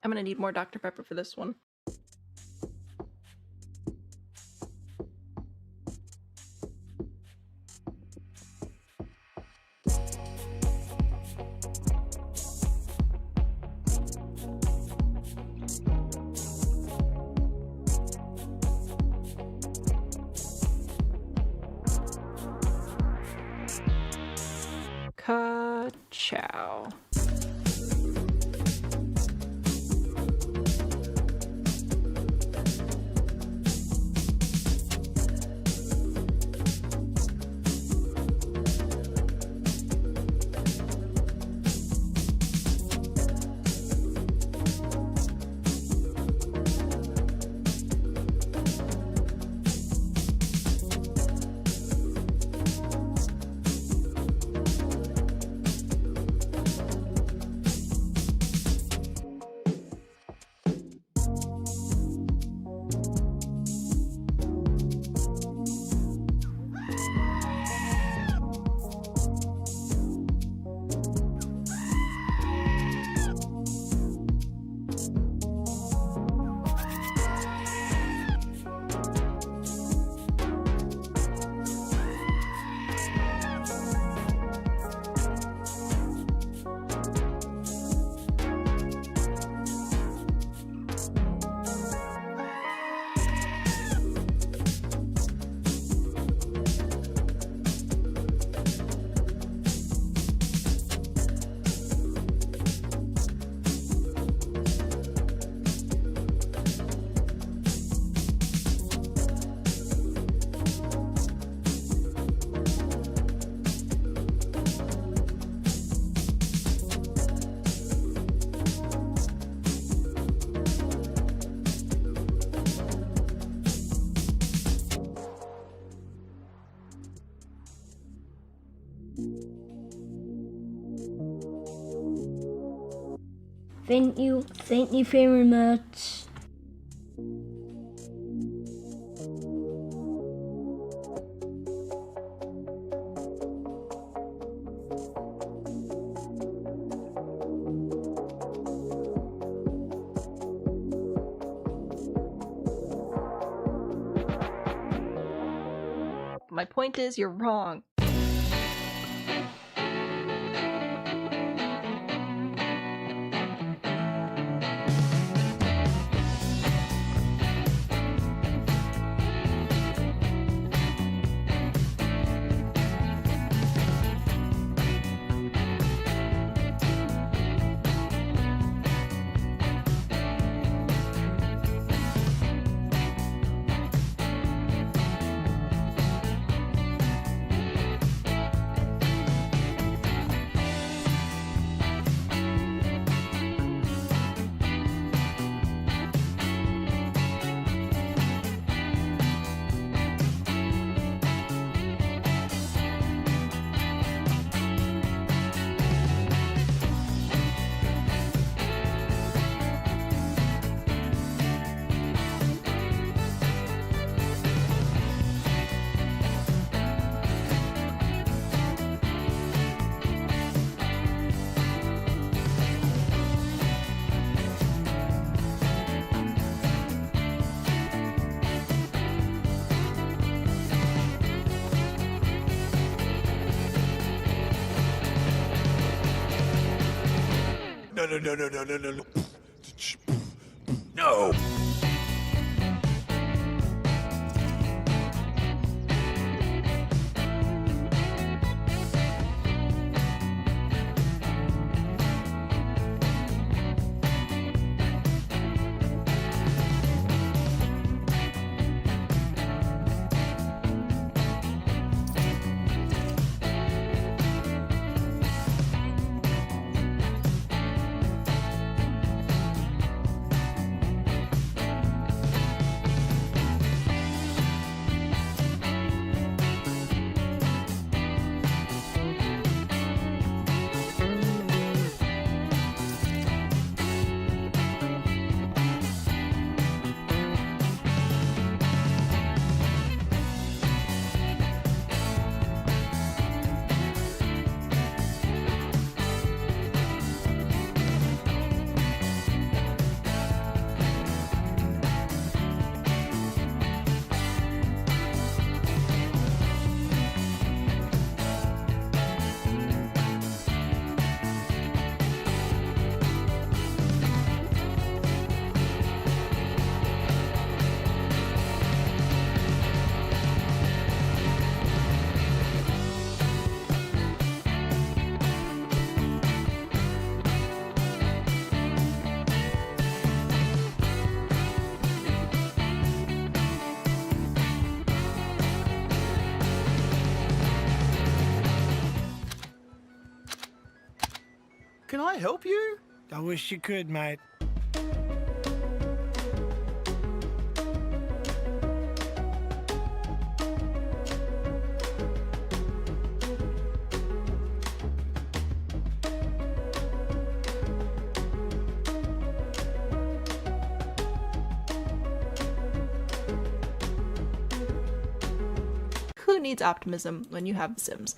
I'm gonna need more Dr. Pepper for this one. Ka-chow. Thank you very much. My point is, you're wrong. No. No. can I help you? I wish you could, mate. Who needs optimism when you have The Sims?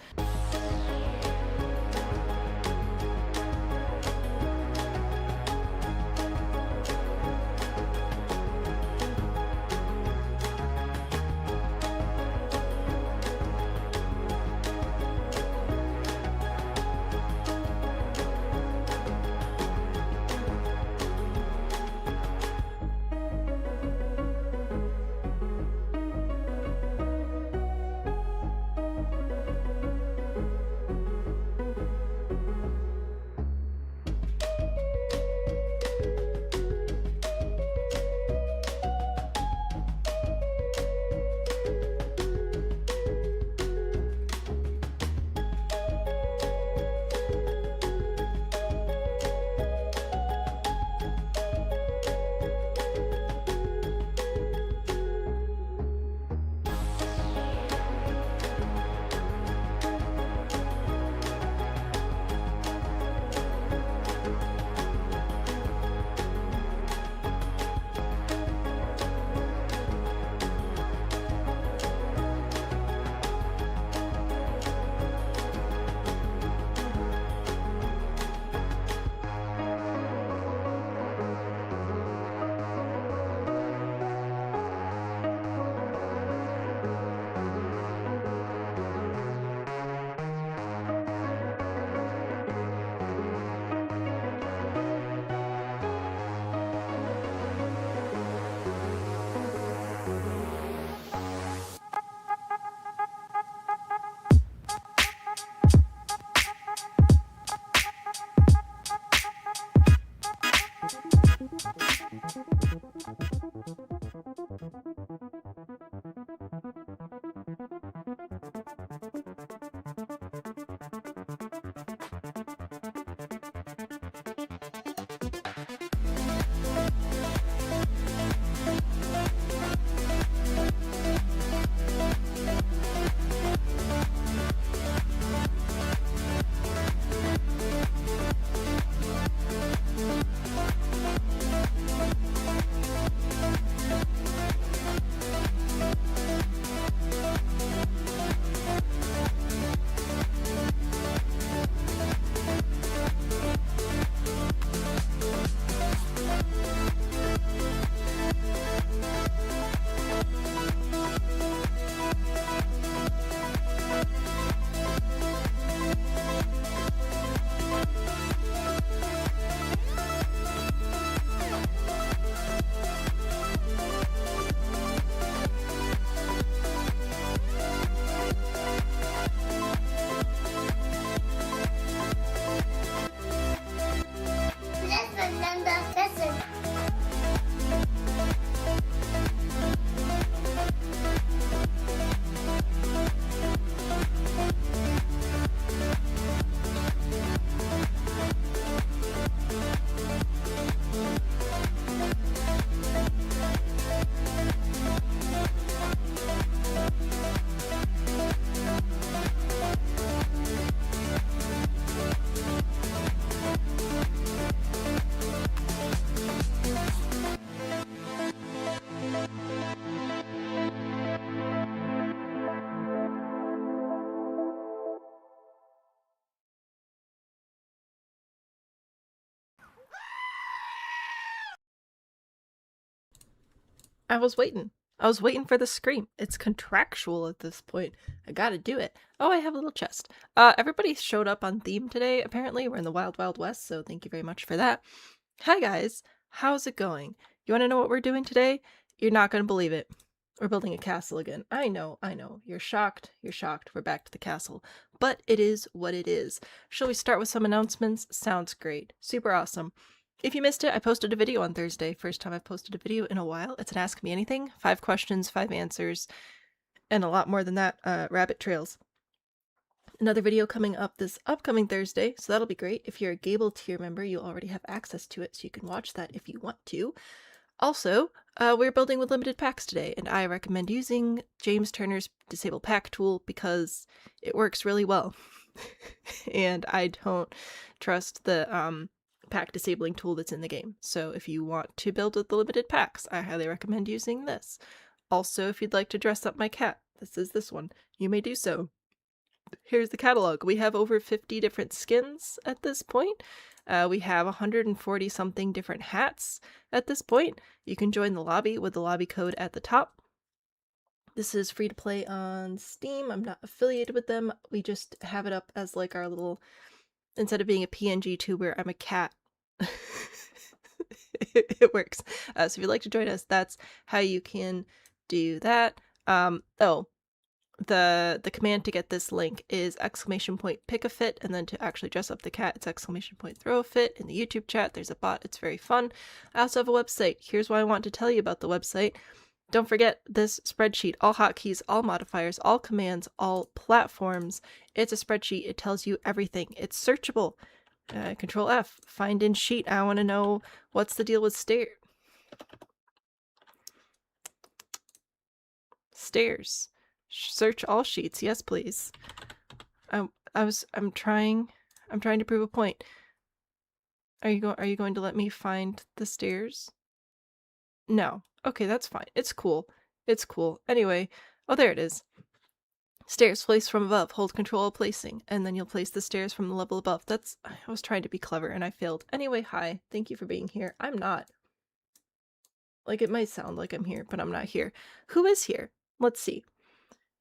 I was waiting. I was waiting for the scream. It's contractual at this point. I gotta do it. Oh, I have a little chest. Everybody showed up on theme today, apparently. We're in the Wild Wild West, so thank you very much for that. Hi, guys. How's it going? You want to know what we're doing today? You're not gonna believe it. We're building a castle again. I know. You're shocked. You're shocked. We're back to the castle. But it is what it is. Shall we start with some announcements? Sounds great. Super awesome. If you missed it, I posted a video on Thursday. First time I've posted a video in a while. It's an Ask Me Anything. 5 questions, 5 answers, and a lot more than that, rabbit trails. Another video coming up this upcoming Thursday, so that'll be great. If you're a Gable tier member, you already have access to it, so you can watch that if you want to. Also, we're building with limited packs today, and I recommend using James Turner's Disable Pack tool because it works really well. And I don't trust the pack disabling tool that's in the game. So if you want to build with the limited packs, I highly recommend using this. Also, if you'd like to dress up my cat, this is this one, you may do so. Here's the catalog. We have over 50 different skins at this point. We have 140 something different hats at this point. You can join the lobby with the lobby code at the top. This is free to play on Steam. I'm not affiliated with them. We just have it up as like our little, instead of being a PNG tuber, I'm a cat. It works. So if you'd like to join us, that's how you can do that. The command to get this link is ! Pick a fit, and then to actually dress up the cat, it's ! Throw a fit. In the YouTube chat, there's a bot. It's very fun. I also have a website. Here's why I want to tell you about the website. Don't forget this spreadsheet, all hotkeys, all modifiers, all commands, all platforms. It's a spreadsheet. It tells you everything. It's searchable. Control F, find in sheet. I want to know what's the deal with stairs. Search all sheets. Yes, please. I'm trying to prove a point. Are you going to let me find the stairs? No. Okay, that's fine. It's cool. It's cool. Anyway, oh, there it is. Stairs placed from above. Hold control placing, and then you'll place the stairs from the level above. I was trying to be clever and I failed. Anyway, hi. Thank you for being here. I'm not. Like, it might sound like I'm here, but I'm not here. Who is here? Let's see.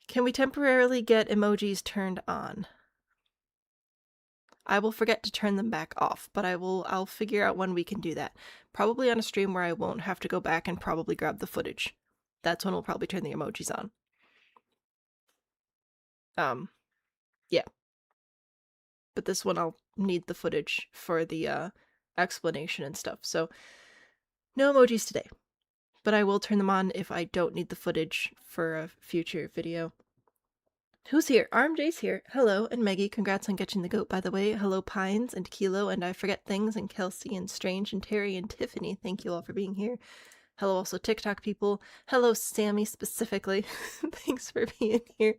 Can we temporarily get emojis turned on? I will forget to turn them back off, but I'll figure out when we can do that. Probably on a stream where I won't have to go back and probably grab the footage. That's when we'll probably turn the emojis on. Yeah. But this one I'll need the footage for the explanation and stuff. So no emojis today. But I will turn them on if I don't need the footage for a future video. Who's here? RMJ's here. Hello, and Maggie, congrats on catching the goat, by the way. Hello, Pines, and Kilo, and I Forget Things, and Kelsey, and Strange, and Terry, and Tiffany. Thank you all for being here. Hello, also TikTok people. Hello, Sammy, specifically. Thanks for being here.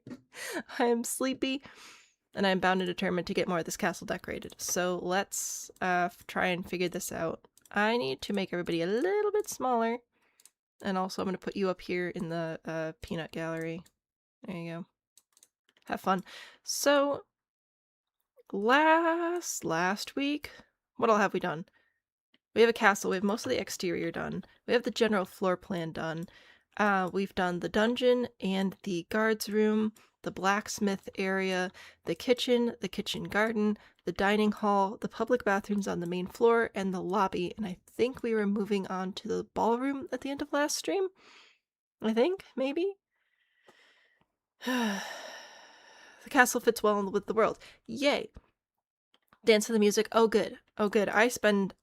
I am sleepy, and I'm bound and determined to get more of this castle decorated. So let's try and figure this out. I need to make everybody a little bit smaller. And also I'm going to put you up here in the peanut gallery. There you go. Have fun. So, last week, what all have we done? We have a castle. We have most of the exterior done. We have the general floor plan done. We've done the dungeon and the guards room, the blacksmith area, the kitchen garden, the dining hall, the public bathrooms on the main floor, and the lobby. And I think we were moving on to the ballroom at the end of last stream. I think, maybe? The castle fits well with the world. Yay! Dance to the music. Oh, good. Oh, good. I spent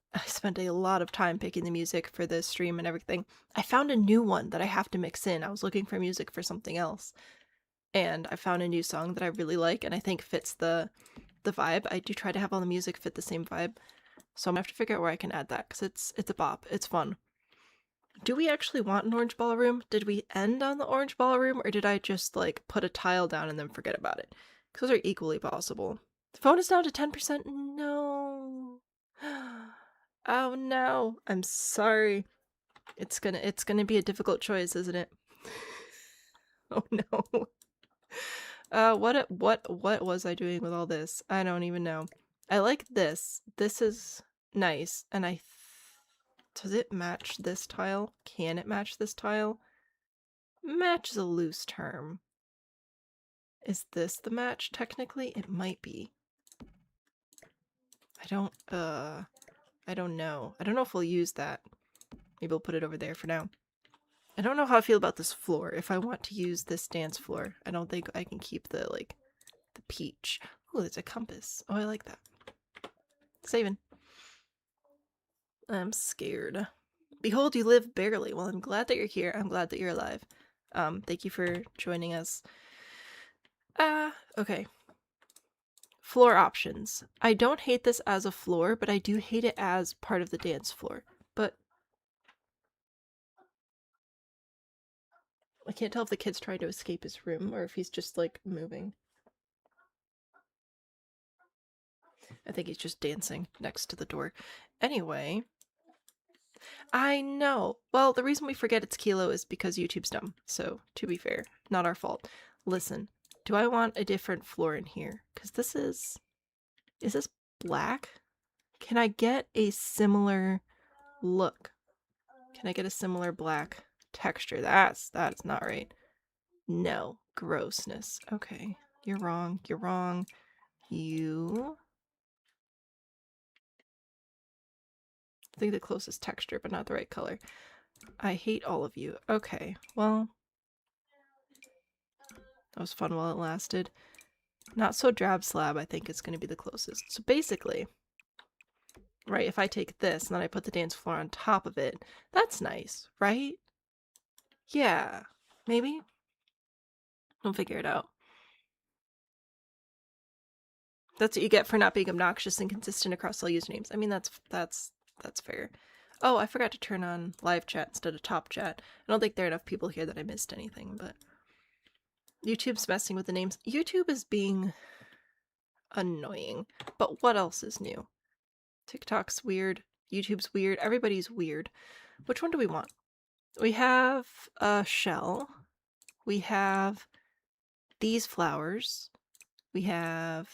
a lot of time picking the music for this stream and everything. I found a new one that I have to mix in. I was looking for music for something else. And I found a new song that I really like and I think fits the vibe. I do try to have all the music fit the same vibe. So I'm gonna have to figure out where I can add that because it's a bop. It's fun. Do we actually want an orange ballroom? Did we end on the orange ballroom or did I just like put a tile down and then forget about it? Because those are equally possible. The phone is down to 10%. No. Oh no. I'm sorry. It's gonna be a difficult choice, isn't it? Oh no. What was I doing with all this? I don't even know. I like this. This is nice, and does it match this tile? Can it match this tile? Match is a loose term. Is this the match, technically? It might be. I don't know. I don't know if we'll use that. Maybe we'll put it over there for now. I don't know how I feel about this floor. If I want to use this dance floor, I don't think I can keep the peach. Oh, there's a compass. Oh, I like that. Saving. I'm scared. Behold, you live barely. Well, I'm glad that you're here. I'm glad that you're alive. Thank you for joining us. Okay. Floor options. I don't hate this as a floor, but I do hate it as part of the dance floor. But I can't tell if the kid's trying to escape his room or if he's just, like, moving. I think he's just dancing next to the door. Anyway, I know. Well, the reason we forget it's Kilo is because YouTube's dumb. So, to be fair, not our fault. Listen, do I want a different floor in here? Because this is this black? Can I get a similar look? Can I get a similar black texture? That's not right. No. Grossness. Okay. You're wrong. You're wrong. You... I think the closest texture, but not the right color. I hate all of you. Okay, well... that was fun while it lasted. Not so drab slab, I think, is going to be the closest. So basically, right, if I take this and then I put the dance floor on top of it, that's nice, right? Yeah, maybe? We'll figure it out. That's what you get for not being obnoxious and consistent across all usernames. I mean, that's fair. Oh, I forgot to turn on live chat instead of top chat. I don't think there are enough people here that I missed anything, but... YouTube's messing with the names. YouTube is being annoying. But what else is new? TikTok's weird. YouTube's weird. Everybody's weird. Which one do we want? We have a shell. We have these flowers. We have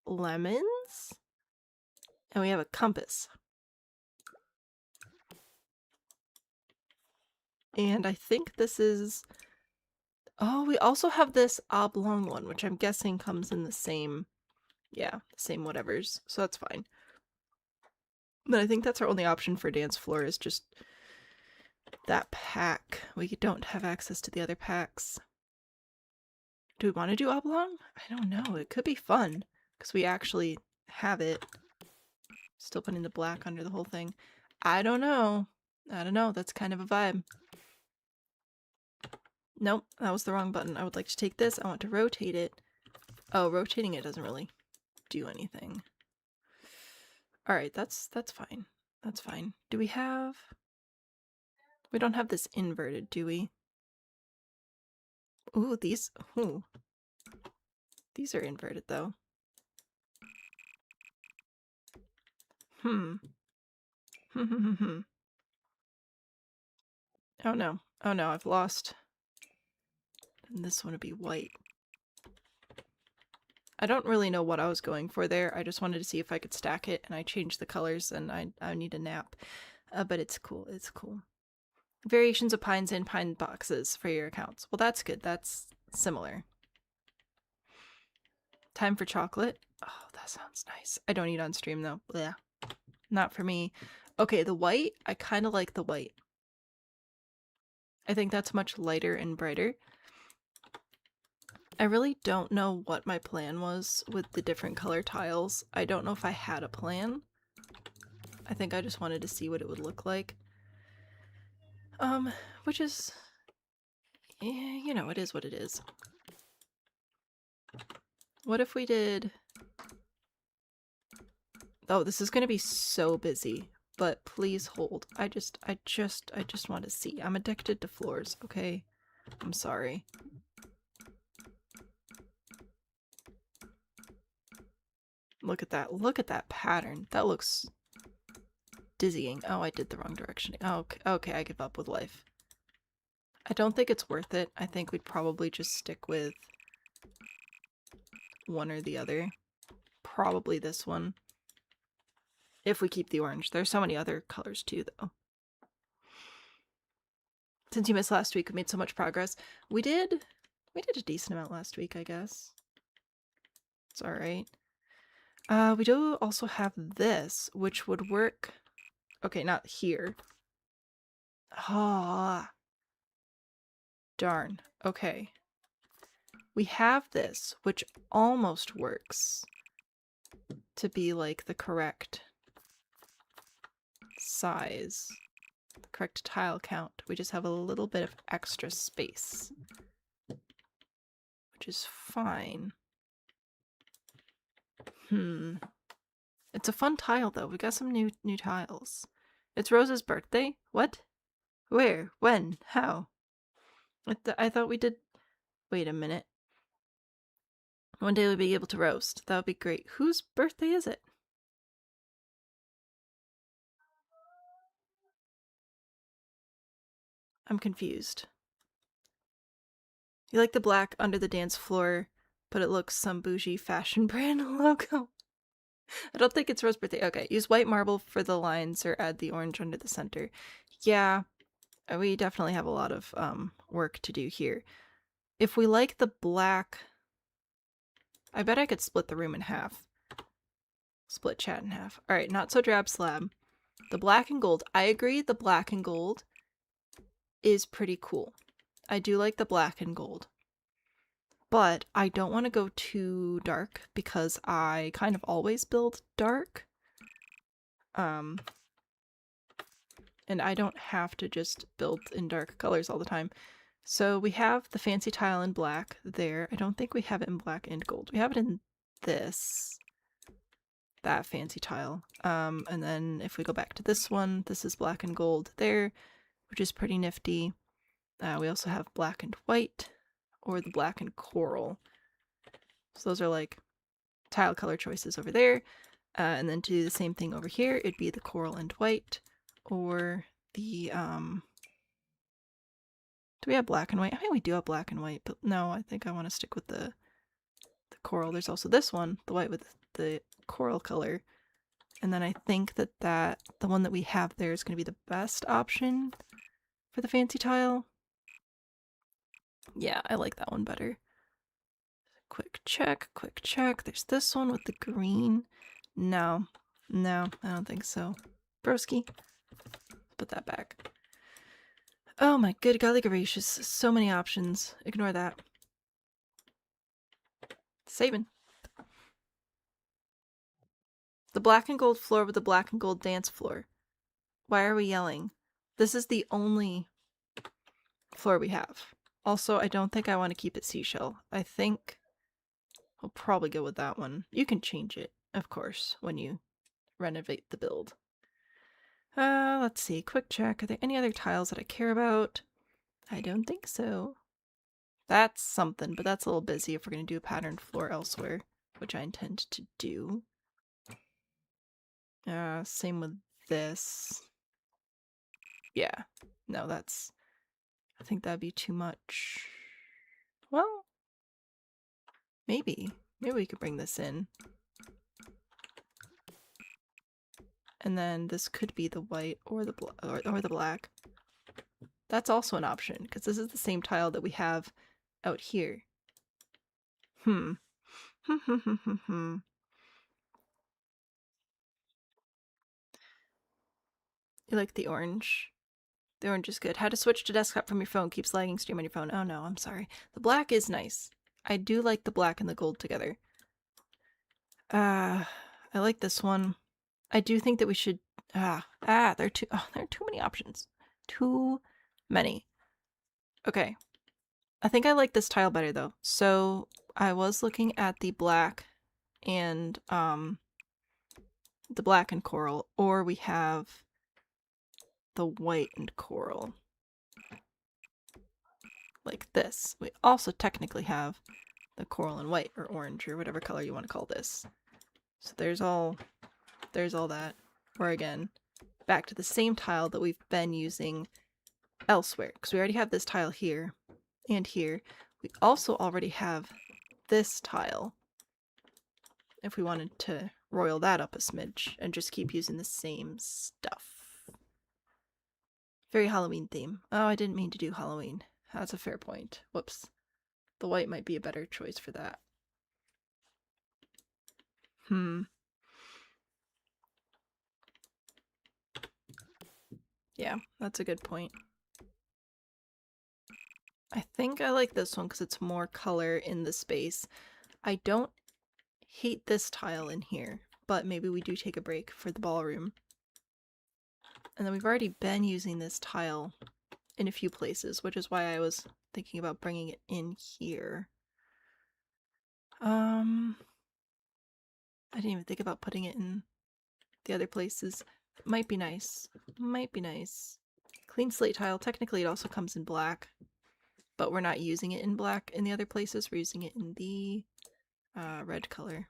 lemons. And we have a compass. And I think this is... oh, we also have this oblong one, which I'm guessing comes in the same... yeah, same whatevers. So that's fine. But I think that's our only option for dance floor is just that pack. We don't have access to the other packs. Do we want to do oblong? I don't know. It could be fun because we actually have it. Still putting the black under the whole thing. I don't know. I don't know. That's kind of a vibe. Nope, that was the wrong button. I would like to take this. I want to rotate it. Oh, rotating it doesn't really do anything. Alright, that's fine. That's fine. Do we have... we don't have this inverted, do we? Ooh, these... ooh. These are inverted, though. Hmm. Oh no. Oh no, I've lost. And this one would be white. I don't really know what I was going for there. I just wanted to see if I could stack it, and I changed the colors, and I need a nap. But it's cool. It's cool. Variations of pines in pine boxes for your accounts. Well, that's good. That's similar. Time for chocolate. Oh, that sounds nice. I don't eat on stream, though. Blech. Not for me. Okay, the white. I kind of like the white. I think that's much lighter and brighter. I really don't know what my plan was with the different color tiles. I don't know if I had a plan. I think I just wanted to see what it would look like. Which is... you know, it is what it is. What if we did... oh, this is gonna be so busy, but please hold. I just want to see. I'm addicted to floors, okay? I'm sorry. Look at that. Look at that pattern. That looks dizzying. Oh, I did the wrong direction. Oh, okay, I give up with life. I don't think it's worth it. I think we'd probably just stick with one or the other. Probably this one. If we keep the orange. There's so many other colors too, though. Since you missed last week, we made so much progress. We did a decent amount last week, I guess. It's alright. We do also have this, which would work... okay, not here. Ah. Darn. Okay. We have this, which almost works to be like the correct size, the correct tile count. We just have a little bit of extra space, which is fine. It's a fun tile, though. We got some new tiles. It's Rose's birthday? What? Where? When? How? I thought we did... Wait a minute. One day we'll be able to roast. That would be great. Whose birthday is it? I'm confused. You like the black under the dance floor, but it looks some bougie fashion brand logo. I don't think it's Rose's birthday. Okay, use white marble for the lines or add the orange under the center. Yeah, we definitely have a lot of work to do here. If we like the black... I bet I could split the room in half. Split chat in half. Alright, not so drab slab. The black and gold. I agree the black and gold is pretty cool. I do like the black and gold. But I don't want to go too dark because I kind of always build dark. And I don't have to just build in dark colors all the time. So we have the fancy tile in black there. I don't think we have it in black and gold. We have it in this. That fancy tile. And then if we go back to this one, this is black and gold there, which is pretty nifty. We also have black and white, or the black and coral. So those are like tile color choices over there. And then to do the same thing over here, it'd be the coral and white, or the, do we have black and white? I think we do have black and white, but no, I think I want to stick with the coral. There's also this one, the white with the coral color. And then I think that the one that we have there is going to be the best option for the fancy tile. Yeah, I like that one better. Quick check, quick check. There's this one with the green. No, I don't think so. Broski. Put that back. Oh my good golly gracious. So many options. Ignore that. Saving. The black and gold floor with the black and gold dance floor. Why are we yelling? This is the only floor we have. Also, I don't think I want to keep it seashell. I think I'll probably go with that one. You can change it, of course, when you renovate the build. Let's see. Quick check. Are there any other tiles that I care about? I don't think so. That's something, but that's a little busy if we're going to do a patterned floor elsewhere, which I intend to do. Same with this. Yeah. No, that's... I think that'd be too much. Well, maybe. Maybe we could bring this in. And then this could be the white or the or the black. That's also an option, because this is the same tile that we have out here. You like the orange? The orange is good. How to switch to desktop from your phone. Keeps lagging stream on your phone. Oh no, I'm sorry. The black is nice. I do like the black and the gold together. I like this one. I do think that we should... there are too many options. Too many. Okay. I think I like this tile better though. So I was looking at the black and coral, or we have the white and coral. Like this. We also technically have the coral and white, or orange, or whatever color you want to call this. So there's all that. Or again, back to the same tile that we've been using elsewhere, because we already have this tile here and here. We also already have this tile, if we wanted to royal that up a smidge and just keep using the same stuff. Very Halloween theme. Oh, I didn't mean to do Halloween. That's a fair point. Whoops. The white might be a better choice for that. Yeah, that's a good point. I think I like this one because it's more color in the space. I don't hate this tile in here, but maybe we do take a break for the ballroom. And then we've already been using this tile in a few places, which is why I was thinking about bringing it in here. I didn't even think about putting it in the other places. Might be nice. Might be nice. Clean slate tile. Technically, it also comes in black, but we're not using it in black in the other places. We're using it in the red color.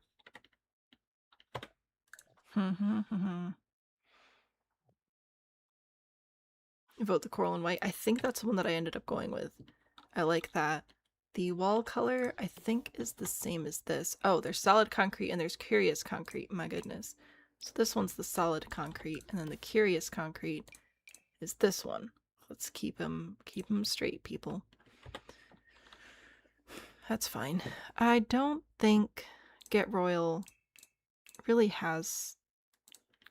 Vote the coral and white. I think that's the one that I ended up going with. I like that. The wall color, I think, is the same as this. Oh, there's solid concrete and there's curious concrete. My goodness. So this one's the solid concrete, and then the curious concrete is this one. Let's keep them straight, people. That's fine. I don't think Get Royal really has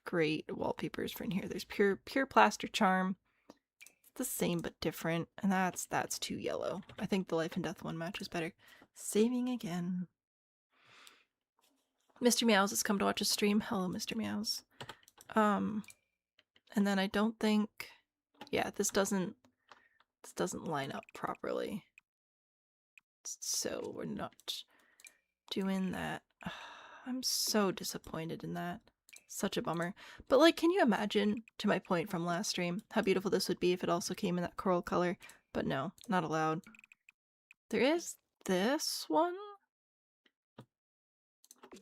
great wallpapers for in here. There's pure plaster charm. It's the same but different, and that's too yellow. I think the life and death one matches better. Saving again. Mr. Meows has come to watch a stream. Hello, Mr. Meows. And then I don't think, yeah, this doesn't line up properly. So we're not doing that. I'm so disappointed in that. Such a bummer. But like, can you imagine, to my point from last stream, how beautiful this would be if it also came in that coral color? But no, not allowed. There is this one.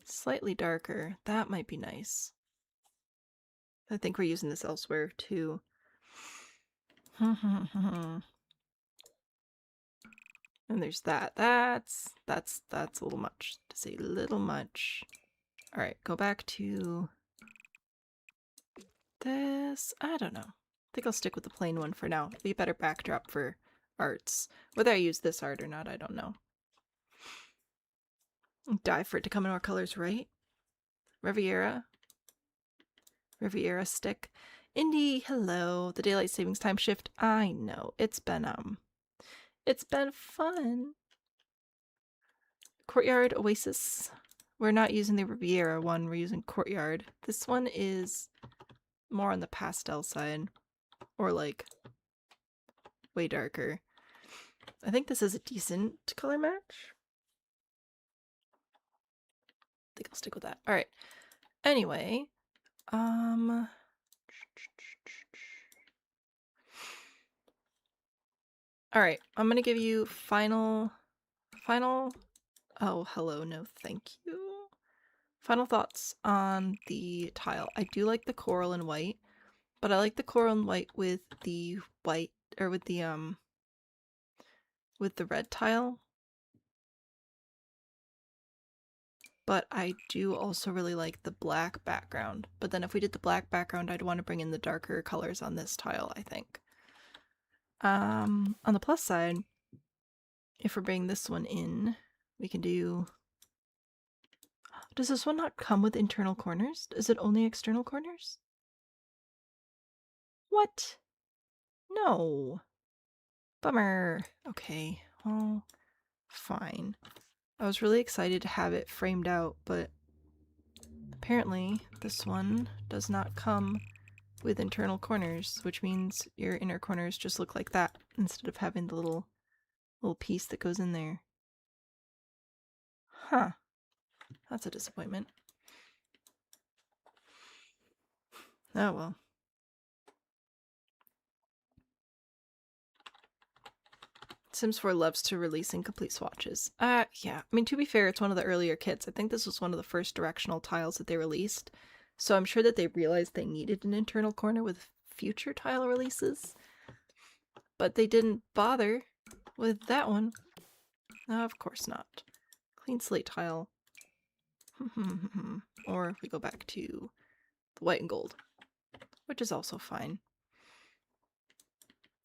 Slightly darker. That might be nice. I think we're using this elsewhere too. And there's that. That's a little much. To say little much. Alright, go back to this. I don't know. I think I'll stick with the plain one for now. It'll be a better backdrop for arts. Whether I use this art or not, I don't know. Die for it to come in our colors, right? Riviera stick. Indy, hello. The daylight savings time shift. I know. It's been fun. Courtyard Oasis. We're not using the Riviera one, we're using Courtyard. This one is more on the pastel side. Or like way darker. I think this is a decent color match. I think I'll stick with that. Alright. Anyway. Alright, I'm gonna give you final... Oh, hello, no thank you. Final thoughts on the tile. I do like the coral and white, but I like the coral and white with the white, or with the red tile. But I do also really like the black background. But then if we did the black background, I'd want to bring in the darker colors on this tile, I think. On the plus side, if we're bringing this one in, we can do... Does this one not come with internal corners? Is it only external corners? What? No. Bummer. Okay, well, fine. I was really excited to have it framed out, but apparently this one does not come with internal corners, which means your inner corners just look like that instead of having the little piece that goes in there. Huh. That's a disappointment. Oh well. Sims 4 loves to release incomplete swatches. Yeah. I mean, to be fair, it's one of the earlier kits. I think this was one of the first directional tiles that they released. So I'm sure that they realized they needed an internal corner with future tile releases. But they didn't bother with that one. Of course not. Clean slate tile. Or if we go back to the white and gold, which is also fine.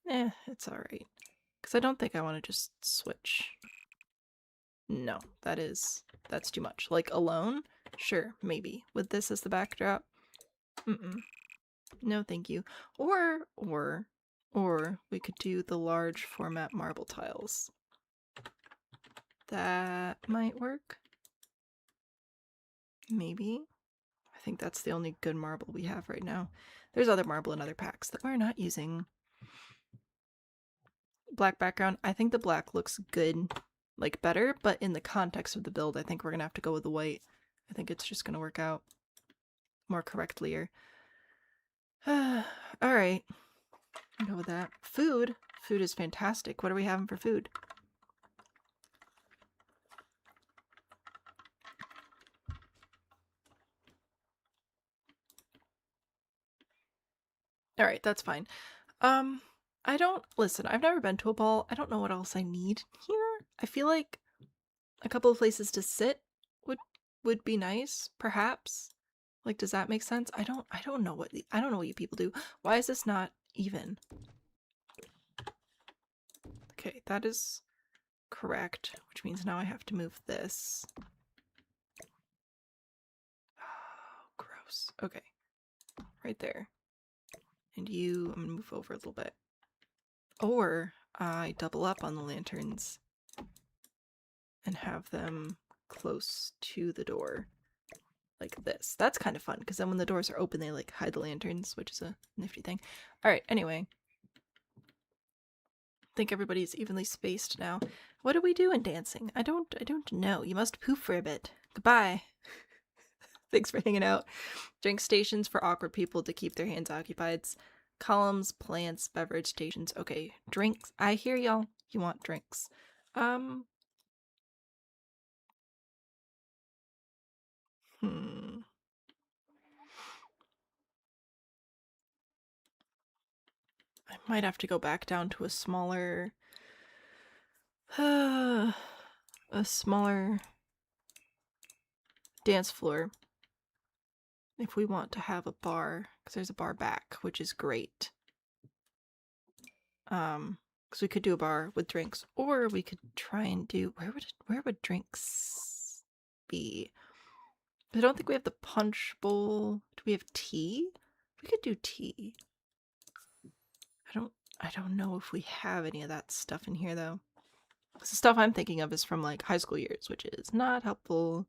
It's alright. Because I don't think I want to just switch. No, that's too much. Like alone? Sure, maybe. With this as the backdrop? No, thank you. Or we could do the large format marble tiles. That might work. Maybe. I think that's the only good marble we have right now. There's other marble in other packs that we're not using. Black background. I think the black looks good, like better, but in the context of the build, I think we're gonna have to go with the white. I think it's just gonna work out more correctly. Alright. Go with that. Food. Food is fantastic. What are we having for food? Alright, that's fine. I don't listen, I've never been to a ball. I don't know what else I need here. I feel like a couple of places to sit would be nice, perhaps. Like, does that make sense? I don't know what you people do. Why is this not even? Okay, that is correct, which means now I have to move this. Oh, gross. Okay. Right there. And you, I'm gonna move over a little bit. Or I double up on the lanterns and have them close to the door. Like this. That's kind of fun, because then when the doors are open, they like hide the lanterns, which is a nifty thing. Alright, anyway. I think everybody's evenly spaced now. What do we do in dancing? I don't know. You must poof for a bit. Goodbye. Thanks for hanging out. Drink stations for awkward people to keep their hands occupied. Columns, plants, beverage stations. Okay, drinks. I hear y'all. You want drinks. I might have to go back down to a smaller dance floor if we want to have a bar, because there's a bar back, which is great. Because we could do a bar with drinks, or we could try and do where would drinks be? I don't think we have the punch bowl. Do we have tea? We could do tea. I don't know if we have any of that stuff in here though. The stuff I'm thinking of is from like high school years, which is not helpful.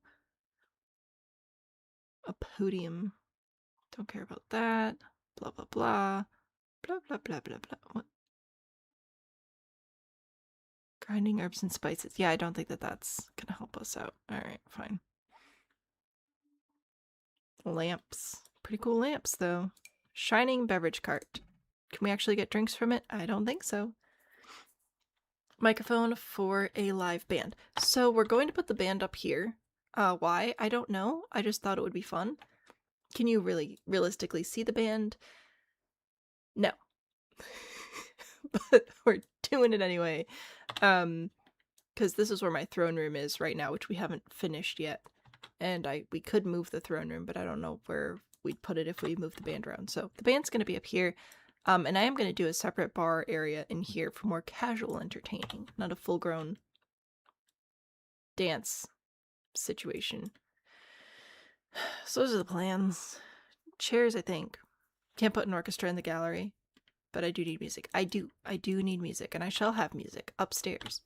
A podium. Don't care about that. Blah blah blah. Blah blah blah blah blah. What? Grinding herbs and spices. Yeah, I don't think that that's gonna help us out. Alright, fine. Lamps. Pretty cool lamps, though. Shining beverage cart. Can we actually get drinks from it? I don't think so. Microphone for a live band. So we're going to put the band up here. Why? I don't know. I just thought it would be fun. Can you really realistically see the band? No. But we're doing it anyway. Because this is where my throne room is right now, which we haven't finished yet. And we could move the throne room, but I don't know where we'd put it if we move the band around. So the band's going to be up here. And I am going to do a separate bar area in here for more casual entertaining, not a full-grown dance situation. So those are the plans. Chairs, I think. Can't put an orchestra in the gallery, but I do need music. I do need music, and I shall have music upstairs.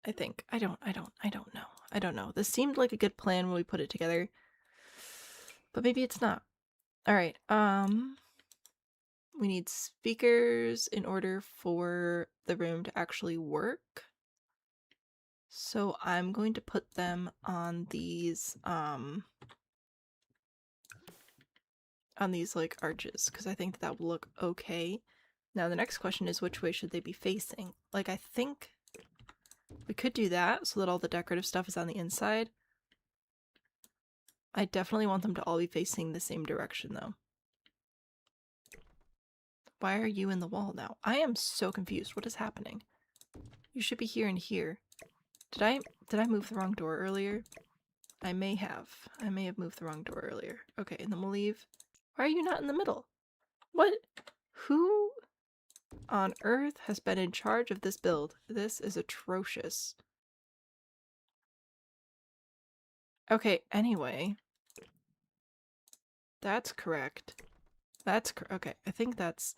I think. I don't know. I don't know. This seemed like a good plan when we put it together, but maybe it's not. All right. We need speakers in order for the room to actually work. So I'm going to put them on these like arches, because I think that will look okay. Now the next question is, which way should they be facing? Like, I think we could do that so that all the decorative stuff is on the inside. I definitely want them to all be facing the same direction though. Why are you in the wall now? I am so confused. What is happening? You should be here and here. Did I move the wrong door earlier? I may have. I may have moved the wrong door earlier. Okay, and then we'll leave. Why are you not in the middle? What? Who on earth has been in charge of this build? This is atrocious. Okay, anyway. That's correct. Okay, I think that's...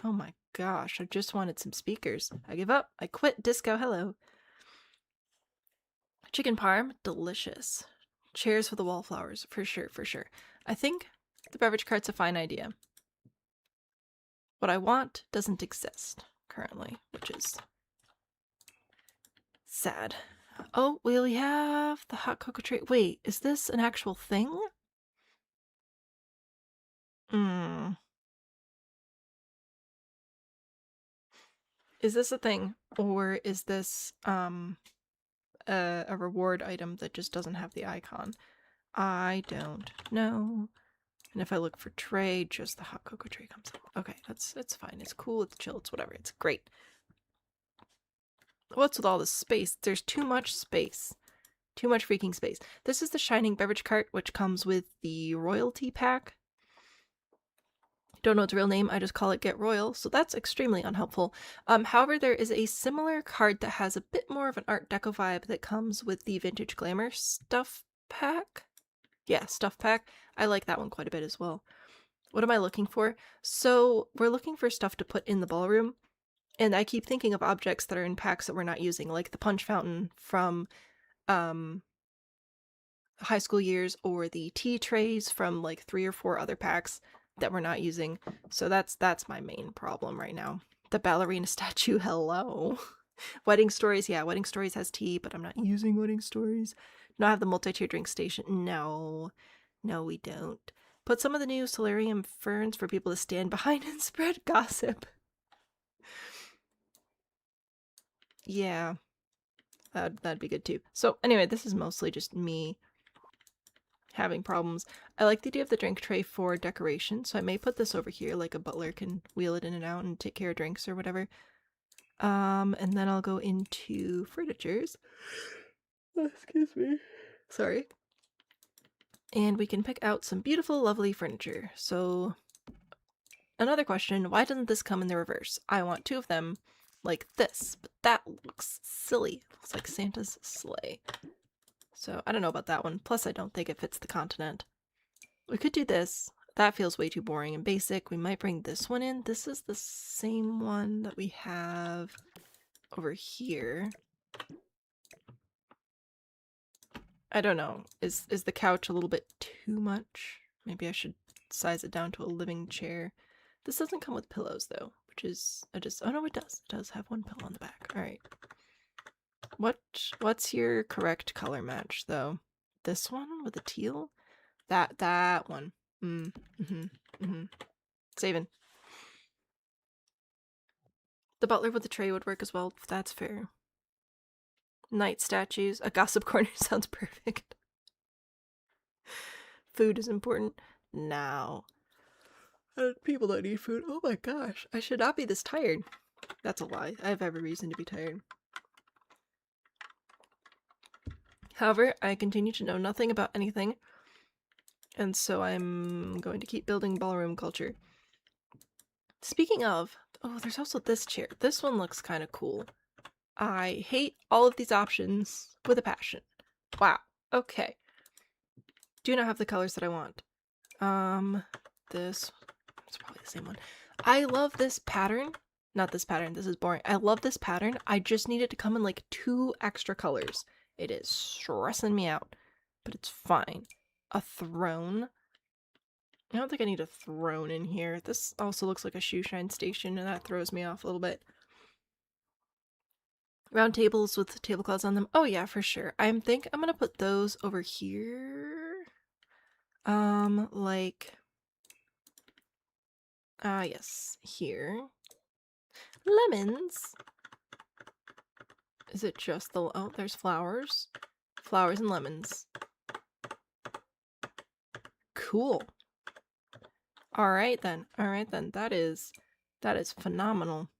Oh my gosh, I just wanted some speakers. I give up. I quit. Disco, hello. Chicken parm, delicious. Chairs for the wallflowers, for sure, for sure. I think the beverage cart's a fine idea. What I want doesn't exist currently, which is sad. Oh, we have the hot cocoa tray. Wait, is this an actual thing? Hmm. Is this a thing? Or is this, a reward item that just doesn't have the icon? I don't know. And if I look for tray, just the hot cocoa tray comes up. Okay, it's fine. It's cool, it's chill, it's whatever. It's great. What's with all this space? There's too much space. Too much freaking space. This is the Shining Beverage Cart, which comes with the Royalty Pack. Don't know its real name, I just call it Get Royal, so that's extremely unhelpful. However, there is a similar card that has a bit more of an Art Deco vibe that comes with the Vintage Glamour Stuff Pack. Yeah, Stuff Pack. I like that one quite a bit as well. What am I looking for? So, we're looking for stuff to put in the ballroom, and I keep thinking of objects that are in packs that we're not using, like the punch fountain from, high school years, or the tea trays from like 3 or 4 other packs that we're not using. So that's my main problem right now. The ballerina statue, hello. Wedding Stories, yeah, Wedding Stories has tea, but I'm not using Wedding Stories. Do I have the multi-tier drink station? No. No, we don't. Put some of the new solarium ferns for people to stand behind and spread gossip. Yeah, that'd be good too. So anyway, this is mostly just me having problems. I like the idea of the drink tray for decoration, so I may put this over here, like a butler can wheel it in and out and take care of drinks or whatever. And then I'll go into furnitures. Oh, excuse me. Sorry. And we can pick out some beautiful, lovely furniture. So, another question, why doesn't this come in the reverse? I want 2 of them like this, but that looks silly. It looks like Santa's sleigh. So, I don't know about that one. Plus, I don't think it fits the continent. We could do this. That feels way too boring and basic. We might bring this one in. This is the same one that we have over here. I don't know. Is the couch a little bit too much? Maybe I should size it down to a living chair. This doesn't come with pillows though, which is oh no, it does. It does have one pillow on the back. All right. What's your correct color match though? This one with the teal? That one. Saving. The butler with the tray would work as well, if that's fair. Night statues. A gossip corner sounds perfect. Food is important. Now. People don't eat food. Oh my gosh. I should not be this tired. That's a lie. I have every reason to be tired. However, I continue to know nothing about anything. And so I'm going to keep building ballroom culture. Speaking of, oh, there's also this chair. This one looks kind of cool. I hate all of these options with a passion. Wow. Okay. Do not have the colors that I want. This. It's probably the same one. I love this pattern. Not this pattern. This is boring. I love this pattern. I just need it to come in like 2 extra colors. It is stressing me out. But it's fine. A throne. I don't think I need a throne in here. This also looks like a shoe shine station, and that throws me off a little bit. Round tables with tablecloths on them. Oh yeah, for sure. I think I'm gonna put those over here. Like... yes, here. Lemons. Is it just the... oh, there's flowers. Flowers and lemons. Cool. Alright then. Alright then. That is phenomenal.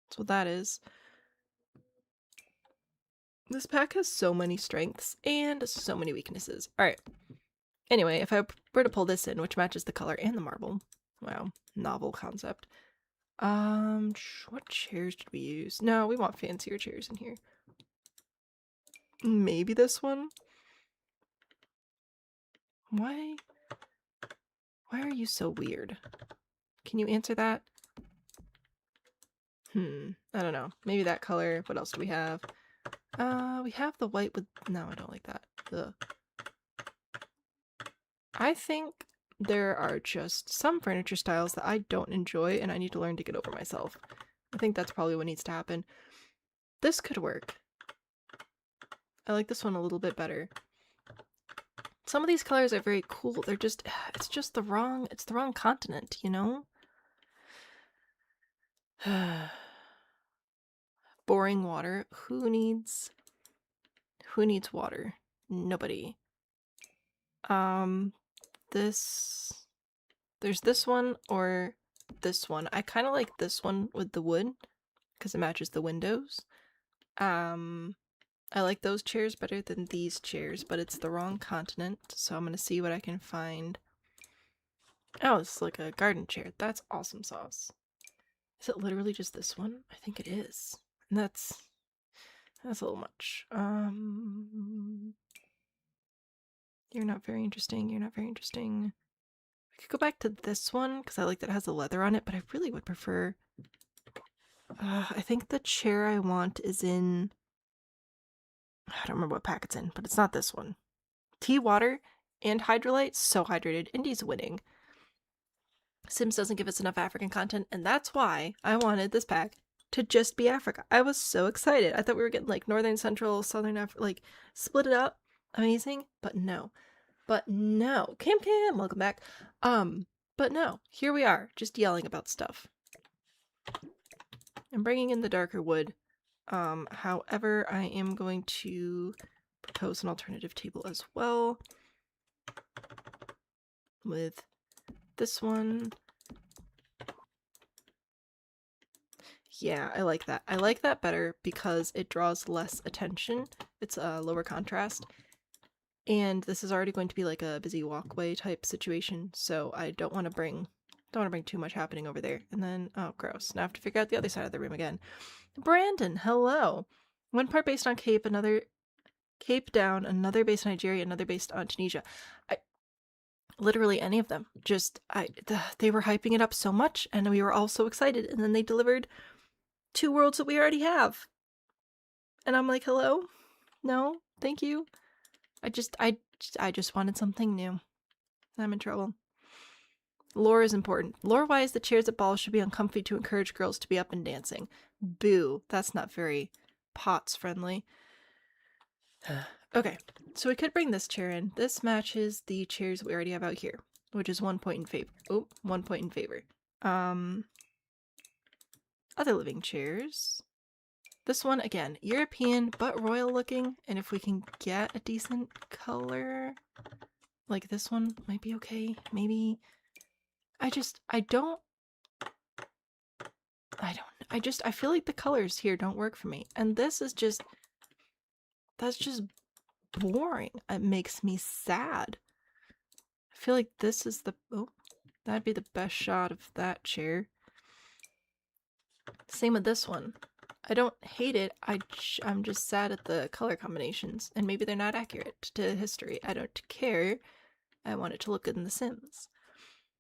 That's what that is. This pack has so many strengths and so many weaknesses. Alright. Anyway, if I were to pull this in, which matches the color and the marble. Wow. Novel concept. What chairs did we use? No, we want fancier chairs in here. Maybe this one? Why are you so weird? Can you answer that? I don't know. Maybe that color. What else do we have? We have the white with... no, I don't like that. Ugh. I think there are just some furniture styles that I don't enjoy and I need to learn to get over myself. I think that's probably what needs to happen. This could work. I like this one a little bit better. Some of these colors are very cool. They're just, it's just the wrong continent, you know? Boring water. Who needs water? Nobody. This, there's this one or this one. I kind of like this one with the wood because it matches the windows. I like those chairs better than these chairs, but it's the wrong continent, so I'm gonna see what I can find. Oh, it's like a garden chair. That's awesome sauce. Is it literally just this one? I think it is. And that's a little much. You're not very interesting. You're not very interesting. I could go back to this one because I like that it has the leather on it, but I really would prefer. I think the chair I want is in. I don't remember what pack it's in, but it's not this one. Tea, water, and hydrolyte. So hydrated. Indy's winning. Sims doesn't give us enough African content, and that's why I wanted this pack to just be Africa. I was so excited. I thought we were getting like northern, central, southern Africa, like split it up. Amazing, but no. But no. Kim, welcome back. But no. Here we are, just yelling about stuff. I'm bringing in the darker wood. However, I am going to propose an alternative table as well. With this one. Yeah, I like that. I like that better because it draws less attention. It's a lower contrast. And this is already going to be like a busy walkway type situation, so I don't want to bring too much happening over there. And then, oh, gross. Now I have to figure out the other side of the room again. Brandon, hello. One part based on Cape, another Cape Down, another based on Nigeria, another based on Tunisia. Literally any of them. They were hyping it up so much, and we were all so excited, and then they delivered 2 worlds that we already have. And I'm like, hello? No, thank you. I just wanted something new. I'm in trouble. Lore is important. Lore-wise, the chairs at balls should be uncomfy to encourage girls to be up and dancing. Boo. That's not very POTS friendly. Okay, so we could bring this chair in. This matches the chairs we already have out here, which is 1 point in favor. Oh, 1 point in favor. Other living chairs. This one, again, European, but royal looking. And if we can get a decent color, like this one might be okay. Maybe. I feel like the colors here don't work for me. And this is just, that's just boring. It makes me sad. I feel like this is that'd be the best shot of that chair. Same with this one. I don't hate it. I'm just sad at the color combinations, and maybe they're not accurate to history. I don't care. I want it to look good in The Sims.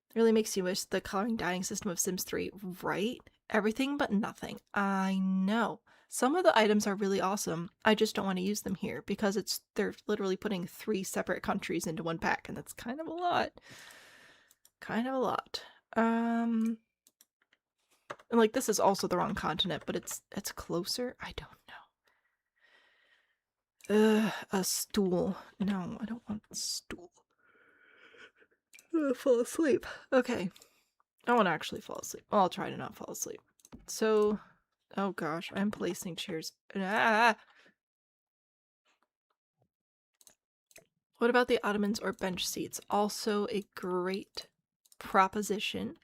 It really makes you wish the coloring dyeing system of Sims 3, right? Everything but nothing. I know. Some of the items are really awesome. I just don't want to use them here because they're literally putting 3 separate countries into one pack, and that's kind of a lot. Kind of a lot. And like this is also the wrong continent, but it's closer. I don't know. A stool. No, I don't want a stool. Fall asleep. Okay. I won't actually fall asleep. Well, I'll try to not fall asleep. So, oh gosh, I'm placing chairs. Ah! What about the ottomans or bench seats? Also a great proposition.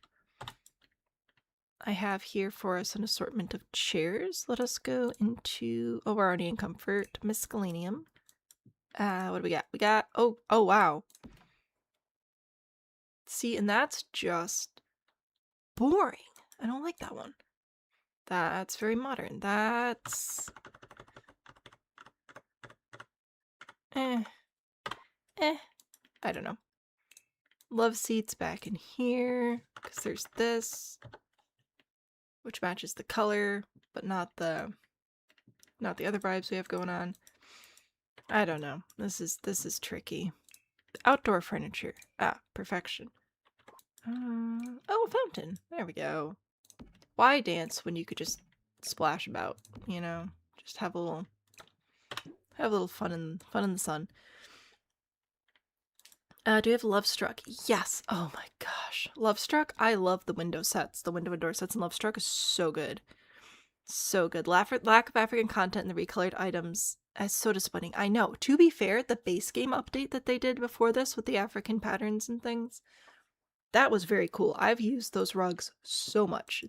I have here for us an assortment of chairs. Let us go into, oh, we're already in comfort. Miscellaneum. What do we got? We got, oh wow. See, and that's just boring. I don't like that one. That's very modern. That's I don't know. Love seats back in here because there's this, which matches the color, but not the other vibes we have going on. I don't know. This is tricky. Outdoor furniture. Ah, perfection. Oh, a fountain. There we go. Why dance when you could just splash about, you know? Just have a Have a little fun in the sun. Do we have Love Struck? Yes. Oh my gosh. Love Struck? I love the window sets. The window and door sets in Love Struck is so good. So good. Lack of African content in the recolored items is so disappointing. I know. To be fair, the base game update that they did before this with the African patterns and things, that was very cool. I've used those rugs so much.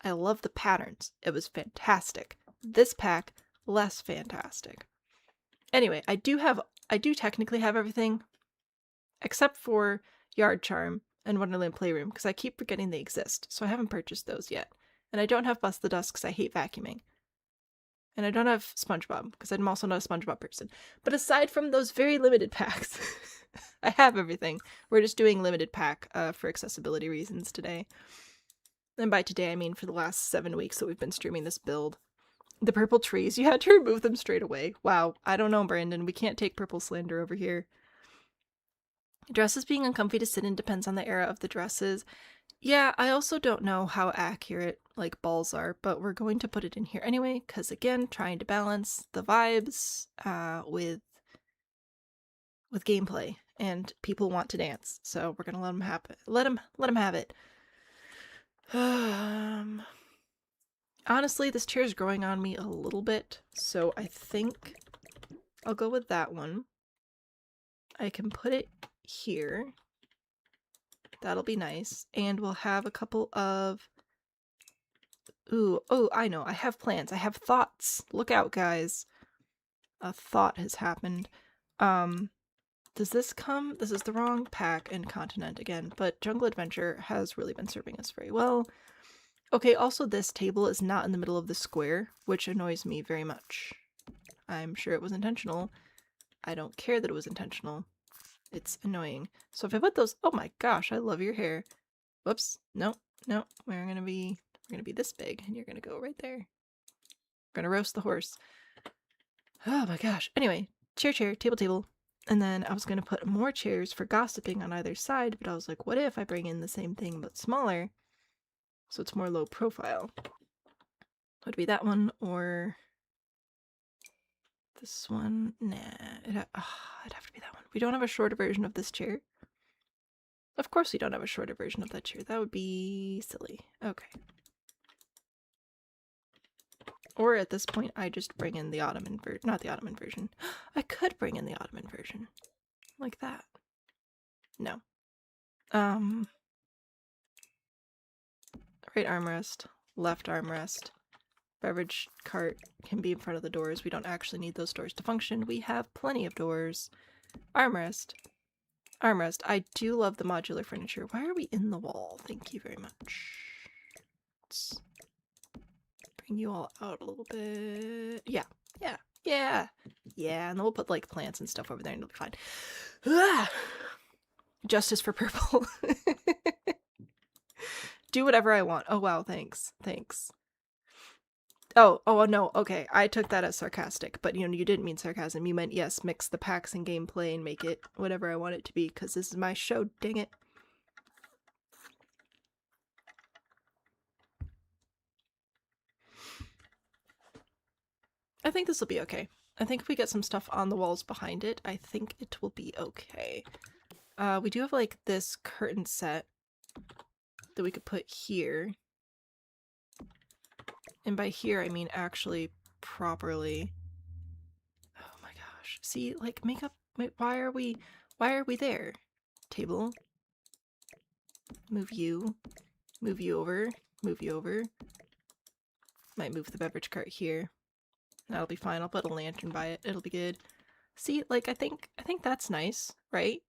I love the patterns. It was fantastic. This pack, less fantastic. Anyway, I do technically have everything except for Yard Charm and Wonderland Playroom because I keep forgetting they exist, so I haven't purchased those yet. And I don't have Bust the Dust because I hate vacuuming. And I don't have SpongeBob because I'm also not a SpongeBob person. But aside from those very limited packs, I have everything. We're just doing limited pack for accessibility reasons today. And by today, I mean for the last 7 weeks that we've been streaming this build. The purple trees, you had to remove them straight away. Wow, I don't know, Brandon. We can't take purple slander over here. Dresses being uncomfy to sit in depends on the era of the dresses. Yeah, I also don't know how accurate, like, balls are, but we're going to put it in here anyway, because, again, trying to balance the vibes with gameplay, and people want to dance, so we're gonna let them have it. Let them have it. Honestly, this chair is growing on me a little bit, so I think I'll go with that one. I can put it here. That'll be nice. And we'll have a couple of... Ooh, oh, I know. I have plans. I have thoughts. Look out, guys. A thought has happened. Does this come? This is the wrong pack and continent again, but Jungle Adventure has really been serving us very well. Okay, also this table is not in the middle of the square, which annoys me very much. I'm sure it was intentional. I don't care that it was intentional. It's annoying. So if I put those... Oh my gosh, I love your hair. Whoops. No, no. We're gonna be this big, and you're gonna go right there. We're gonna roast the horse. Oh my gosh. Anyway, chair, table. And then I was gonna put more chairs for gossiping on either side, but I was like, what if I bring in the same thing but smaller? So it's more low profile. Would it be that one or this one? Nah, it'd have to be that one. We don't have a shorter version of this chair. Of course we don't have a shorter version of that chair. That would be silly. Okay. Or at this point, I just bring in the Ottoman version. Not the Ottoman version. I could bring in the Ottoman version. Like that. No. Right armrest. Left armrest. Beverage cart can be in front of the doors. We don't actually need those doors to function. We have plenty of doors. Armrest. Armrest. I do love the modular furniture. Why are we in the wall? Thank you very much. Let's bring you all out a little bit. Yeah. And then we'll put like plants and stuff over there and it'll be fine. Ah! Justice for purple. Do whatever I want. Oh wow, thanks. Oh no, okay. I took that as sarcastic, but you didn't mean sarcasm. You meant, yes, mix the packs and gameplay and make it whatever I want it to be, because this is my show, dang it. I think this will be okay. I think if we get some stuff on the walls behind it, I think it will be okay. We do have like this curtain set that we could put here. And by here, I mean actually properly. Oh my gosh. See, like makeup, why are we there? Table. Move you over. Might move the beverage cart here. That'll be fine. I'll put a lantern by it. It'll be good. See, like, I think that's nice, right?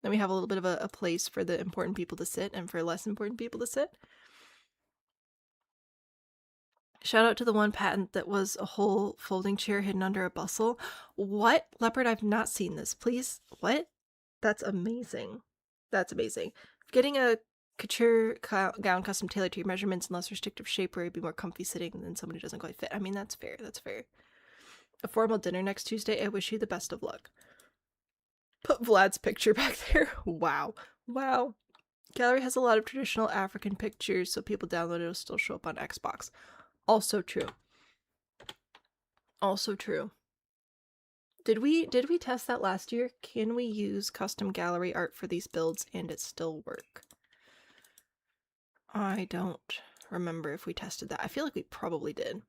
Then we have a little bit of a place for the important people to sit and for less important people to sit. Shout out to the one patent that was a whole folding chair hidden under a bustle. What? Leopard, I've not seen this. Please? What? That's amazing. That's amazing. Getting a couture gown custom tailored to your measurements and less restrictive shape where you'd be more comfy sitting than someone who doesn't quite fit. I mean, that's fair. A formal dinner next Tuesday. I wish you the best of luck. Put Vlad's picture back there. Wow. Gallery has a lot of traditional African pictures, so people download it will still show up on Xbox. Also true. Also true. Did we test that last year? Can we use custom gallery art for these builds and it still work? I don't remember if we tested that. I feel like we probably did.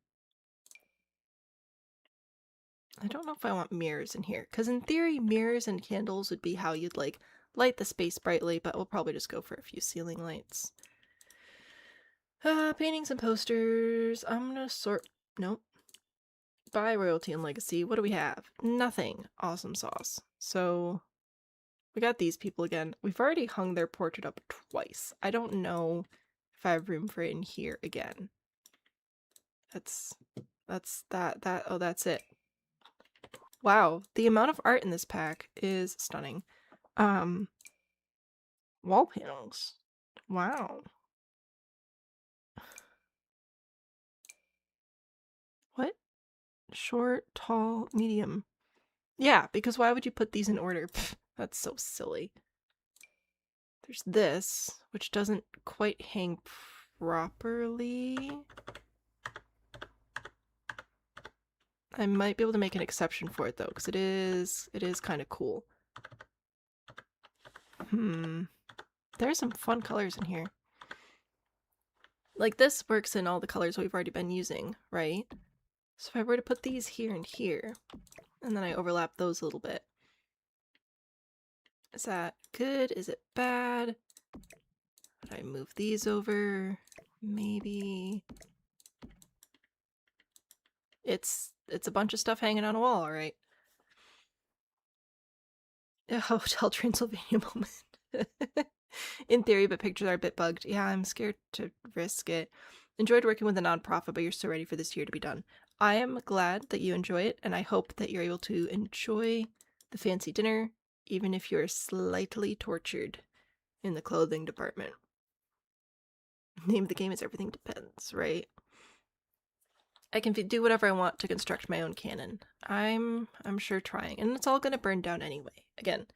I don't know if I want mirrors in here, because in theory, mirrors and candles would be how you'd like light the space brightly, but we'll probably just go for a few ceiling lights. Paintings and posters. I'm gonna sort. Nope. Buy royalty and legacy. What do we have? Nothing. Awesome sauce. So we got these people again. We've already hung their portrait up twice. I don't know if I have room for it in here again. That's that. Oh, that's it. Wow, the amount of art in this pack is stunning. Wall panels. Wow. What? Short, tall, medium. Yeah, because why would you put these in order? Pfft, that's so silly. There's this, which doesn't quite hang properly. I might be able to make an exception for it though, because it is kind of cool. There's some fun colors in here. Like this works in all the colors we've already been using, right? So if I were to put these here and here, and then I overlap those a little bit. Is that good? Is it bad? Would I move these over? Maybe. It's a bunch of stuff hanging on a wall, alright. A Hotel Transylvania moment. In theory, but pictures are a bit bugged. Yeah, I'm scared to risk it. Enjoyed working with a nonprofit, but you're so ready for this year to be done. I am glad that you enjoy it, and I hope that you're able to enjoy the fancy dinner, even if you're slightly tortured in the clothing department. Name of the game is Everything Depends, right? I can do whatever I want to construct my own cannon. I'm sure trying, and it's all going to burn down anyway. Again,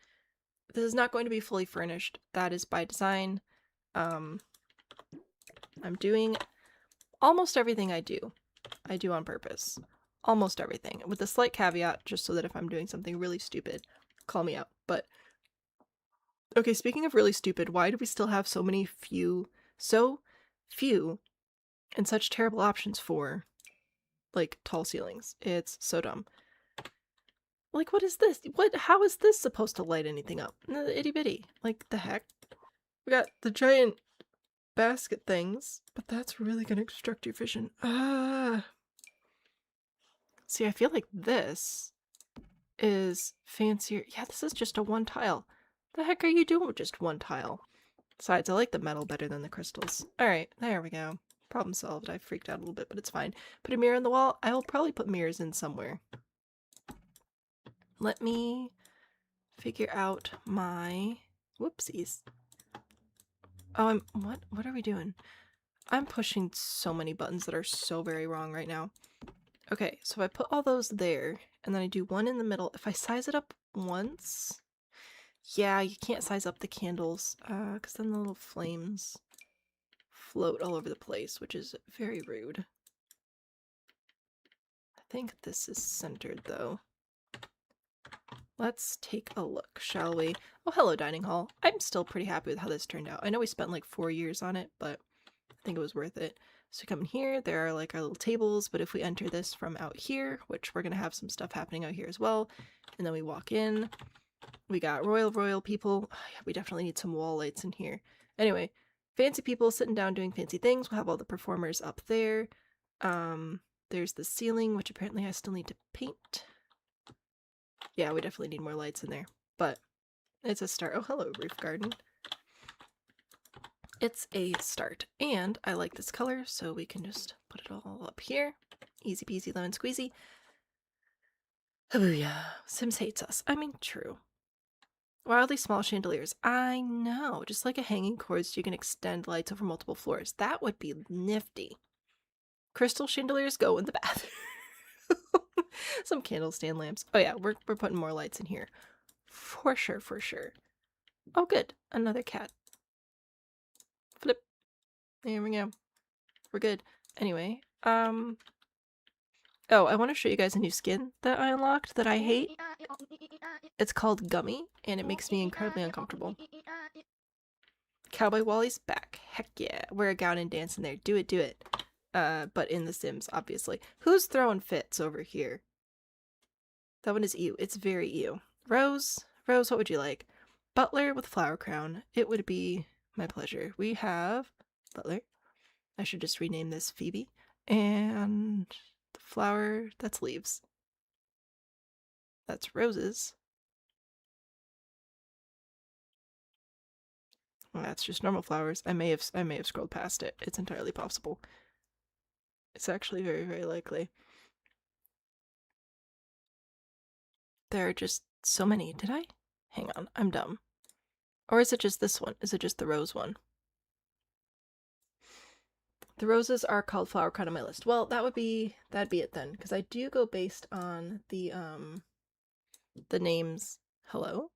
this is not going to be fully furnished. That is by design. I'm doing almost everything I do on purpose. Almost everything, with a slight caveat, just so that if I'm doing something really stupid, call me out. But okay, speaking of really stupid, why do we still have so few and such terrible options for like tall ceilings? It's so dumb. Like, what is this? How is this supposed to light anything up? Itty bitty. Like, the heck? We got the giant basket things, but that's really gonna obstruct your vision. See, I feel like this is fancier. Yeah, this is just a one tile. The heck are you doing with just one tile? Besides, I like the metal better than the crystals. Alright, there we go. Problem solved. I freaked out a little bit, but it's fine. Put a mirror on the wall. I will probably put mirrors in somewhere. Let me figure out my whoopsies. Oh, what are we doing? I'm pushing so many buttons that are so very wrong right now. Okay, so if I put all those there, and then I do one in the middle, if I size it up once, yeah, you can't size up the candles, because then the little flames float all over the place, which is very rude. I think this is centered, though. Let's take a look, shall we? Oh, hello, dining hall. I'm still pretty happy with how this turned out. I know we spent like 4 years on it, but I think it was worth it. So we come in here, there are like our little tables, but if we enter this from out here, which we're gonna have some stuff happening out here as well, and then we walk in, we got royal people. Oh, yeah, we definitely need some wall lights in here. Anyway, fancy people sitting down doing fancy things. We'll have all the performers up there. There's the ceiling, which apparently I still need to paint. Yeah, we definitely need more lights in there, but it's a start. Oh, hello, roof garden. It's a start, and I like this color, so we can just put it all up here. Easy peasy lemon squeezy. Hallelujah. Sims hates us. I mean, true. Wildly small chandeliers. I know, just like a hanging cord so you can extend lights over multiple floors. That would be nifty. Crystal chandeliers go in the bathroom. Some candle stand lamps. Oh yeah, we're putting more lights in here. For sure, for sure. Oh good, another cat. Flip. There we go. We're good. Anyway, Oh, I want to show you guys a new skin that I unlocked that I hate. It's called Gummy, and it makes me incredibly uncomfortable. Cowboy Wally's back. Heck yeah. Wear a gown and dance in there. Do it, do it. But in The Sims, obviously. Who's throwing fits over here? That one is ew. It's very ew. Rose? Rose, what would you like? Butler with flower crown. It would be my pleasure. We have Butler. I should just rename this Phoebe. And the flower, that's leaves. That's roses. Well, that's just normal flowers. I may have scrolled past it. It's entirely possible. It's actually very, very likely. There are just so many. Did I? Hang on, I'm dumb. Or is it just this one? Is it just the rose one? The roses are called flower crown on my list. Well, that'd be it then, because I do go based on the names. Hello?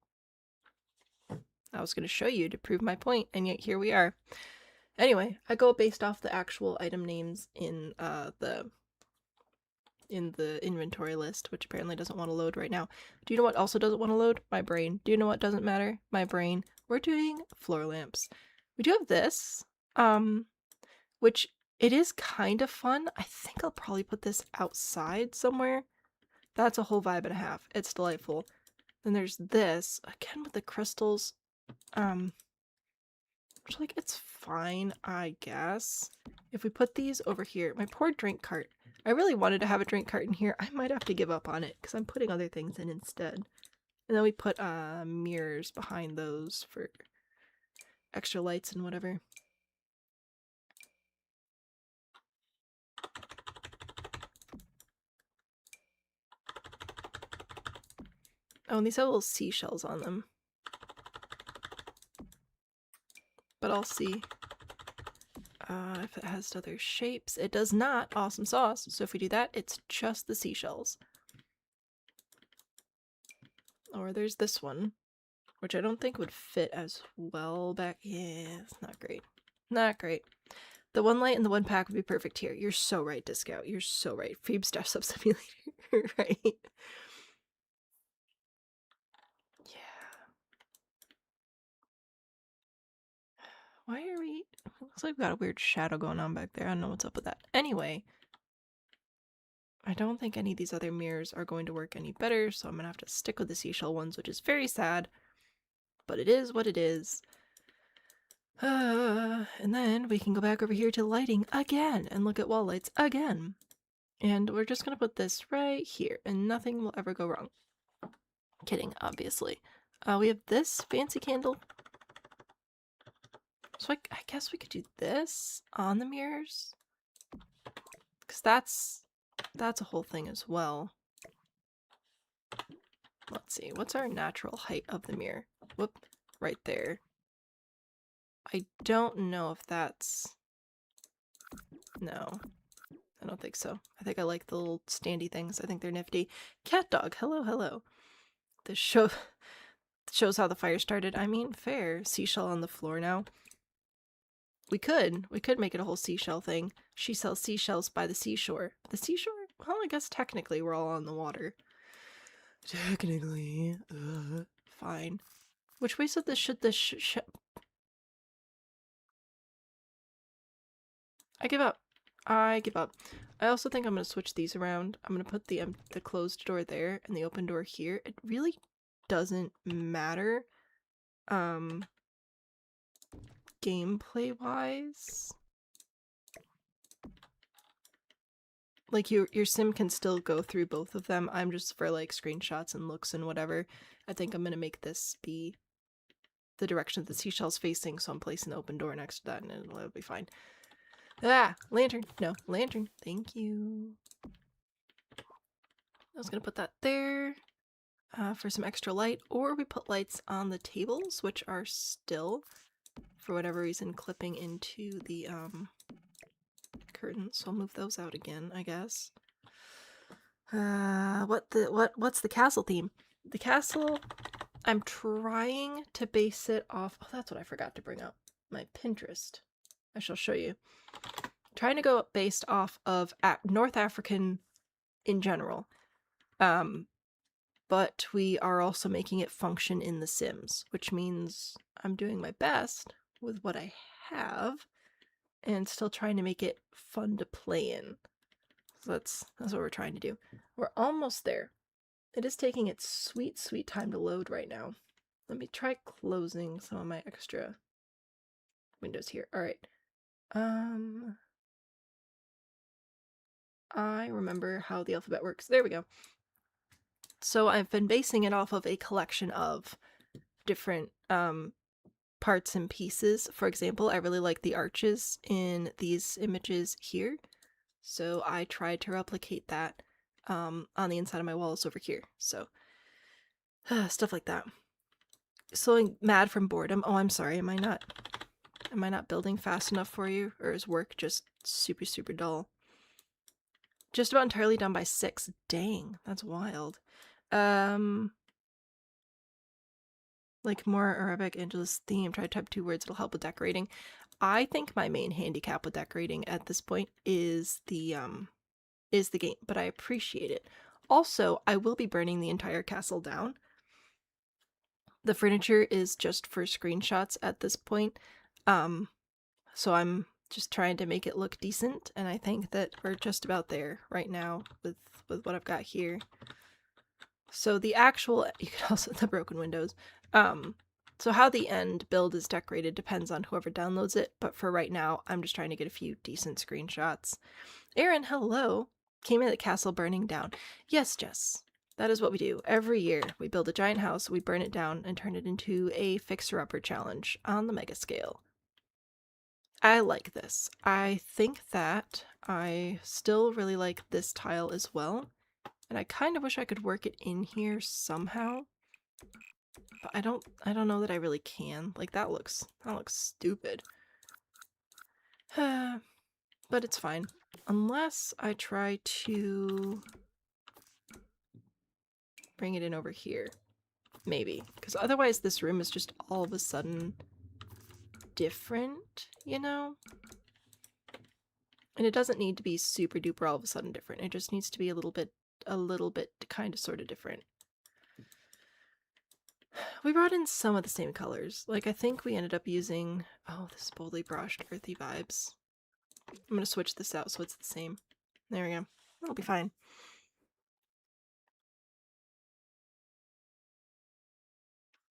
I was going to show you to prove my point, and yet here we are. Anyway, I go based off the actual item names in the inventory list, which apparently doesn't want to load right now. Do you know what also doesn't want to load? My brain. Do you know what doesn't matter? My brain. We're doing floor lamps. We do have this, which it is kind of fun. I think I'll probably put this outside somewhere. That's a whole vibe and a half. It's delightful. Then there's this, again with the crystals. Which, like, it's fine, I guess. If we put these over here, my poor drink cart. I really wanted to have a drink cart in here. I might have to give up on it because I'm putting other things in instead. And then we put mirrors behind those for extra lights and whatever. Oh, and these have little seashells on them. But I'll see if it has other shapes. It does not. Awesome sauce. So if we do that, it's just the seashells. Or there's this one, which I don't think would fit as well back. Yeah, it's not great. Not great. The one light and the one pack would be perfect here. You're so right, Discout. You're so right. Phoebe's Dress Up Simulator, right? Yeah. Why are we... Looks like we've got a weird shadow going on back there. I don't know what's up with that. Anyway. I don't think any of these other mirrors are going to work any better, so I'm going to have to stick with the seashell ones, which is very sad. But it is what it is. And then we can go back over here to lighting again and look at wall lights again. And we're just going to put this right here, and nothing will ever go wrong. Kidding, obviously. We have this fancy candle. So I guess we could do this on the mirrors. Because that's a whole thing as well. Let's see, what's our natural height of the mirror? Whoop, right there. I don't know if that's... No, I don't think so. I think I like the little standy things. I think they're nifty. Cat dog, hello, hello. This shows how the fire started. I mean, fair. Seashell on the floor now. We could make it a whole seashell thing. She sells seashells by the seashore. The seashore? Well, I guess technically we're all on the water. Technically. Fine. Which way should this I give up. I give up. I also think I'm going to switch these around. I'm going to put the closed door there and the open door here. It really doesn't matter. Gameplay wise. Like your sim can still go through both of them. I'm just for like screenshots and looks and whatever. I think I'm going to make this be the direction that the seashell's facing, so I'm placing the open door next to that and it'll be fine. Ah, lantern. No, lantern. Thank you. I was gonna put that there for some extra light, or we put lights on the tables, which are still, for whatever reason, clipping into the curtains. So I'll move those out again, I guess. What's the castle theme? The castle, I'm trying to base it off. Oh, that's what I forgot to bring up. My Pinterest. I shall show you. Trying to go based off of North African in general. But we are also making it function in The Sims, which means I'm doing my best with what I have and still trying to make it fun to play in. So that's what we're trying to do. We're almost there. It is taking its sweet, sweet time to load right now. Let me try closing some of my extra windows here. All right. I remember how the alphabet works. There we go. So I've been basing it off of a collection of different parts and pieces. For example, I really like the arches in these images here. So I tried to replicate that on the inside of my walls over here. So stuff like that. So mad from boredom. Oh, I'm sorry. Am I not building fast enough for you? Or is work just super, super dull? Just about entirely done by 6. Dang, that's wild. Like more Arabic Angelus theme. Try to type 2 words, it'll help with decorating. I think my main handicap with decorating at this point is the game, but I appreciate it. Also, I will be burning the entire castle down. The furniture is just for screenshots at this point. So I'm just trying to make it look decent, and I think that we're just about there right now with what I've got here. So the actual, you could also, the broken windows. So how the end build is decorated depends on whoever downloads it, but for right now, I'm just trying to get a few decent screenshots. Aaron, hello. Came in the castle burning down. Yes, Jess. That is what we do. Every year, we build a giant house, we burn it down, and turn it into a fixer-upper challenge on the mega scale. I like this. I think that I still really like this tile as well. And I kind of wish I could work it in here somehow. But I don't know that I really can. Like that looks stupid. But it's fine. Unless I try to bring it in over here. Maybe. Because otherwise this room is just all of a sudden different, you know? And it doesn't need to be super duper all of a sudden different. It just needs to be a little bit kind of sort of different. We brought in some of the same colors. Like I think we ended up using, oh, this boldly brushed earthy vibes. I'm gonna switch this out so it's the same. There we go. That'll be fine.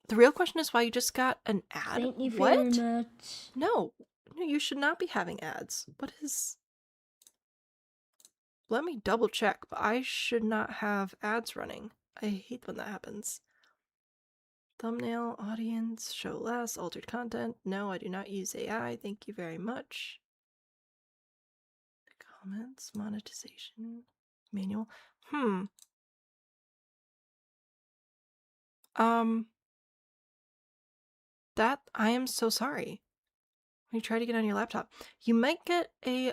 The real question is why you just got an ad. Thank you What? very much. No, you should not be having ads. What is... Let me double check, but I should not have ads running. I hate when that happens. Thumbnail, audience, show less, altered content. No, I do not use AI. Thank you very much. Comments, monetization, manual. That, I am so sorry. When you try to get on your laptop, you might get a,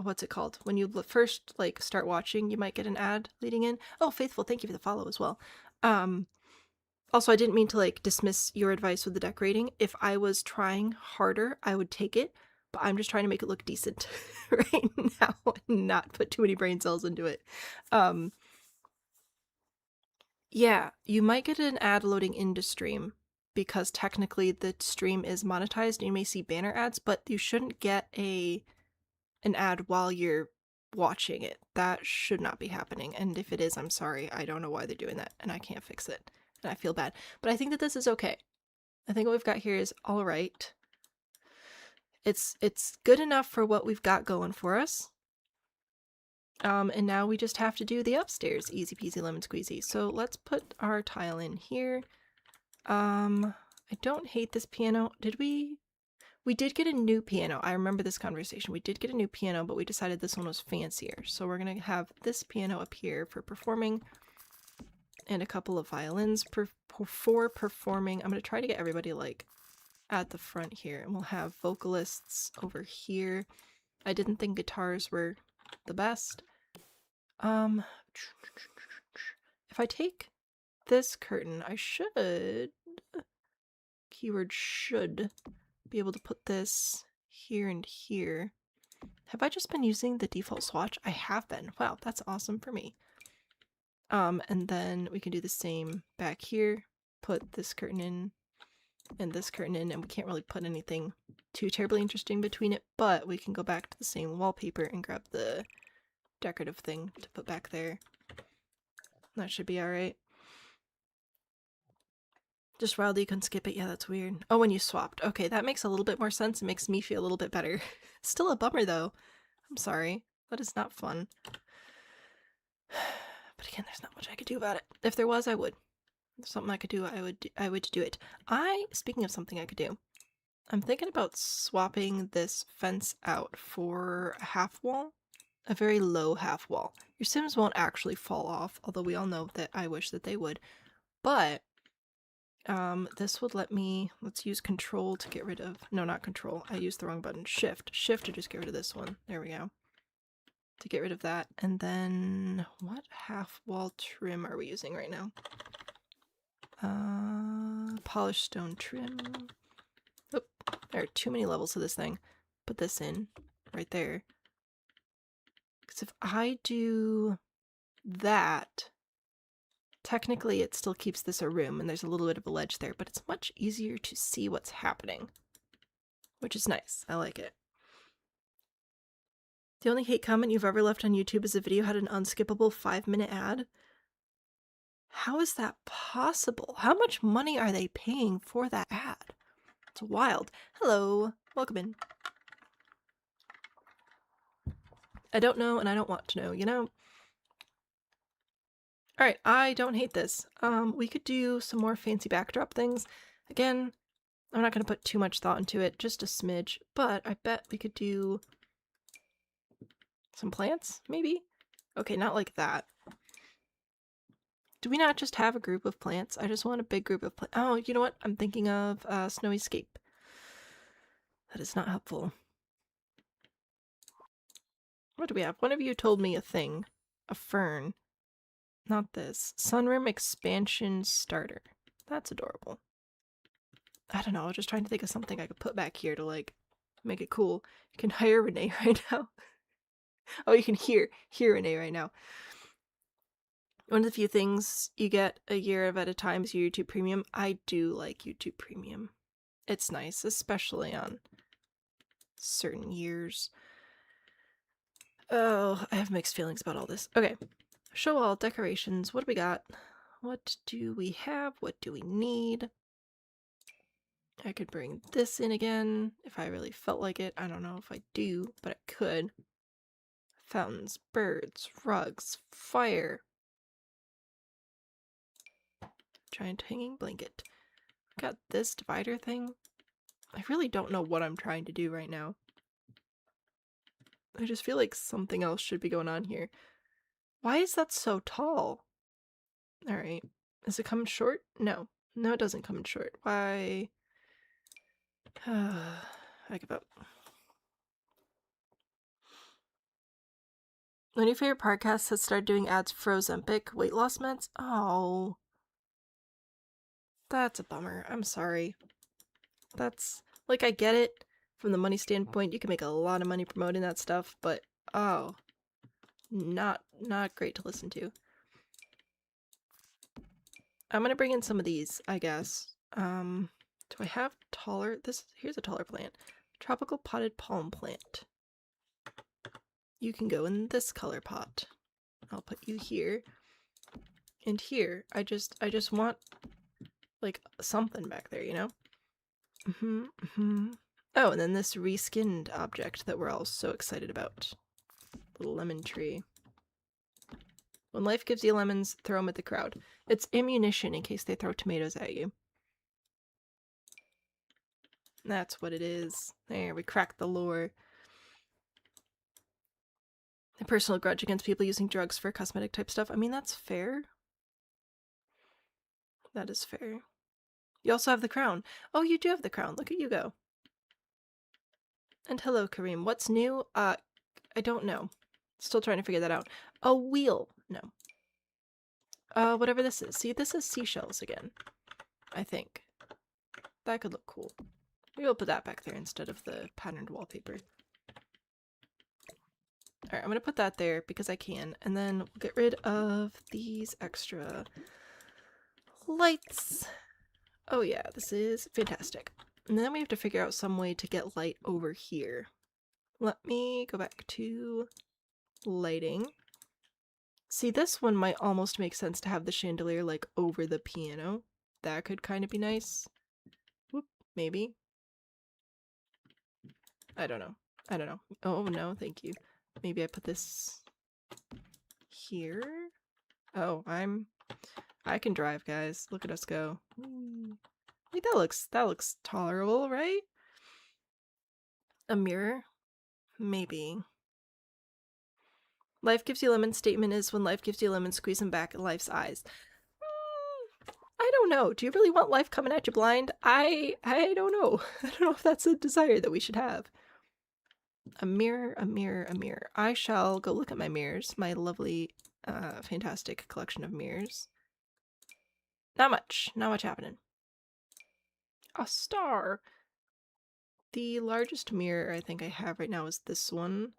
what's it called? When you first, like, start watching, you might get an ad leading in. Oh, Faithful, thank you for the follow as well. Also, I didn't mean to, like, dismiss your advice with the decorating. If I was trying harder, I would take it, but I'm just trying to make it look decent right now and not put too many brain cells into it. Yeah, you might get an ad loading into stream because technically the stream is monetized and you may see banner ads, but you shouldn't get an ad while you're watching it. That should not be happening. And if it is, I'm sorry. I don't know why they're doing that and I can't fix it. And I feel bad. But I think that this is okay. I think what we've got here is all right. It's good enough for what we've got going for us. And now we just have to do the upstairs. Easy peasy lemon squeezy. So let's put our tile in here. I don't hate this piano. Did we? We did get a new piano. I remember this conversation. We did get a new piano, but we decided this one was fancier. So we're going to have this piano up here for performing and a couple of violins for performing. I'm going to try to get everybody like at the front here, and we'll have vocalists over here. I didn't think guitars were the best. If I take this curtain, I should, keyword should, be able to put this here and here. Have I just been using the default swatch? I have been. Wow, that's awesome for me. And then we can do the same back here. Put this curtain in and this curtain in, and we can't really put anything too terribly interesting between it, but we can go back to the same wallpaper and grab the decorative thing to put back there. That should be alright. Just wildly you couldn't skip it. Yeah, that's weird. Oh, when you swapped. Okay, that makes a little bit more sense. It makes me feel a little bit better. Still a bummer though. I'm sorry. That is not fun. But again, there's not much I could do about it. If there was, I would. If there's something I could do, I would do it. Speaking of something I could do, I'm thinking about swapping this fence out for a half wall. A very low half wall. Your Sims won't actually fall off, although we all know that I wish that they would. But this would let me, let's use control to get rid of, no, not control, I used the wrong button, shift to just get rid of this one, there we go, to get rid of that. And then what half wall trim are we using right now? Polished stone trim. Oop, there are too many levels to this thing. Put this in right there, because if I do that, technically it still keeps this a room and there's a little bit of a ledge there, but it's much easier to see what's happening, which is nice. I like it. The only hate comment you've ever left on YouTube is a video had an unskippable 5-minute ad. How is that possible? How much money are they paying for that ad? It's wild. Hello, welcome in. I don't know and I don't want to know, you know? Alright, I don't hate this. We could do some more fancy backdrop things. Again, I'm not going to put too much thought into it, just a smidge, but I bet we could do some plants, maybe? Okay, not like that. Do we not just have a group of plants? I just want a big group of plants. Oh, you know what? I'm thinking of Snowy Scape. That is not helpful. What do we have? One of you told me a thing. A fern. Not this. Sunroom expansion starter. That's adorable. I don't know, I was just trying to think of something I could put back here to, like, make it cool. You can hire Renee right now. Oh, you can hear Renee right now. One of the few things you get a year of at a time is your YouTube Premium. I do like YouTube Premium. It's nice, especially on certain years. Oh, I have mixed feelings about all this. Okay. Show all decorations. What do we got? What do we have? What do we need? I could bring this in again if I really felt like it. I don't know if I do, but I could. Fountains, birds, rugs, fire. Giant hanging blanket. Got this divider thing. I really don't know what I'm trying to do right now. I just feel like something else should be going on here. Why is that so tall? Alright. Is it coming short? No. No, it doesn't come in short. Why? I give up. One of your favorite podcasts has started doing ads for Ozempic weight loss meds? Oh. That's a bummer. I'm sorry. That's, like, I get it. From the money standpoint, you can make a lot of money promoting that stuff, but, oh. Not great to listen to. I'm gonna bring in some of these, I guess. Do I have taller? Here's a taller plant. Tropical potted palm plant. You can go in this color pot. I'll put you here. And here. I just want, like, something back there, you know? Oh, and then this reskinned object that we're all so excited about. Little lemon tree. When life gives you lemons, throw them at the crowd. It's ammunition in case they throw tomatoes at you. That's what it is. There, we cracked the lore. A personal grudge against people using drugs for cosmetic type stuff. I mean, that's fair. That is fair. You also have the crown. Oh, you do have the crown. Look at you go. And hello, Kareem. What's new? I don't know. Still trying to figure that out. A wheel. No. Whatever this is. See, this is seashells again. I think. That could look cool. Maybe we'll put that back there instead of the patterned wallpaper. Alright, I'm gonna put that there because I can, and then we'll get rid of these extra lights. Oh yeah, this is fantastic. And then we have to figure out some way to get light over here. Let me go back to lighting. See, this one might almost make sense to have the chandelier like over the piano. That could kind of be nice. Whoop, maybe. I don't know. I don't know. Oh no, thank you. Maybe I put this here. Oh, I can drive, guys. Look at us go. Like that looks tolerable, right? A mirror? Maybe. Life gives you lemons statement is when life gives you lemons, squeeze them back in life's eyes. I don't know. Do you really want life coming at you blind? I don't know. I don't know if that's a desire that we should have. A mirror, a mirror, a mirror. I shall go look at my mirrors, my lovely, fantastic collection of mirrors. Not much happening. A star. The largest mirror I think I have right now is this one.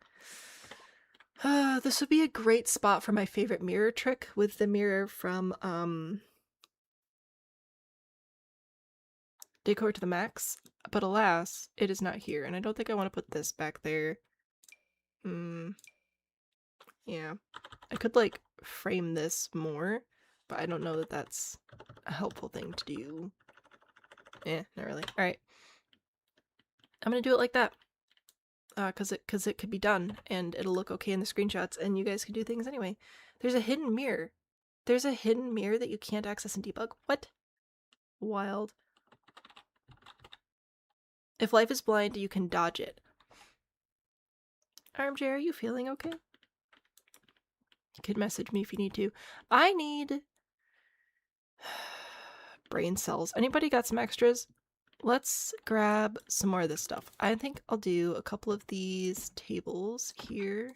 This would be a great spot for my favorite mirror trick with the mirror from, Decor to the Max, but alas, it is not here, and I don't think I want to put this back there. Yeah. I could, like, frame this more, but I don't know that that's a helpful thing to do. Not really. Alright. I'm gonna do it like that. Cause it could be done, and it'll look okay in the screenshots, and you guys can do things anyway. There's a hidden mirror. There's a hidden mirror that you can't access and debug? What? Wild. If life is blind, you can dodge it. Armchair, are you feeling okay? You could message me if you need to. I need brain cells. Anybody got some extras? Let's grab some more of this stuff. I think I'll do a couple of these tables here.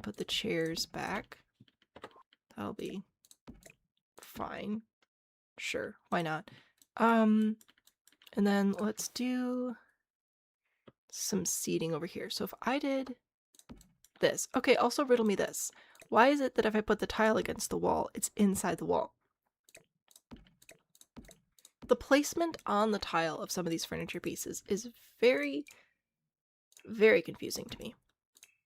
Put the chairs back. That'll be fine. Sure, why not? And then let's do some seating over here. So if I did this. Okay, also riddle me this. Why is it that if I put the tile against the wall, it's inside the wall? The placement on the tile of some of these furniture pieces is very, very confusing to me.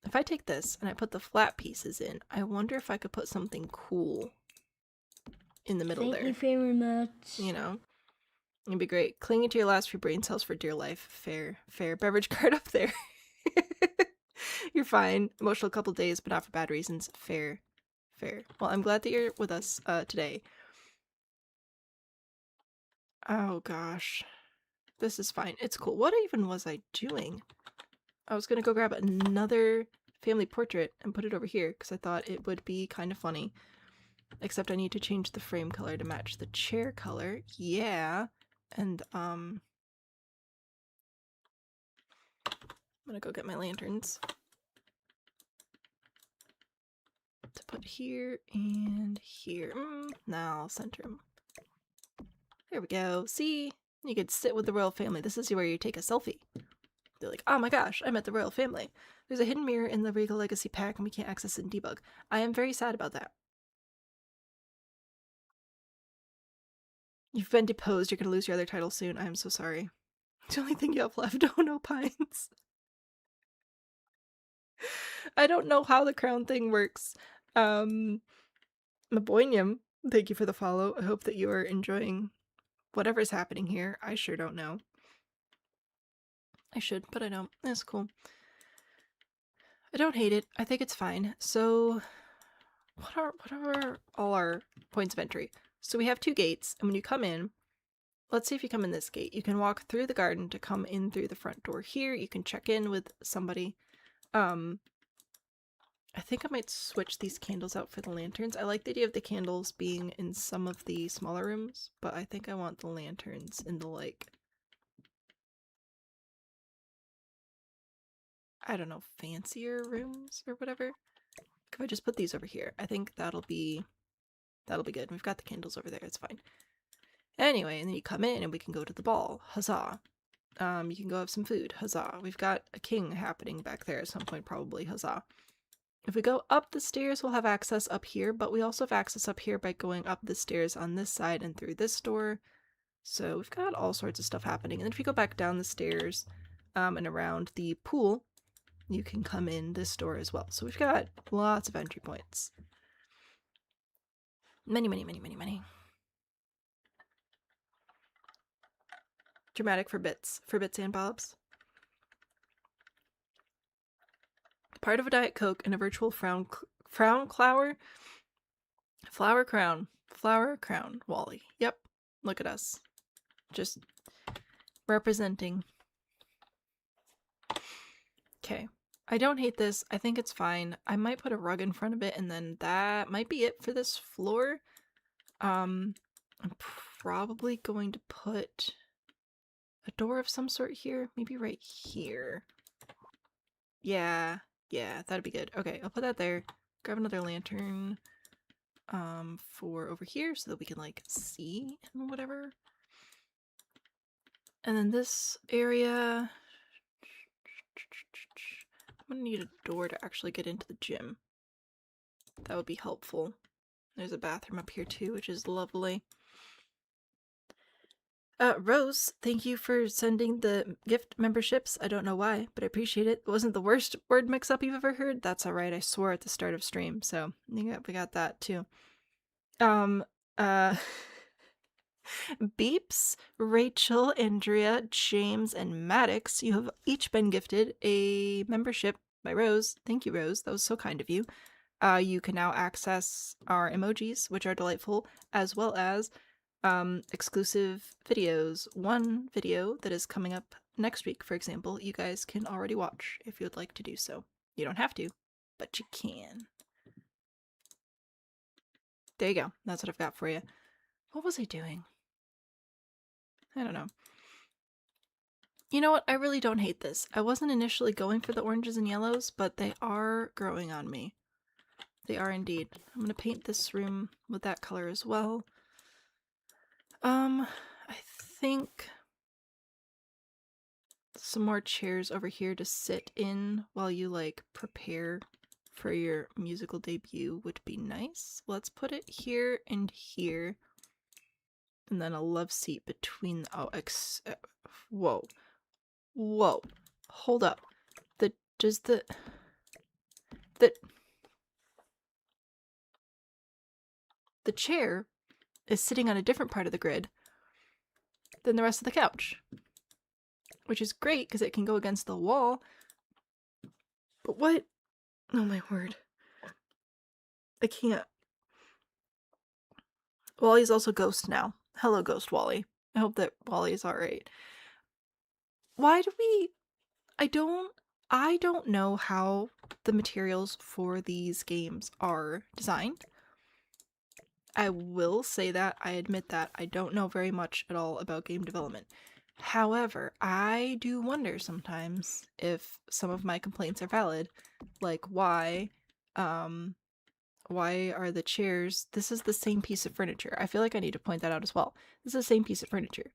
If I take this and I put the flat pieces in, I wonder if I could put something cool in the middle there. Thank you very much. You know? It'd be great. Clinging to your last few brain cells for dear life. Fair. Fair. Beverage card up there. You're fine. Emotional couple days, but not for bad reasons. Fair. Fair. Well, I'm glad that you're with us today. Oh gosh. This is fine. It's cool. What even was I doing? I was gonna go grab another family portrait and put it over here because I thought it would be kind of funny. Except I need to change the frame color to match the chair color. Yeah. And I'm gonna go get my lanterns to put here and here. Now I'll center them. There we go. See? You could sit with the royal family. This is where you take a selfie. They're like, oh my gosh, I met the royal family. There's a hidden mirror in the Regal Legacy pack and we can't access it in debug. I am very sad about that. You've been deposed. You're gonna lose your other title soon. I am so sorry. It's the only thing you have left. Oh no, Pines. I don't know how the crown thing works. Maboinium, thank you for the follow. I hope that you are enjoying whatever's happening here. I sure don't know. I should, but I don't. That's cool. I don't hate it. I think it's fine. So, what are all our points of entry? So we have two gates, and when you come in, let's see if you come in this gate. You can walk through the garden to come in through the front door here. You can check in with somebody. I think I might switch these candles out for the lanterns. I like the idea of the candles being in some of the smaller rooms, but I think I want the lanterns in the, like, I don't know, fancier rooms or whatever. If I just put these over here, I think that'll be good. We've got the candles over there, it's fine. Anyway, and then you come in and we can go to the ball. Huzzah. You can go have some food. Huzzah. We've got a king happening back there at some point, probably. Huzzah. If we go up the stairs, we'll have access up here, but we also have access up here by going up the stairs on this side and through this door. So we've got all sorts of stuff happening. And then if you go back down the stairs and around the pool, you can come in this door as well. So we've got lots of entry points. Many, many, many, many, many. Dramatic for bits and bobs. Part of a Diet Coke and a virtual flower crown, Wally. Yep, look at us. Just representing. Okay, I don't hate this. I think it's fine. I might put a rug in front of it, and then that might be it for this floor. I'm probably going to put a door of some sort here, maybe right here. Yeah, that'd be good. Okay, I'll put that there. Grab another lantern for over here so that we can like see and whatever. And then this area, I'm gonna need a door to actually get into the gym. That would be helpful. There's a bathroom up here too, which is lovely. Rose, thank you for sending the gift memberships. I don't know why, but I appreciate it. It wasn't the worst word mix-up you've ever heard. That's alright, I swore at the start of stream, so we got that too. Beeps, Rachel, Andrea, James, and Maddox, you have each been gifted a membership by Rose. Thank you, Rose. That was so kind of you. You can now access our emojis, which are delightful, as well as exclusive videos. One video that is coming up next week, for example, you guys can already watch if you would like to do so. You don't have to, but you can. There you go. That's what I've got for you. What was I doing? I don't know. You know what? I really don't hate this. I wasn't initially going for the oranges and yellows, but they are growing on me. They are indeed. I'm gonna paint this room with that color as well. I think some more chairs over here to sit in while you like prepare for your musical debut would be nice. Let's put it here and here. And then a love seat between, whoa. Whoa. Hold up. The chair is sitting on a different part of the grid than the rest of the couch. Which is great because it can go against the wall. But what? Oh my word. I can't. Wally's also ghost now. Hello, Ghost Wally. I hope that Wally is alright. Why do we... I don't know how the materials for these games are designed. I will say that. I admit that. I don't know very much at all about game development. However, I do wonder sometimes if some of my complaints are valid. Like, why are the chairs... This is the same piece of furniture. I feel like I need to point that out as well. This is the same piece of furniture.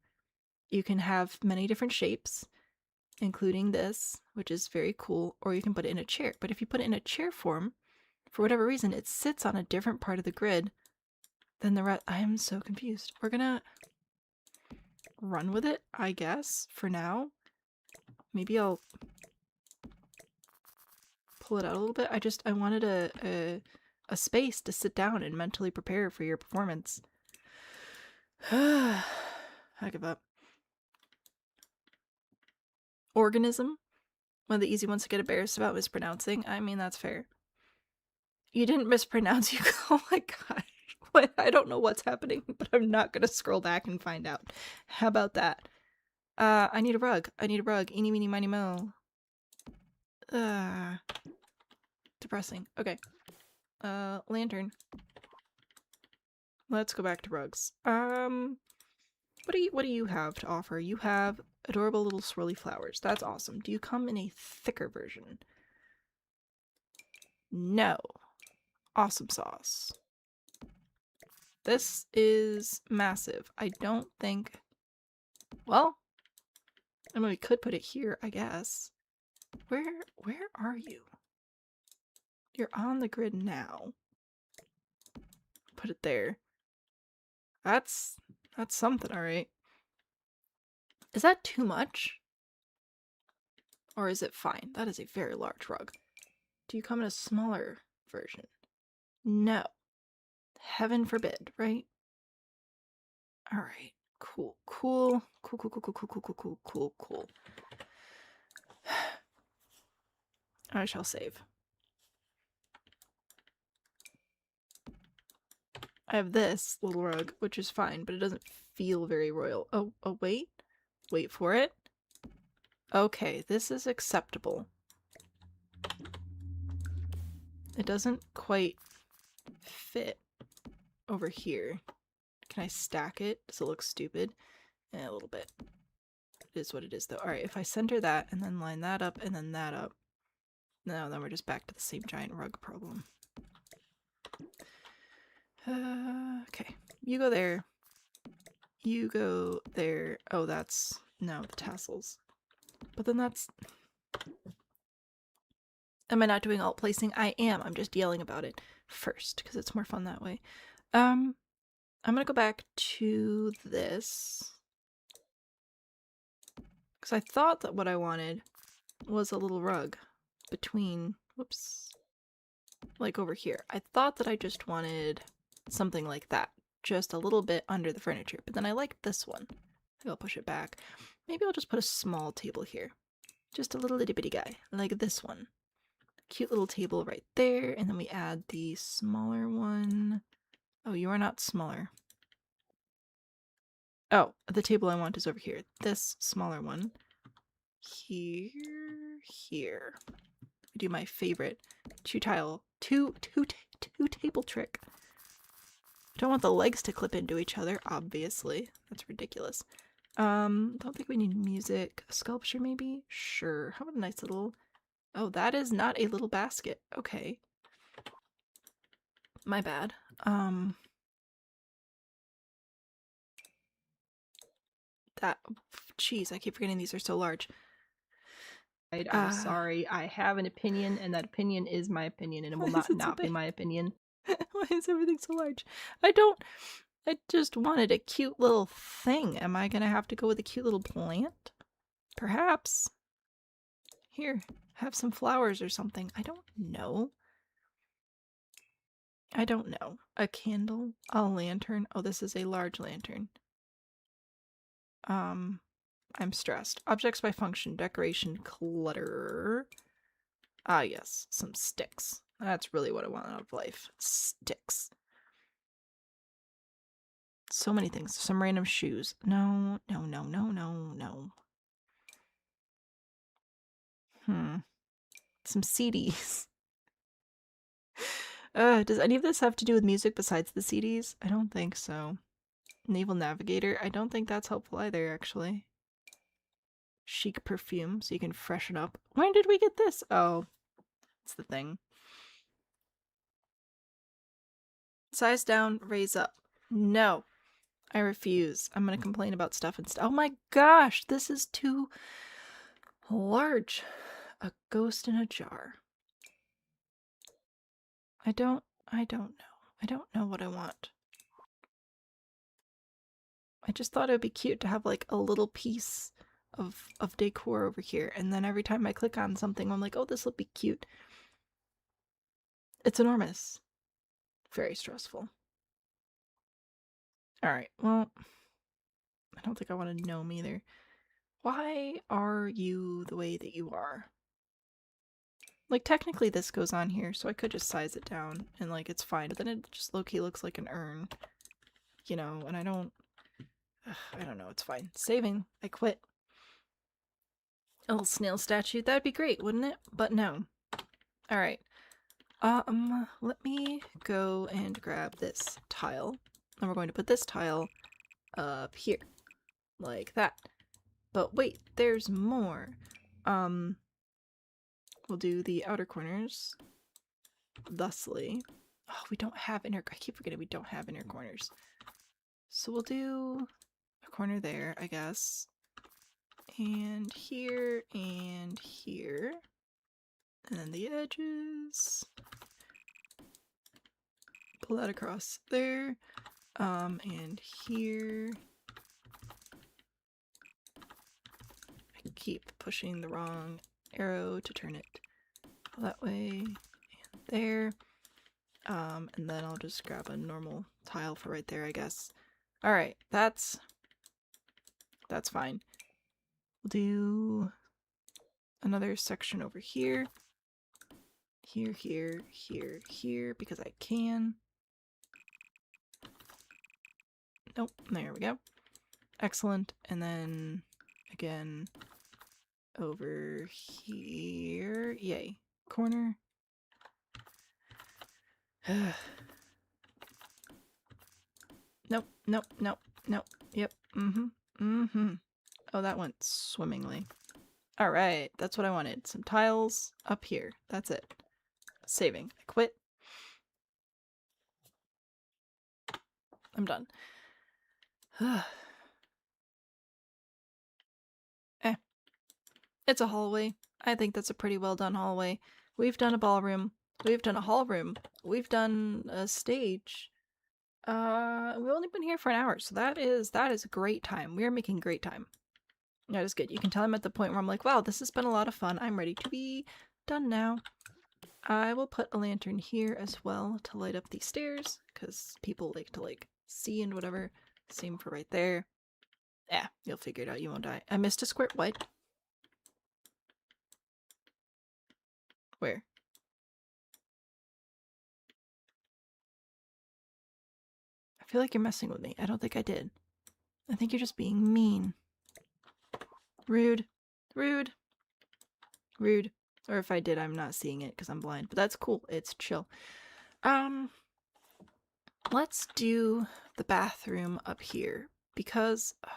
You can have many different shapes, including this, which is very cool, or you can put it in a chair. But if you put it in a chair form, for whatever reason, it sits on a different part of the grid than the rest. I am so confused. We're gonna run with it, I guess, for now. Maybe I'll pull it out a little bit. I wanted a space to sit down and mentally prepare for your performance. I give up. Organism? One of the easy ones to get embarrassed about mispronouncing. I mean, that's fair. You didn't mispronounce you. Oh my gosh. What? I don't know what's happening, but I'm not gonna scroll back and find out. How about that? I need a rug. Eeny, meeny, miny, mo. Depressing. Okay. Lantern. Let's go back to rugs. What do you have to offer? You have adorable little swirly flowers. That's awesome. Do you come in a thicker version? No. Awesome sauce. This is massive. I don't think... Well, I mean, we could put it here, I guess. Where are you? You're on the grid now. Put it there. That's something, alright. Is that too much? Or is it fine? That is a very large rug. Do you come in a smaller version? No. Heaven forbid, right? Alright. Cool. Cool. Cool, cool, cool, cool, cool, cool, cool, cool, cool, cool. I shall save. I have this little rug, which is fine, but it doesn't feel very royal. Oh, wait. Wait for it. Okay, this is acceptable. It doesn't quite fit over here. Can I stack it? Does it look stupid? A little bit. It is what it is, though. Alright, if I center that and then line that up and then that up. No, then we're just back to the same giant rug problem. Okay. You go there. You go there. Oh, that's... No, the tassels. But then that's... Am I not doing alt placing? I am. I'm just yelling about it first, because it's more fun that way. I'm gonna go back to this. Because I thought that what I wanted was a little rug between... Whoops. Like over here. I thought that I just wanted something like that. Just a little bit under the furniture. But then I liked this one. Maybe I'll push it back. Maybe I'll just put a small table here. Just a little itty bitty guy. Like this one. Cute little table right there. And then we add the smaller one. Oh, you are not smaller. Oh, the table I want is over here. This smaller one. Here. Here. I do my favorite two table trick. Don't want the legs to clip into each other, obviously. That's ridiculous. Don't think we need music. A sculpture, maybe? Sure. How about a nice little... Oh, that is not a little basket. Okay. My bad. That... Jeez, I keep forgetting these are so large. I'm sorry. I have an opinion, and that opinion is my opinion, and it will not be my opinion. Why is everything so large? I just wanted a cute little thing. Am I gonna have to go with a cute little plant? Perhaps. Here, have some flowers or something. I don't know. I don't know. A candle? A lantern? Oh, this is a large lantern. I'm stressed. Objects by function, decoration, clutter. Ah, yes, some sticks. That's really what I want out of life. Sticks. So many things. Some random shoes. No, no, no, no, no, no. Some CDs. Does any of this have to do with music besides the CDs? I don't think so. Naval Navigator? I don't think that's helpful either, actually. Chic perfume, so you can freshen up. When did we get this? Oh, it's the thing. Size down, raise up. No. I refuse. I'm gonna complain about stuff and stuff. Oh my gosh, this is too large. A ghost in a jar. I don't know. I don't know what I want. I just thought it would be cute to have like a little piece of decor over here, and then every time I click on something I'm like, oh, this will be cute. It's enormous. Very stressful. Alright, well, I don't think I want to gnome either. Why are you the way that you are? Like, technically this goes on here, so I could just size it down and like it's fine, but then it just low-key looks like an urn. You know, and I don't know, it's fine. Saving. I quit. A little snail statue, that'd be great, wouldn't it? But no. Alright. Let me go and grab this tile. And we're going to put this tile up here. Like that. But wait, there's more. We'll do the outer corners. Thusly. Oh, we don't have inner... I keep forgetting we don't have inner corners. So we'll do a corner there, I guess. And here, and here. And then the edges. pull that across there. And here. I keep pushing the wrong arrow to turn it that way and there. And then I'll just grab a normal tile for right there, I guess. Alright, that's fine. We'll do another section over here. Here, here, here, here, because I can. Nope, there we go. Excellent. And then, again, over here. Yay. Corner. Nope, nope, nope, nope. Yep. Oh, that went swimmingly. Alright, that's what I wanted. Some tiles up here. That's it. Saving. I quit. I'm done. It's a hallway. I think that's a pretty well done hallway. We've done a ballroom. We've done a hall room. We've done a stage. We've only been here for an hour, so that is a great time. We are making great time. That is good. You can tell I'm at the point where I'm like, wow, this has been a lot of fun. I'm ready to be done now. I will put a lantern here as well to light up these stairs, because people like to, like, see and whatever. Same for right there. Yeah, you'll figure it out. You won't die. I missed a squirt. What? Where? I feel like you're messing with me. I don't think I did. I think you're just being mean. Rude. Rude. Rude. Or if I did, I'm not seeing it because I'm blind. But that's cool. It's chill. Let's do the bathroom up here. Because... Oh,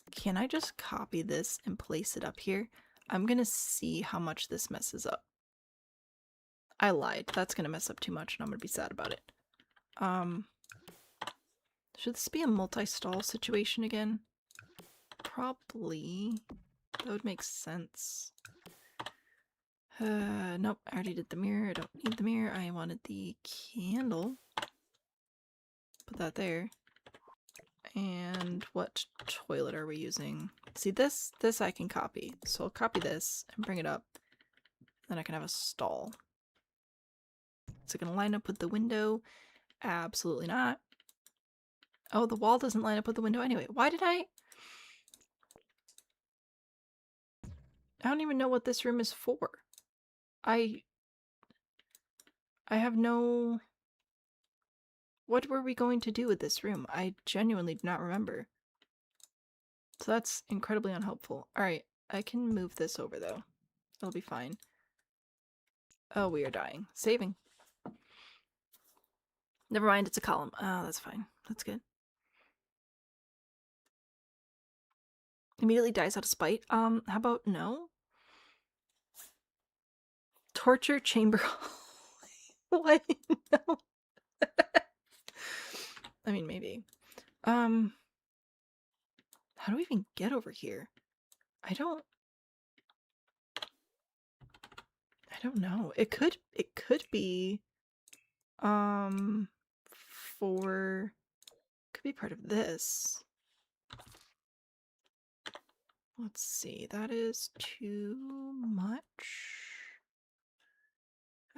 can I just copy this and place it up here? I'm gonna see how much this messes up. I lied. That's gonna mess up too much and I'm gonna be sad about it. Should this be a multi-stall situation again? Probably. That would make sense. Nope, I already did the mirror. I don't need the mirror. I wanted the candle. Put that there. And what toilet are we using? See, this I can copy. So I'll copy this and bring it up. Then I can have a stall. Is it gonna line up with the window? Absolutely not. Oh, the wall doesn't line up with the window anyway. Why did I don't even know what this room is for. I have no... What were we going to do with this room? I genuinely do not remember. So that's incredibly unhelpful. Alright, I can move this over though. It'll be fine. Oh, we are dying. Saving. Never mind, it's a column. Oh, that's fine. That's good. Immediately dies out of spite. How about no? Torture chamber. What? No. I mean, maybe. How do we even get over here? I don't know. It could be could be part of this. Let's see. That is too much.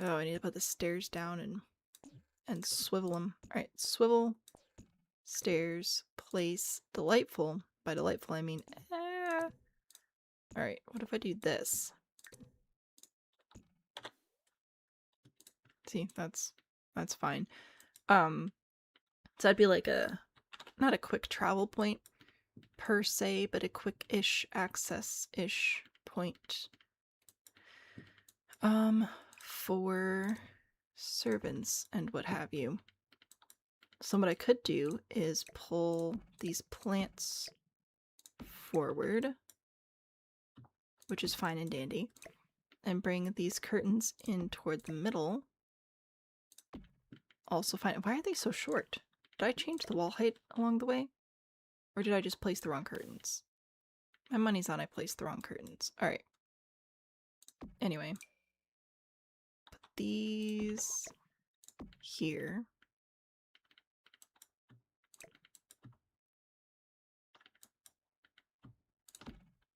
Oh, I need to put the stairs down and swivel them. All right, swivel, stairs, place, delightful. By delightful, I mean All right, what if I do this? See, that's fine. So that'd be like not a quick travel point per se, but a quick-ish access-ish point. For servants and what have you. So what I could do is pull these plants forward, which is fine and dandy, and bring these curtains in toward the middle. Also fine. Why are they so short? Did I change the wall height along the way? Or did I just place the wrong curtains? My money's on I placed the wrong curtains. Alright. Anyway. Put these here.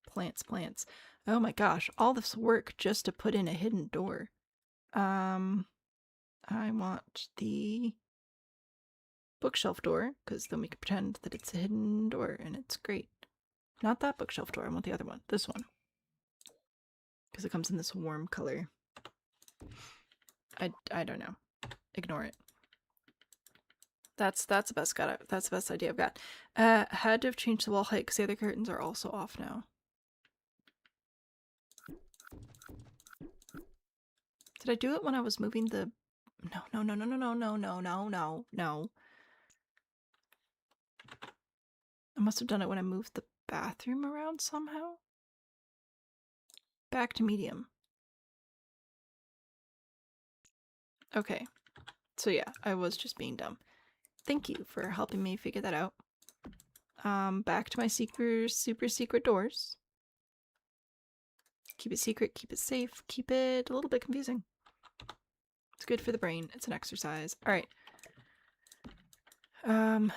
Plants, plants. Oh my gosh, all this work just to put in a hidden door. I want the bookshelf door, because then we can pretend that it's a hidden door, and it's great. Not that bookshelf door, I want the other one. This one. Because it comes in this warm color. I don't know. Ignore it. That's the best idea I've got. Had to have changed the wall height because the other curtains are also off now. Did I do it when I was moving the... No. I must have done it when I moved the bathroom around somehow. Back to medium. Okay. So yeah, I was just being dumb. Thank you for helping me figure that out. Back to my super secret doors. Keep it secret, keep it safe, keep it a little bit confusing. It's good for the brain. It's an exercise. All right. I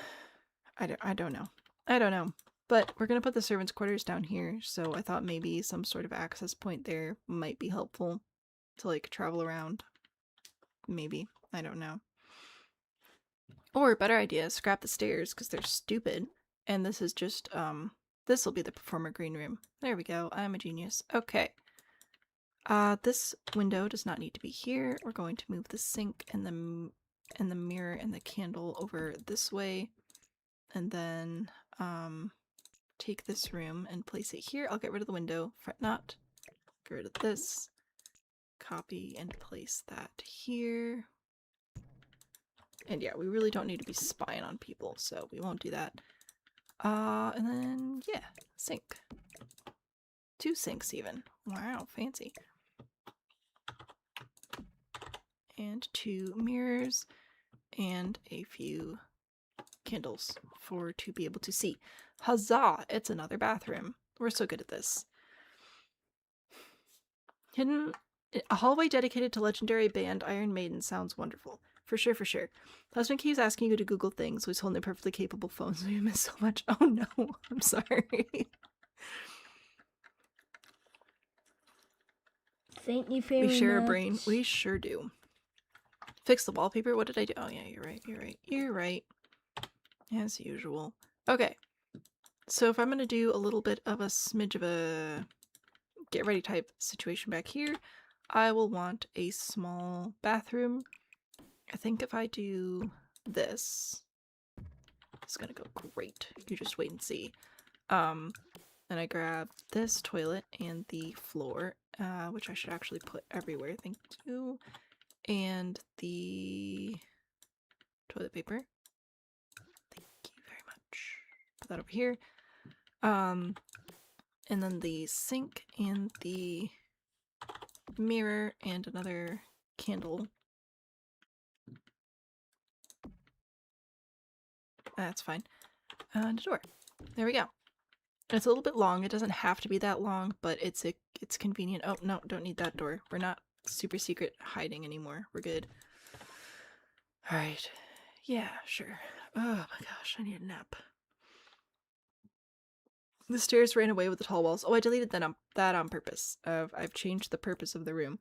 don't know. I don't know. But we're gonna put the servants' quarters down here, so I thought maybe some sort of access point there might be helpful to like travel around. Maybe. I don't know. Or better idea, scrap the stairs because they're stupid. And this is just this will be the performer green room. There we go. I'm a genius. Okay. This window does not need to be here. We're going to move the sink and the mirror and the candle over this way. And then take this room and place it here. I'll get rid of the window. Fret not. Get rid of this. Copy and place that here. And yeah, we really don't need to be spying on people, so we won't do that. And then, yeah, sink. 2 sinks even. Wow, fancy. And 2 mirrors and a few candles to be able to see. Huzzah! It's another bathroom. We're so good at this. A hallway dedicated to legendary band Iron Maiden sounds wonderful. For sure, for sure. Husband keeps asking you to Google things, so he's holding a perfectly capable phone, so you miss so much. Oh no, I'm sorry. Thank you very We much. share a brain. We sure do. Fix the wallpaper? What did I do? Oh yeah, you're right. As usual. Okay. So if I'm going to do a little bit of a smidge of a get ready type situation back here, I will want a small bathroom. I think if I do this, it's going to go great. You just wait and see. And I grab this toilet and the floor, which I should actually put everywhere, thank you. And the toilet paper. Thank you very much. Put that over here. And then the sink and the mirror and another candle. That's fine. And a door. There we go. It's a little bit long. It doesn't have to be that long, but it's convenient. Oh, no, don't need that door. We're not super secret hiding anymore. We're good. All right. Yeah, sure. Oh my gosh, I need a nap. The stairs ran away with the tall walls. Oh, I deleted that on purpose. I've changed the purpose of the room.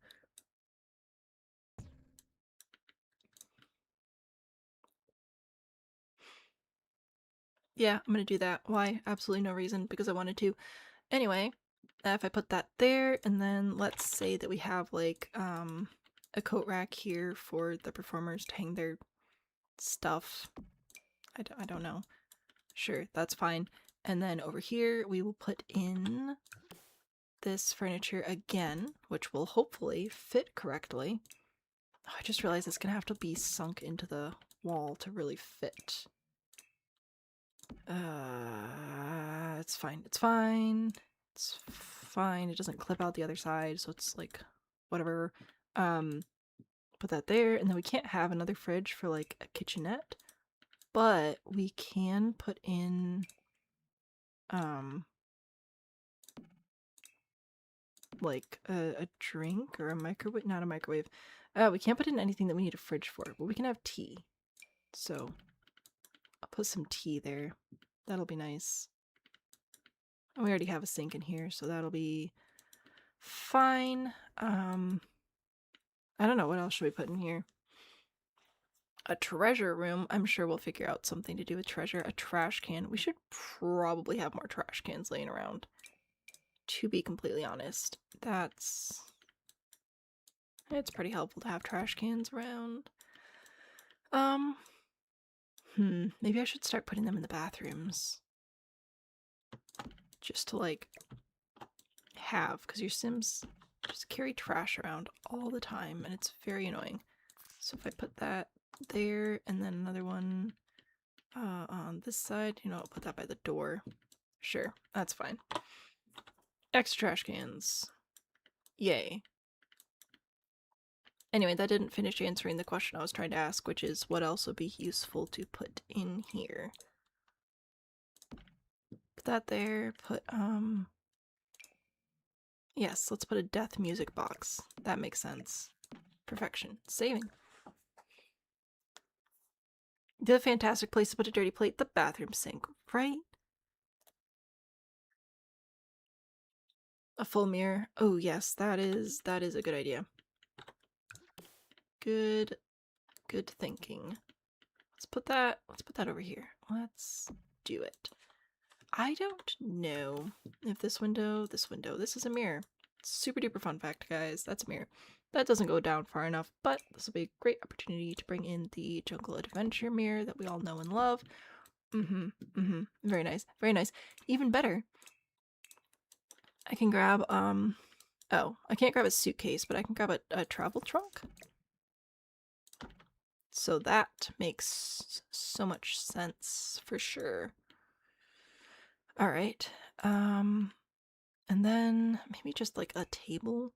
Yeah, I'm gonna do that. Why? Absolutely no reason, because I wanted to. Anyway, if I put that there, and then let's say that we have like a coat rack here for the performers to hang their stuff. I don't know. Sure, that's fine. And then over here we will put in this furniture again, which will hopefully fit correctly. Oh, I just realized it's gonna have to be sunk into the wall to really fit. It's fine. It's fine. It's fine. It doesn't clip out the other side, so it's like whatever. Put that there, and then we can't have another fridge for like a kitchenette, but we can put in like a drink or a microwave, not a microwave, We can't put in anything that we need a fridge for, but we can have tea. So I'll put some tea there. That'll be nice. And we already have a sink in here, so that'll be fine. I don't know, what else should we put in here? A treasure room. I'm sure we'll figure out something to do with treasure. A trash can. We should probably have more trash cans laying around. To be completely honest. It's pretty helpful to have trash cans around. Maybe I should start putting them in the bathrooms. Just to, like, have, because your Sims just carry trash around all the time, and it's very annoying. So if I put that there, and then another one on this side, I'll put that by the door. Sure, that's fine. Extra trash cans. Yay. Anyway, that didn't finish answering the question I was trying to ask, which is what else would be useful to put in here? Put that there, yes, let's put a death music box. That makes sense. Perfection. Saving. The fantastic place to put a dirty plate, the bathroom sink, right? A full mirror. Oh yes, that is a good idea. Good thinking. Let's put that over here. Let's do it. I don't know if this is a mirror. Super duper fun fact, guys. That's a mirror. That doesn't go down far enough, but this will be a great opportunity to bring in the Jungle Adventure mirror that we all know and love. Very nice. Very nice. Even better, I can grab, oh, I can't grab a suitcase, but I can grab a travel trunk. So that makes so much sense for sure. Alright, and then maybe just like a table.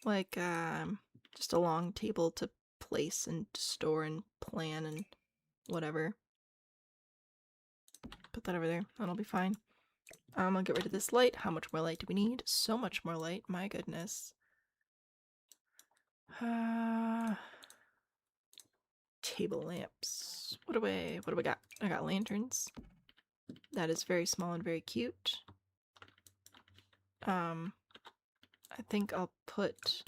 Like, just a long table to place and store and plan and whatever. Put that over there. That'll be fine. I'll get rid of this light. How much more light do we need? So much more light. My goodness. Table lamps. What do we got? I got lanterns. That is very small and very cute. I think I'll put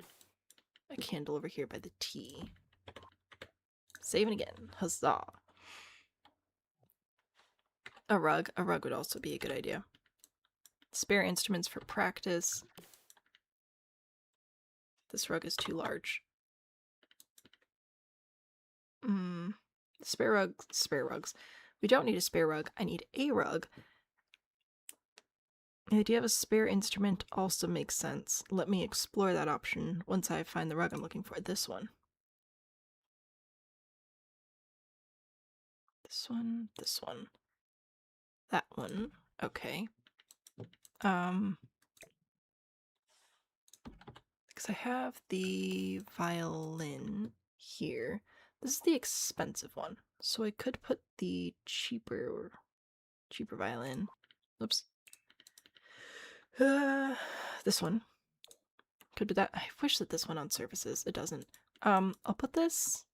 a candle over here by the tea. Saving again. Huzzah. A rug. A rug would also be a good idea. Spare instruments for practice. This rug is too large. Spare rugs. We don't need a spare rug. I need a rug. The idea of a spare instrument also makes sense. Let me explore that option once I find the rug I'm looking for. This one. This one. This one. That one. Okay. Because I have the violin here. This is the expensive one. So I could put the cheaper violin. Oops. This one. Could do that. I wish that this one on surfaces. It doesn't. I'll put this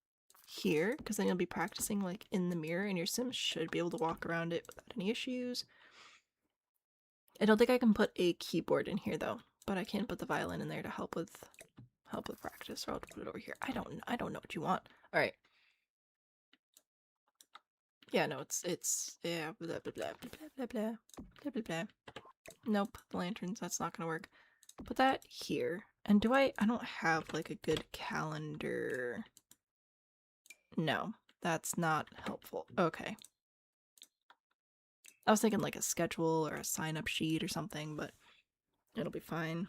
here, because then you'll be practicing like in the mirror, and your Sims should be able to walk around it without any issues. I don't think I can put a keyboard in here though, but I can put the violin in there to help with practice, or I'll put it over here. I don't know what you want. All right. Yeah, no, it's yeah, blah blah blah blah blah blah blah blah blah. Nope, the lanterns, that's not gonna work. Put that here. And I don't have like a good calendar. No, that's not helpful. Okay. I was thinking like a schedule or a sign-up sheet or something, but it'll be fine.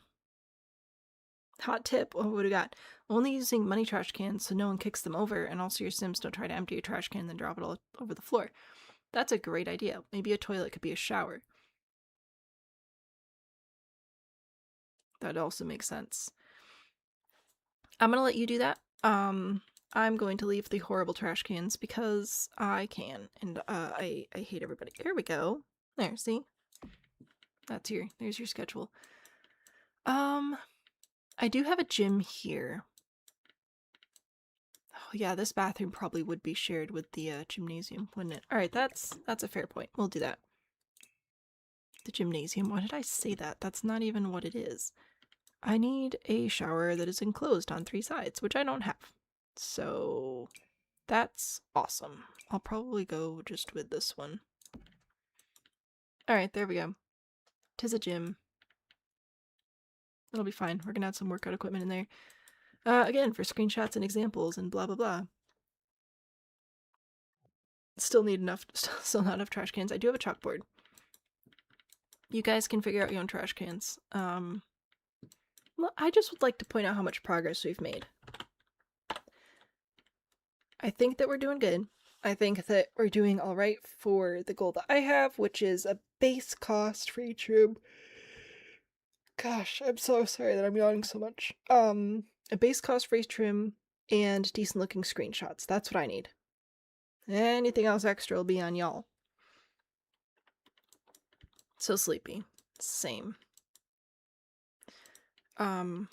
Hot tip, what do we got? Only using money trash cans so no one kicks them over, and also your Sims don't try to empty your trash can and then drop it all over the floor. That's a great idea. Maybe a toilet could be a shower. That also makes sense. I'm gonna let you do that. I'm going to leave the horrible trash cans because I can, and I hate everybody. There we go. There, see? There's your schedule. I do have a gym here. Oh yeah, this bathroom probably would be shared with the gymnasium, wouldn't it? Alright, that's a fair point. We'll do that. The gymnasium. Why did I say that? That's not even what it is. I need a shower that is enclosed on 3 sides, which I don't have. So that's awesome. I'll probably go just with this one. Alright, there we go. 'Tis a gym. It'll be fine. We're gonna add some workout equipment in there. Again, for screenshots and examples and blah blah blah. Still need enough, still not enough trash cans. I do have a chalkboard. You guys can figure out your own trash cans. Well, I just would like to point out how much progress we've made. I think that we're doing good. I think that we're doing alright for the goal that I have, which is a base cost for each room. Gosh, I'm so sorry that I'm yawning so much. A base cost for each room and decent looking screenshots. That's what I need. Anything else extra will be on y'all. So sleepy. Same. We're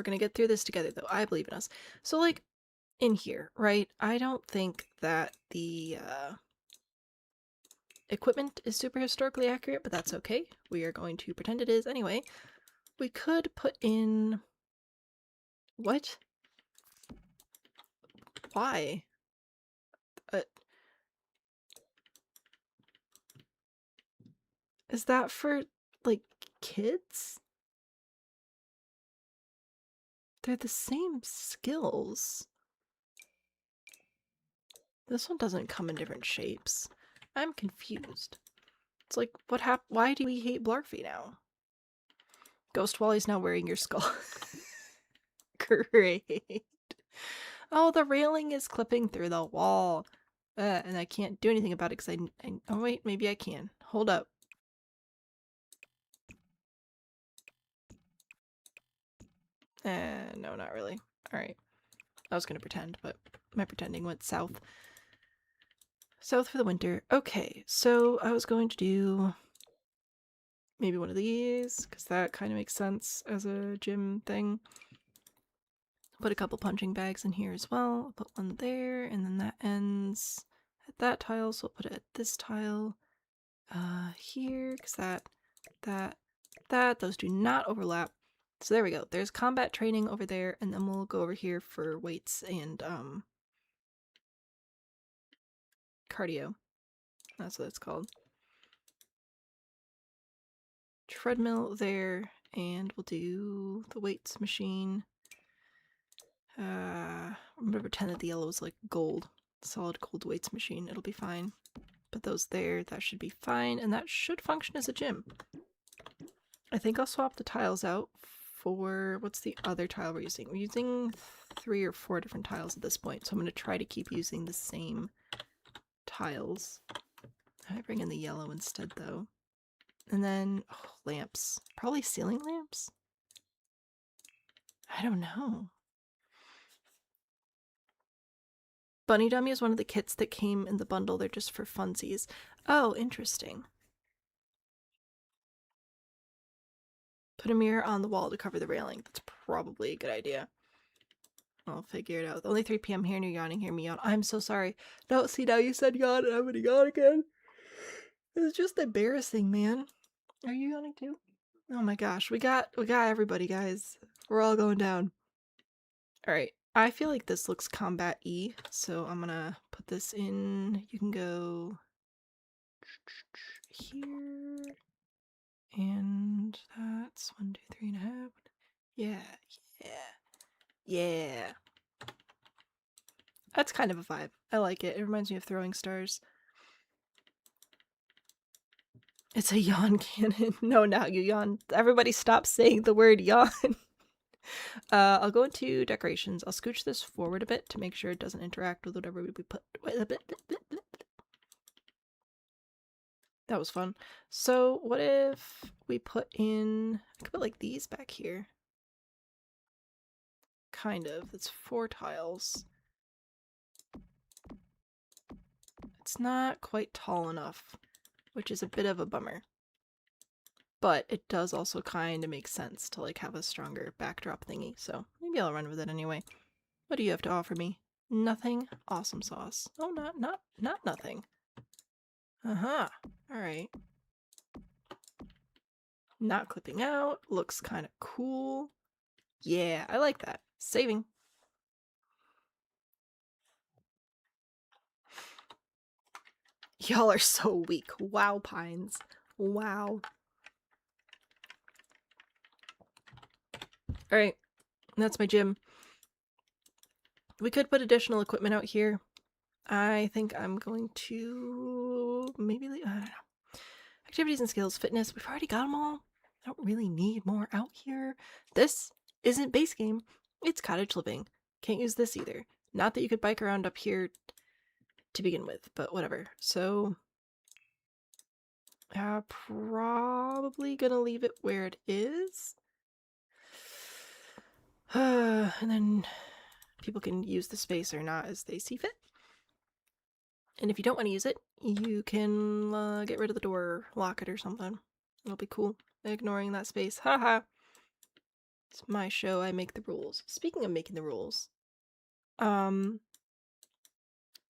gonna get through this together though. I believe in us. So like, in here, right? I don't think that the equipment is super historically accurate, but that's okay. We are going to pretend it is anyway. We could put in... What? Why? Is that for, like, kids? They're the same skills. This one doesn't come in different shapes. I'm confused. It's like, why do we hate Blarfy now? Ghost Wally's now wearing your skull. Great. Oh, the railing is clipping through the wall. And I can't do anything about it because oh wait, maybe I can. Hold up. No, not really. Alright. I was gonna pretend, but my pretending went south. South for the winter. Okay, so I was going to do maybe one of these, because that kind of makes sense as a gym thing. Put a couple punching bags in here as well. I'll put one there, and then that ends at that tile, so I'll put it at this tile. Here, because those do not overlap. So there we go. There's combat training over there, and then we'll go over here for weights and, cardio. That's what it's called. Treadmill there, and we'll do the weights machine. I'm gonna pretend that the yellow is like gold. Solid gold weights machine. It'll be fine. Put those there. That should be fine, and that should function as a gym. I think I'll swap the tiles out for... What's the other tile we're using? We're using 3 or 4 different tiles at this point, so I'm going to try to keep using the same tiles. I might bring in the yellow instead, though. And then, lamps. Probably ceiling lamps? I don't know. Bunny Dummy is one of the kits that came in the bundle. They're just for funsies. Oh, interesting. Put a mirror on the wall to cover the railing. That's probably a good idea. I'll figure it out. Only 3 p.m. here and you're yawning. Hear me yawn. I'm so sorry. No, see, now you said yawn and I'm gonna yawn again. It's just embarrassing, man. Are you yawning too? Oh my gosh. We got everybody, guys. We're all going down. Alright. I feel like this looks combat-y, so I'm gonna put this in. You can go here. And that's 1, 2, 3.5. Yeah. Yeah. That's kind of a vibe. I like it. It reminds me of throwing stars. It's a yawn cannon. No, now you yawn. Everybody stop saying the word yawn. I'll go into decorations. I'll scooch this forward a bit to make sure it doesn't interact with whatever we put. That was fun. So what if we put in... I could put like these back here. Kind of. It's 4 tiles. It's not quite tall enough, which is a bit of a bummer. but it does also kind of make sense to like have a stronger backdrop thingy, so maybe I'll run with it anyway. What do you have to offer me? Nothing? Awesome sauce. Oh, not nothing. Uh-huh. Alright. Not clipping out. Looks kind of cool. Yeah, I like that. Saving. Y'all are so weak. Wow, Pines. Wow. Alright, that's my gym. We could put additional equipment out here. I think I'm going to maybe leave, I don't know. Activities and skills, fitness, we've already got them all. I don't really need more out here. This isn't base game. It's cottage living. Can't use this either. Not that you could bike around up here to begin with, but whatever. So, probably gonna leave it where it is. And then people can use the space or not as they see fit. And if you don't want to use it, you can get rid of the door, lock it or something. It'll be cool. Ignoring that space. Haha. It's my show, I make the rules. Speaking of making the rules, oh,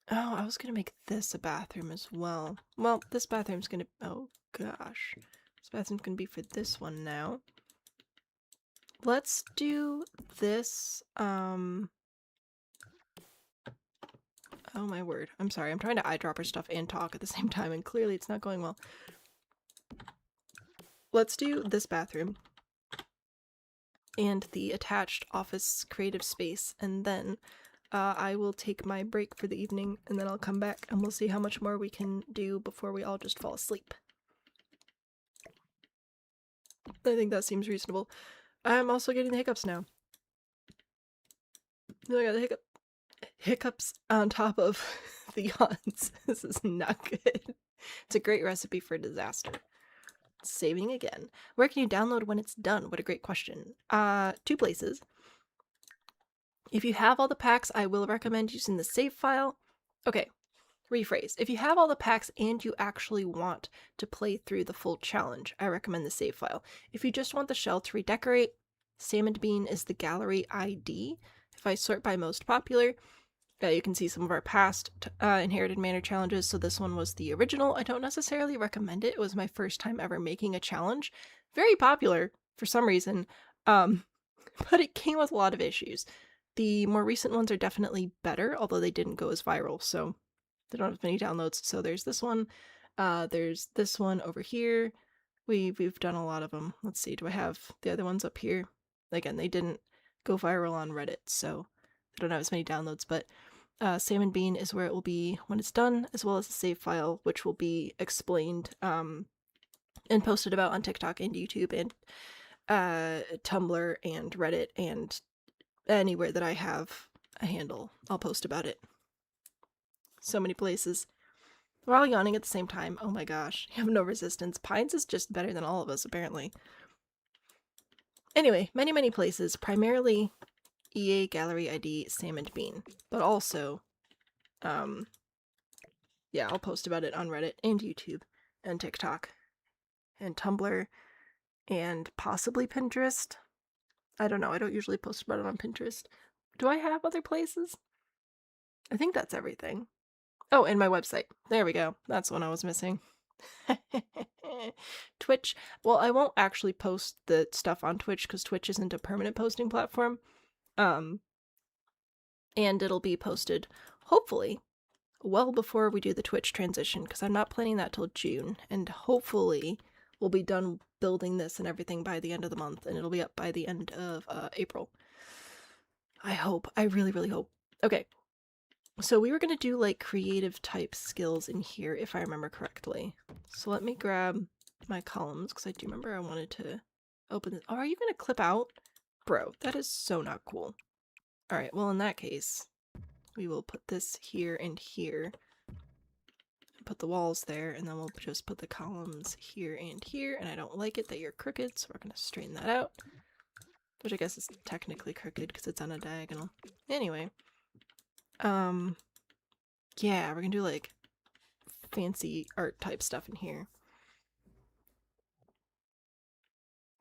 I was gonna make this a bathroom as well. Well, this bathroom's gonna, oh gosh. This bathroom's gonna be for this one now. Let's do this, oh my word. I'm sorry, I'm trying to eyedropper stuff and talk at the same time, and clearly it's not going well. Let's do this bathroom and the attached office creative space, and then I will take my break for the evening, and then I'll come back and we'll see how much more we can do before we all just fall asleep. I think that seems reasonable. I'm also getting the hiccups now. I got the hiccups on top of the yawns. This is not good. It's a great recipe for disaster. Saving again. Where can you download when it's done? What a great question. 2 places. If you have all the packs, I will recommend using the save file. Okay, rephrase. If you have all the packs and you actually want to play through the full challenge, I recommend the save file. If you just want the shell to redecorate, Sam and Bean is the gallery ID. If I sort by most popular, you can see some of our past Inherited Manor challenges. So this one was the original. I don't necessarily recommend it. It was my first time ever making a challenge. Very popular for some reason, but it came with a lot of issues. The more recent ones are definitely better, although they didn't go as viral, so they don't have many downloads. So there's this one. There's this one over here. We've done a lot of them. Let's see, do I have the other ones up here? Again, they didn't go viral on Reddit, so they don't have as many downloads, but Sam and Bean is where it will be when it's done, as well as a save file, which will be explained and posted about on TikTok and YouTube and Tumblr and Reddit and anywhere that I have a handle. I'll post about it. So many places. We're all yawning at the same time. Oh my gosh. You have no resistance. Pines is just better than all of us, apparently. Anyway, many places. Primarily EA Gallery ID Sam and Bean. But also, yeah, I'll post about it on Reddit and YouTube and TikTok and Tumblr and possibly Pinterest. I don't know. I don't usually post about it on Pinterest. Do I have other places? I think that's everything. Oh, and my website. There we go. That's one I was missing. Twitch. Well, I won't actually post the stuff on Twitch because Twitch isn't a permanent posting platform. And it'll be posted, hopefully, well before we do the Twitch transition, because I'm not planning that till June, and hopefully we'll be done building this and everything by the end of the month, and it'll be up by the end of April. I hope. I really hope. Okay. So we were going to do like creative type skills in here, if I remember correctly. So let me grab my columns, because I do remember I wanted to open this. Oh, are you going to clip out? Bro, that is so not cool. Alright, well in that case, we will put this here and here. Put the walls there, and then we'll just put the columns here and here, and I don't like it that you're crooked, so we're going to straighten that out. Which I guess is technically crooked because it's on a diagonal. Anyway. Yeah, we're gonna do like fancy art type stuff in here.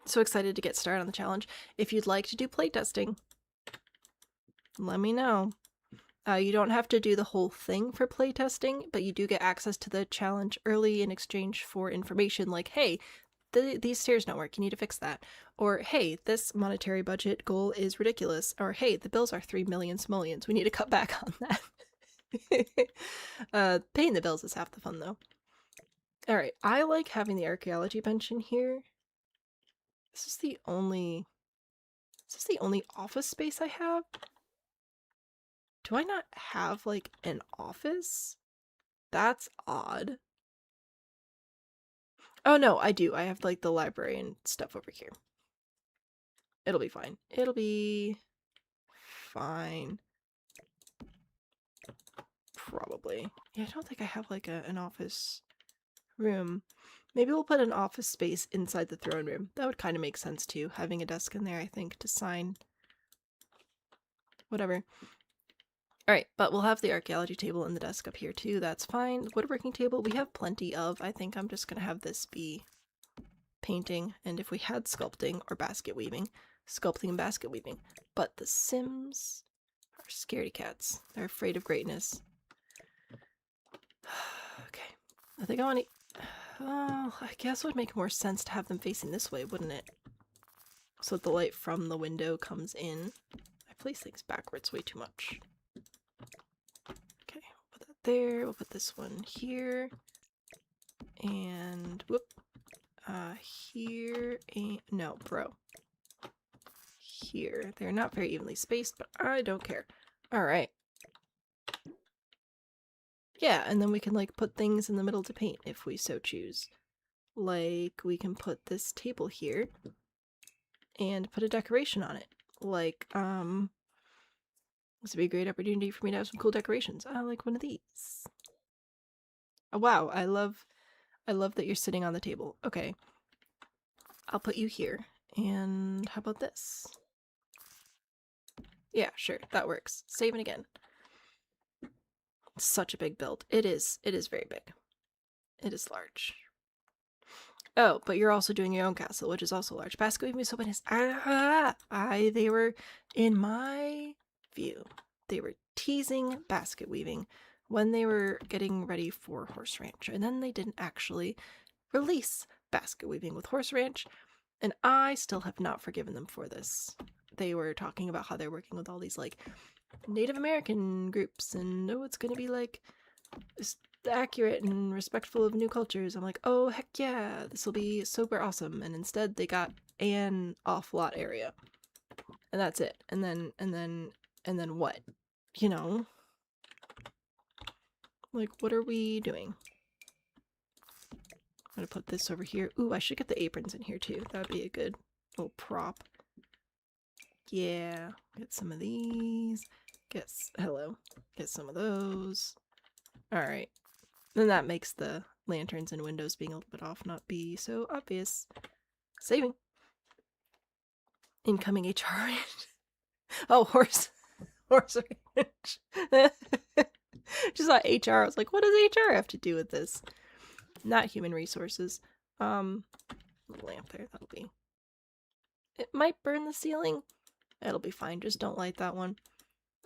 So excited to get started on the challenge. If you'd like to do playtesting, let me know. You don't have to do the whole thing for playtesting, but you do get access to the challenge early in exchange for information like, hey, these stairs don't work, you need to fix that. Or, hey, this monetary budget goal is ridiculous. Or, hey, the bills are 3 million simoleons, we need to cut back on that. Paying the bills is half the fun, though. Alright, I like having the archaeology bench in here. This is the only office space I have? Do I not have, like, an office? That's odd. Oh no, I do. I have, like, the library and stuff over here. It'll be fine. It'll be fine. Probably. Yeah, I don't think I have, like, an office room. Maybe we'll put an office space inside the throne room. That would kind of make sense, too. Having a desk in there, I think, to sign. Whatever. Alright, but we'll have the archaeology table and the desk up here too, that's fine. Woodworking table we have plenty of. I think I'm just gonna have this be painting, and if we had sculpting or basket weaving, sculpting and basket weaving. But the Sims are scaredy cats. They're afraid of greatness. Okay, I think I want to... Well, I guess it would make more sense to have them facing this way, wouldn't it? So that the light from the window comes in. I place things backwards way too much. There, we'll put this one here, and whoop, here, and no, bro, here. They're not very evenly spaced, but I don't care. Alright. Yeah, and then we can, like, put things in the middle to paint if we so choose. Like, we can put this table here and put a decoration on it. Like, this would be a great opportunity for me to have some cool decorations. I like one of these. Oh, wow, I love that you're sitting on the table. Okay. I'll put you here. And how about this? Yeah, sure, that works. Saving again. It's such a big build. It is very big. It is large. Oh, but you're also doing your own castle, which is also large. Basket weaving is so nice. They were, in my view, they were teasing basket weaving when they were getting ready for Horse Ranch, and then they didn't actually release basket weaving with Horse Ranch, and I still have not forgiven them for this. They were talking about how they're working with all these, like, Native American groups, and oh, it's gonna be, like, accurate and respectful of new cultures. I'm like, oh, heck yeah, this will be super awesome, and instead they got an off-lot area. And that's it. And then what? You know? Like, what are we doing? I'm gonna put this over here. Ooh, I should get the aprons in here too. That'd be a good little prop. Yeah, get some of these. Get some of those. Alright. Then that makes the lanterns and windows being a little bit off not be so obvious. Saving. Incoming HR. Oh, horse ranch. Just saw HR. I was like, what does HR have to do with this? Not human resources. Lamp there. That'll be. It might burn the ceiling. It'll be fine. Just don't light that one.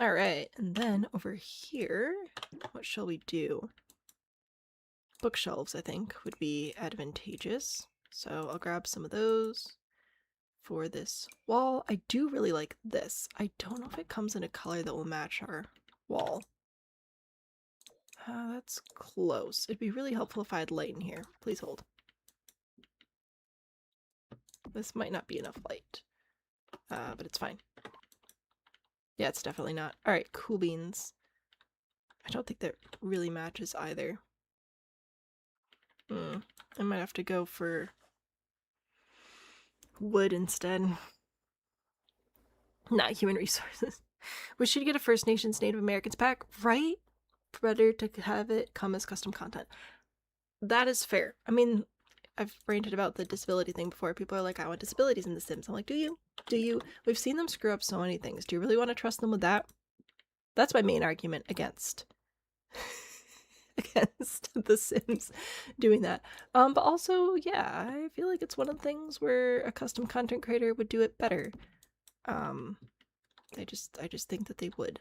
All right, and then over here, what shall we do? Bookshelves, I think, would be advantageous. So I'll grab some of those for this wall. I do really like this. I don't know if it comes in a color that will match our wall. That's close. It'd be really helpful if I had light in here. Please hold. This might not be enough light, but it's fine. Yeah, it's definitely not. Alright, cool beans. I don't think that really matches either. I might have to go for wood instead. Not human resources. We should get a First Nations Native Americans pack, right? Better to have it come as custom content. That is fair. I mean, I've ranted about the disability thing before. People are like, I want disabilities in The Sims. I'm like, do you? Do you? We've seen them screw up so many things. Do you really want to trust them with that? That's my main argument against against The Sims doing that. But also, yeah, I feel like it's one of the things where a custom content creator would do it better. I just think that they would.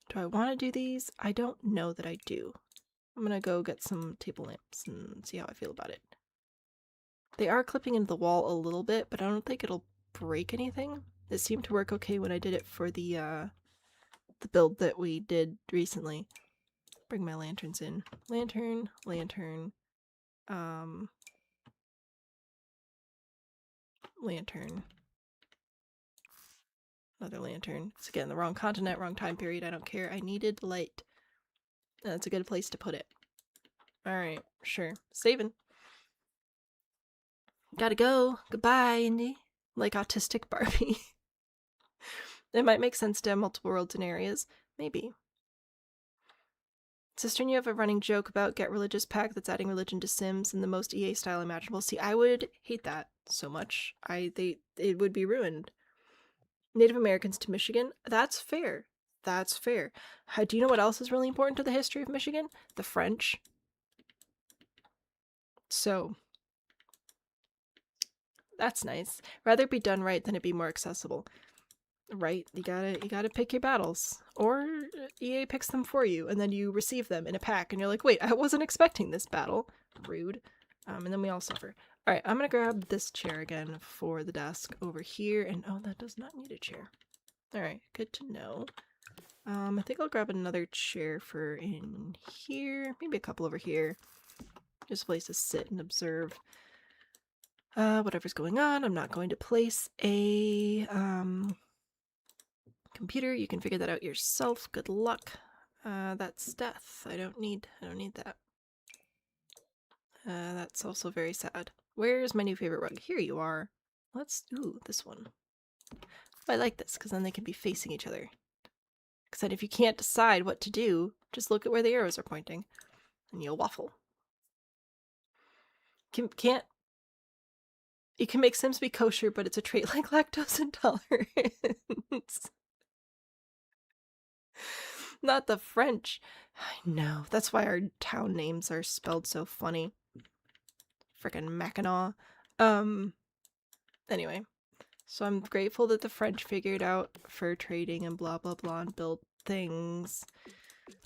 Do I want to do these? I don't know that I do. I'm gonna go get some table lamps and see how I feel about it. They are clipping into the wall a little bit, but I don't think it'll break anything. It seemed to work okay when I did it for the build that we did recently. Bring my lanterns in. Lantern, lantern, lantern. Another lantern. It's again the wrong continent, wrong time period. I don't care. I needed light. That's a good place to put it. Alright, sure. Saving. Gotta go. Goodbye, Indy. Like autistic Barbie. It might make sense to have multiple worlds and areas. Maybe. Sister, and you have a running joke about Get Religious Pack that's adding religion to Sims in the most EA style imaginable. See, I would hate that so much. It would be ruined. Native Americans to Michigan? That's fair. That's fair. Do you know what else is really important to the history of Michigan? The French. So, that's nice. Rather be done right than it be more accessible. Right? You gotta pick your battles. Or EA picks them for you, and then you receive them in a pack, and you're like, wait, I wasn't expecting this battle. Rude. And then we all suffer. Alright, I'm gonna grab this chair again for the desk over here, and oh, that does not need a chair. Alright, good to know. I think I'll grab another chair for in here, maybe a couple over here. Just a place to sit and observe whatever's going on. I'm not going to place a computer. You can figure that out yourself. Good luck. That's death. I don't need that. That's also very sad. Where's my new favorite rug? Here you are. Ooh, this one. I like this because then they can be facing each other. Because then if you can't decide what to do, just look at where the arrows are pointing and you'll waffle. You can make Sims be kosher, but it's a trait like lactose intolerance. Not the French. I know. That's why our town names are spelled so funny. Frickin' Mackinac. Anyway. So I'm grateful that the French figured out fur trading and blah blah blah and built things.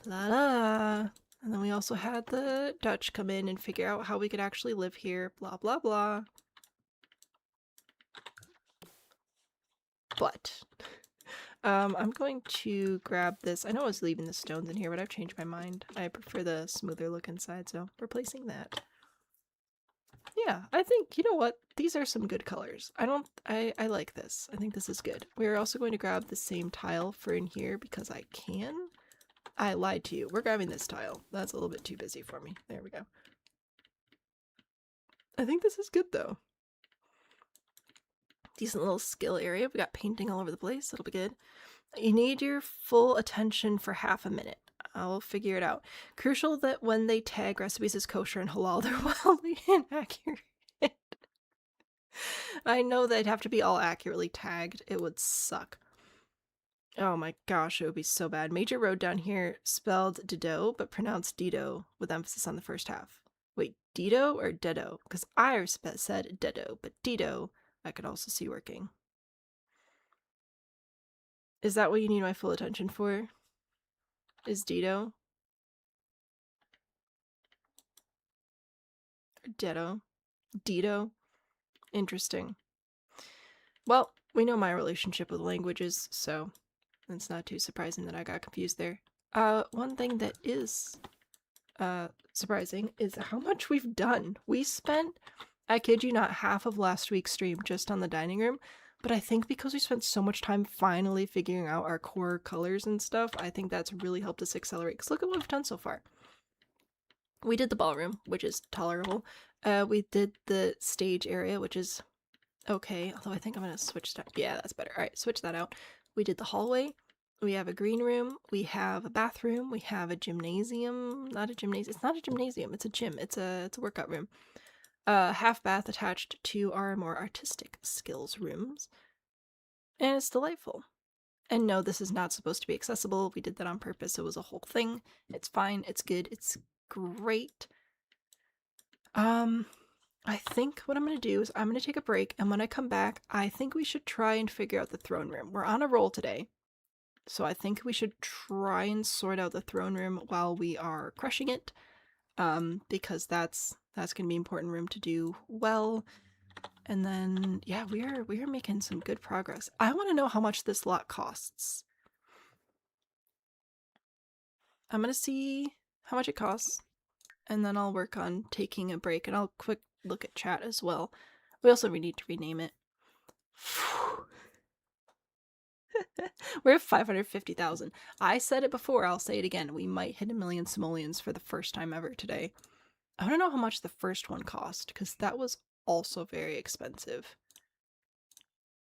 La la. And then we also had the Dutch come in and figure out how we could actually live here. Blah blah blah. But I'm going to grab this. I know I was leaving the stones in here, but I've changed my mind. I prefer the smoother look inside, so replacing that. Yeah, I think, you know what? These are some good colors. I like this. I think this is good. We're also going to grab the same tile for in here because I can. I lied to you. We're grabbing this tile. That's a little bit too busy for me. There we go. I think this is good though. Decent little skill area. We got painting all over the place. It'll be good. You need your full attention for half a minute. I'll figure it out. Crucial that when they tag recipes as kosher and halal, they're wildly inaccurate. I know they'd have to be all accurately tagged. It would suck. Oh my gosh, it would be so bad. Major road down here spelled Dido, but pronounced Dido with emphasis on the first half. Wait, Dido or Dedo? Because I said Dedo, but Dido I could also see working. Is that what you need my full attention for? Is Dido? Or Dedo? Dido? Interesting. Well, we know my relationship with languages, so it's not too surprising that I got confused there. One thing that is surprising is how much we've done. We spent, I kid you not, half of last week's stream just on the dining room, but I think because we spent so much time finally figuring out our core colors and stuff, I think that's really helped us accelerate, because look at what we've done so far. We did the ballroom, which is tolerable. We did the stage area, which is okay, although I think I'm gonna switch that. Yeah, that's better. Alright, switch that out. We did the hallway. We have a green room. We have a bathroom. We have a gymnasium. Not a gymnasium. It's not a gymnasium. It's a gym. It's a workout room. Half bath attached to our more artistic skills rooms. And it's delightful. And no, this is not supposed to be accessible. We did that on purpose. It was a whole thing. It's fine. It's good. It's great. I think what I'm going to do is I'm going to take a break, and when I come back, I think we should try and figure out the throne room. We're on a roll today, so I think we should try and sort out the throne room while we are crushing it, because that's going to be an important room to do well. And then, yeah, we are making some good progress. I want to know how much this lot costs. I'm going to see how much it costs, and then I'll work on taking a break, and I'll quick look at chat as well. We also need to rename it. We're at 550,000. I said it before, I'll say it again. We might hit 1 million simoleons for the first time ever today. I don't know how much the first one cost, because that was also very expensive.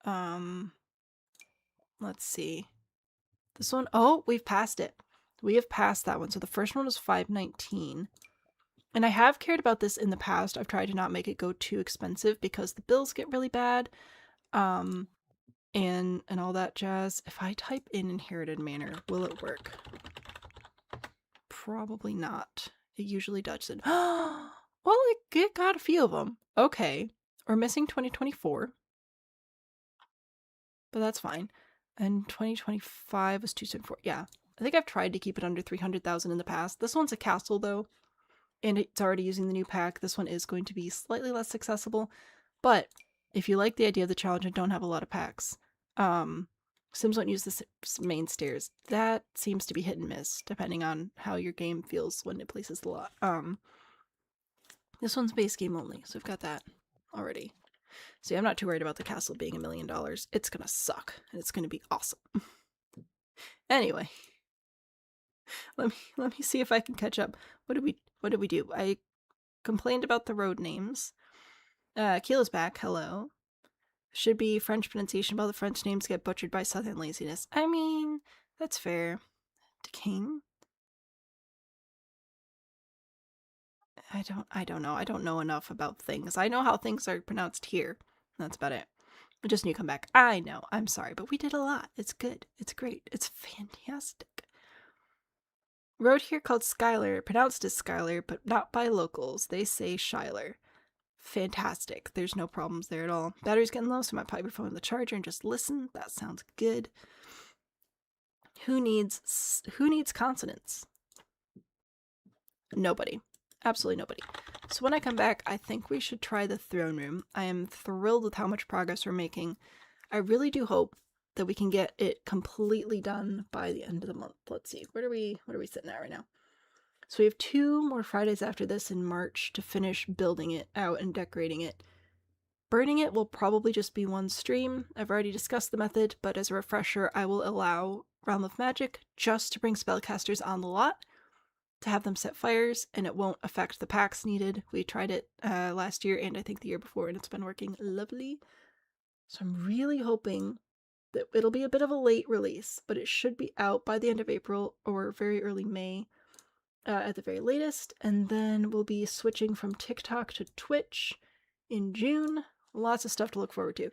Let's see. This one, oh, we've passed it. We have passed that one. So the first one was 519. And I have cared about this in the past. I've tried to not make it go too expensive because the bills get really bad. And all that jazz. If I type in inherited manor, will it work? Probably not. It usually does it. Well, it got a few of them. Okay. We're missing 2024. But that's fine. And 2025 was 274. Yeah. I think I've tried to keep it under 300,000 in the past. This one's a castle, though. And it's already using the new pack. This one is going to be slightly less accessible. But if you like the idea of the challenge and don't have a lot of packs, Sims don't use the main stairs. That seems to be hit and miss, depending on how your game feels when it places the lot. This one's base game only, so we've got that already. See, I'm not too worried about the castle being $1 million. It's gonna suck, and it's gonna be awesome. Anyway, let me see if I can catch up. What did we do? I complained about the road names. Keela's back. Hello. Should be French pronunciation, but all the French names get butchered by Southern laziness. I mean, that's fair. Decane? I don't know. I don't know enough about things. I know how things are pronounced here. That's about it. I just knew come back. I know. I'm sorry, but we did a lot. It's good. It's great. It's fantastic. Road here called Skylar, pronounced as Skylar, but not by locals. They say Shylar. Fantastic. There's no problems there at all. Battery's getting low, so I might probably be phoning the charger and just listen. That sounds good. Who needs consonants? Nobody. Absolutely nobody. So when I come back, I think we should try the throne room. I am thrilled with how much progress we're making. I really do hope that we can get it completely done by the end of the month. Let's see. What are we sitting at right now? So we have 2 more Fridays after this in March to finish building it out and decorating it. Burning it will probably just be one stream. I've already discussed the method, but as a refresher, I will allow Realm of Magic just to bring spellcasters on the lot to have them set fires, and it won't affect the packs needed. We tried it last year and I think the year before, and it's been working lovely. So I'm really hoping that it'll be a bit of a late release, but it should be out by the end of April or very early May. At the very latest, and then we'll be switching from TikTok to Twitch in June. Lots of stuff to look forward to.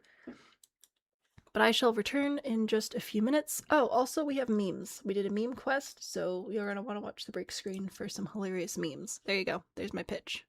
But I shall return in just a few minutes. Oh, also we have memes. We did a meme quest, so you're going to want to watch the break screen for some hilarious memes. There you go. There's my pitch.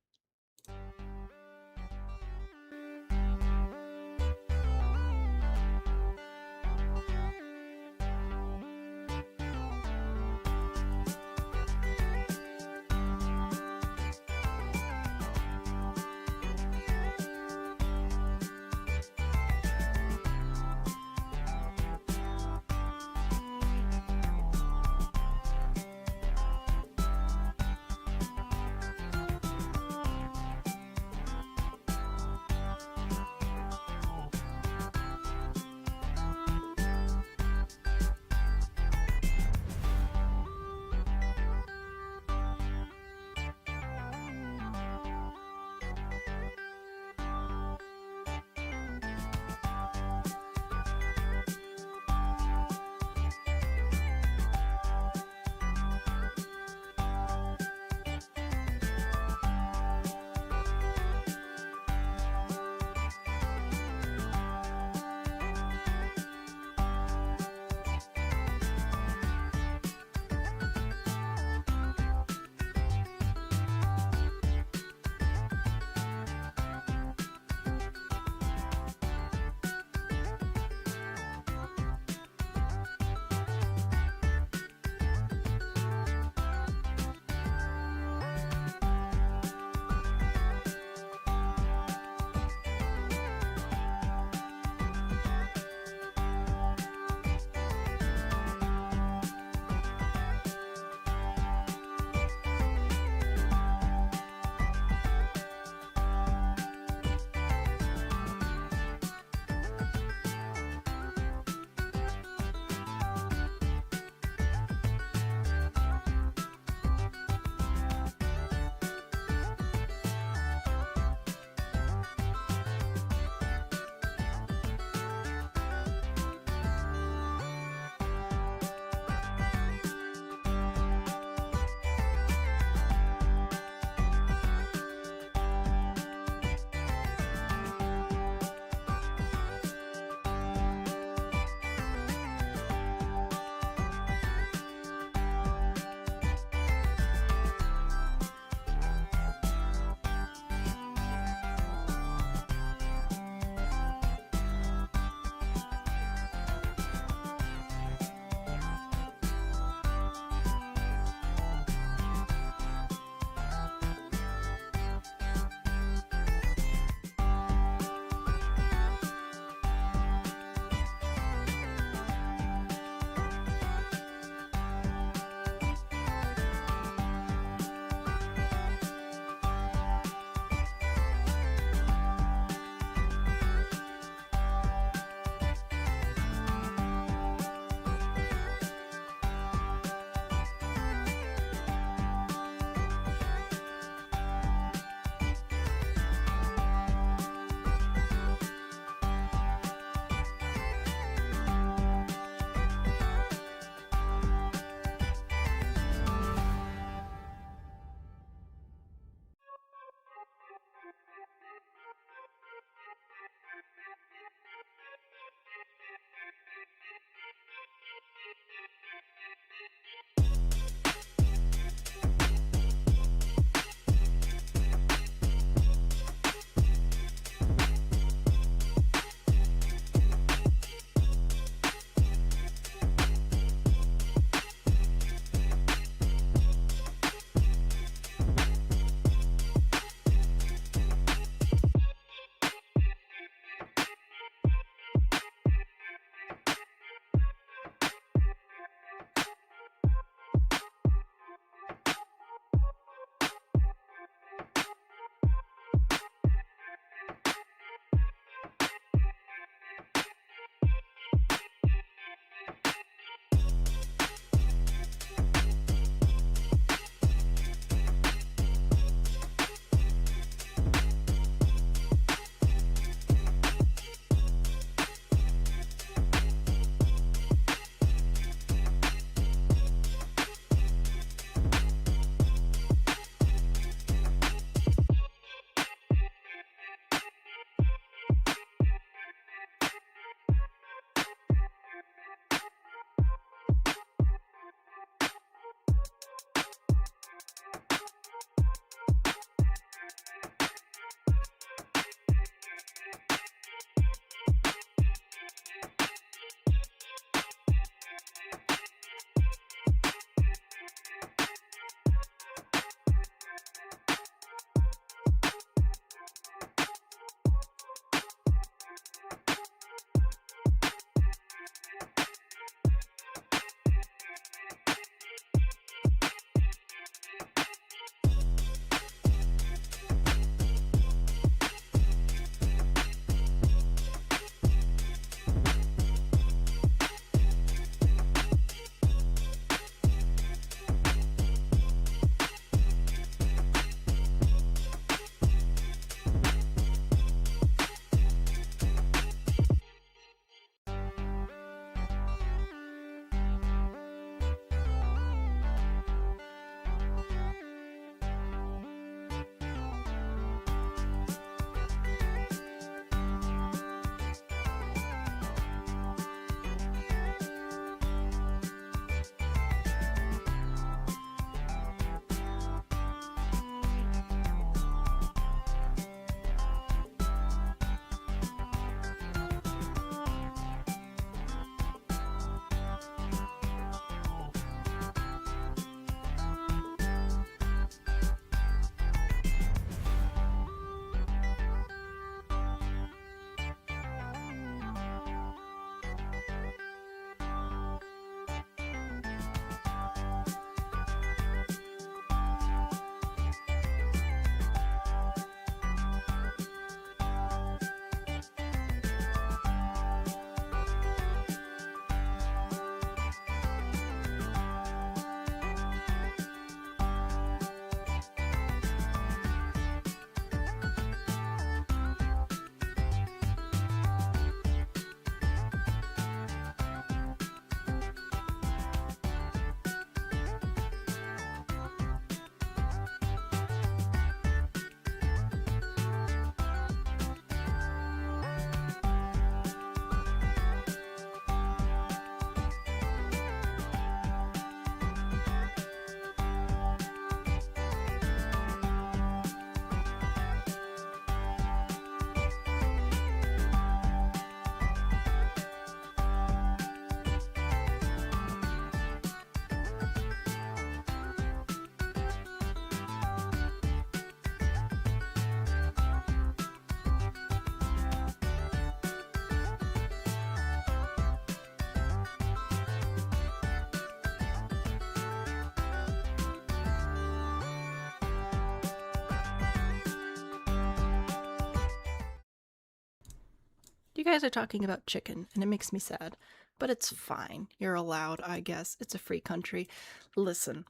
guys are talking about chicken, and it makes me sad. But it's fine. You're allowed, I guess. It's a free country. Listen.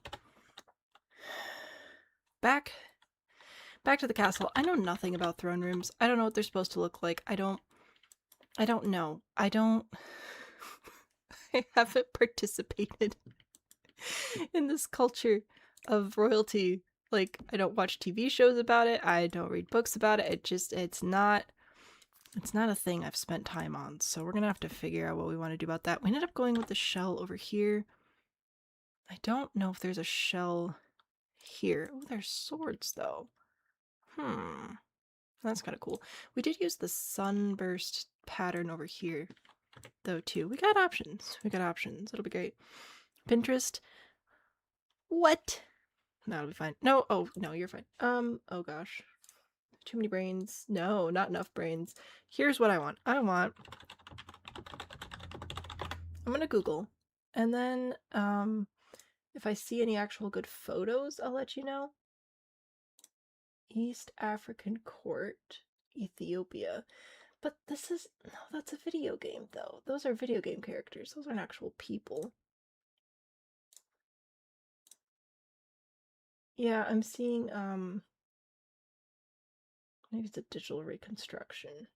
Back to the castle. I know nothing about throne rooms. I don't know what they're supposed to look like. I don't know. I haven't participated in this culture of royalty. Like, I don't watch TV shows about it. I don't read books about it. It's not a thing I've spent time on. So we're gonna have to figure out what we want to do about that. We ended up going with the shell over here. I don't know if there's a shell here. Oh, there's swords though. That's kind of cool. We did use the sunburst pattern over here though too. We got options. It'll be great. Pinterest. What? That'll be fine. No, oh no, you're fine. Oh gosh. Too many brains. No, not enough brains. Here's what I want. I'm gonna Google. And then, if I see any actual good photos, I'll let you know. East African Court, Ethiopia. But this is, no, that's a video game though. Those are video game characters. Those aren't actual people. Yeah, I'm seeing, maybe it's a digital reconstruction.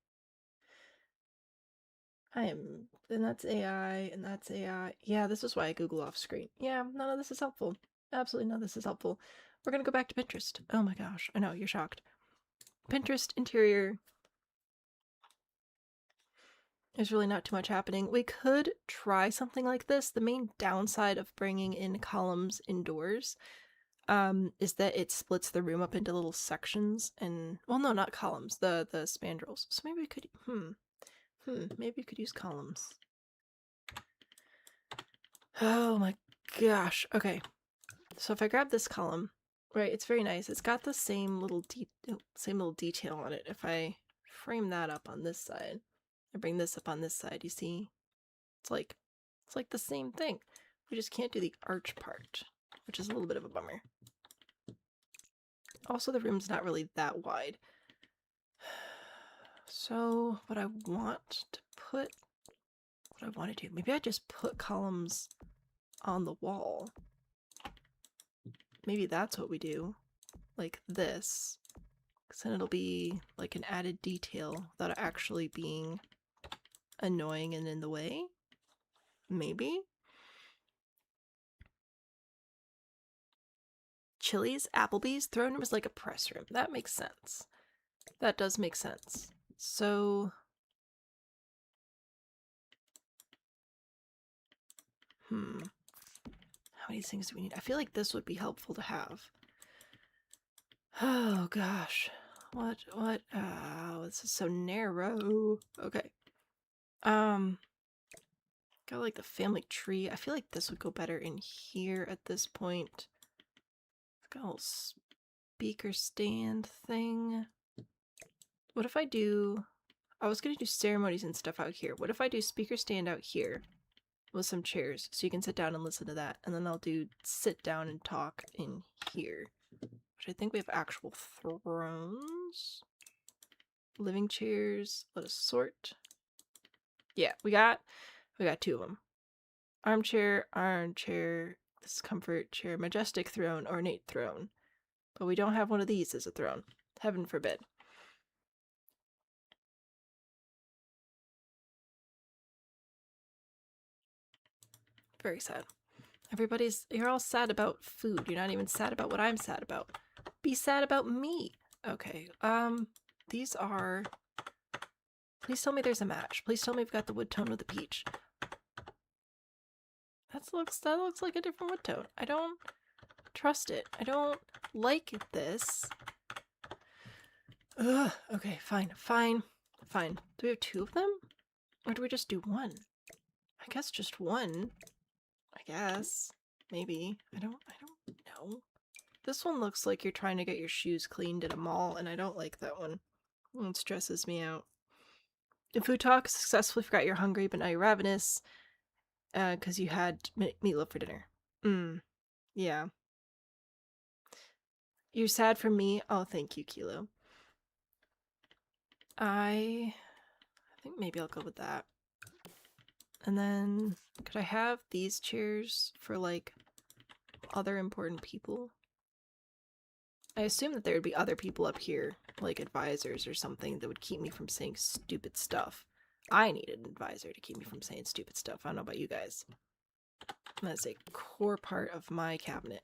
And that's AI, and that's AI. Yeah, this is why I Google off screen. Yeah, none of this is helpful. Absolutely none of this is helpful. We're gonna go back to Pinterest. Oh my gosh, I know, you're shocked. Pinterest interior. There's really not too much happening. We could try something like this. The main downside of bringing in columns indoors is that it splits the room up into little sections and, well, no, not columns, the spandrels. So maybe we could, maybe we could use columns. Oh my gosh. Okay. So if I grab this column, right, it's very nice. It's got the same little detail on it. If I frame that up on this side, I bring this up on this side, you see? It's like the same thing. We just can't do the arch part, which is a little bit of a bummer. Also, the room's not really that wide. So what I want to do, maybe I just put columns on the wall. Maybe that's what we do. Like this. Because then it'll be like an added detail without actually being annoying and in the way. Maybe? Chili's, Applebee's, throne room is like a press room. That makes sense. That does make sense. So... How many things do we need? I feel like this would be helpful to have. Oh gosh. What? Oh, this is so narrow. Okay. Got like the family tree. I feel like this would go better in here at this point. It's got a little speaker stand thing. What if I do... I was gonna do ceremonies and stuff out here. What if I do speaker stand out here with some chairs so you can sit down and listen to that, and then I'll do sit down and talk in here. Which I think we have actual thrones. Living chairs. Let us sort. Yeah, we got two of them. Armchair, discomfort chair, majestic throne, ornate throne. But we don't have one of these as a throne. Heaven forbid. Very sad. You're all sad about food. You're not even sad about what I'm sad about. Be sad about me. Okay, these are... Please tell me there's a match. Please tell me we've got the wood tone with the peach. That looks like a different wood tone. I don't trust it. I don't like this. Ugh, okay, fine. Do we have two of them? Or do we just do one? I guess just one. I guess. Maybe. I don't know. This one looks like you're trying to get your shoes cleaned at a mall, and I don't like that one. It stresses me out. In food talk, successfully forgot you're hungry, but now you're ravenous. Because you had meatloaf for dinner. Yeah. You're sad for me? Oh, thank you, Kilo. I think maybe I'll go with that. And then, could I have these chairs for, like, other important people? I assume that there would be other people up here, like advisors or something, that would keep me from saying stupid stuff. I need an advisor to keep me from saying stupid stuff. I don't know about you guys. That's a core part of my cabinet.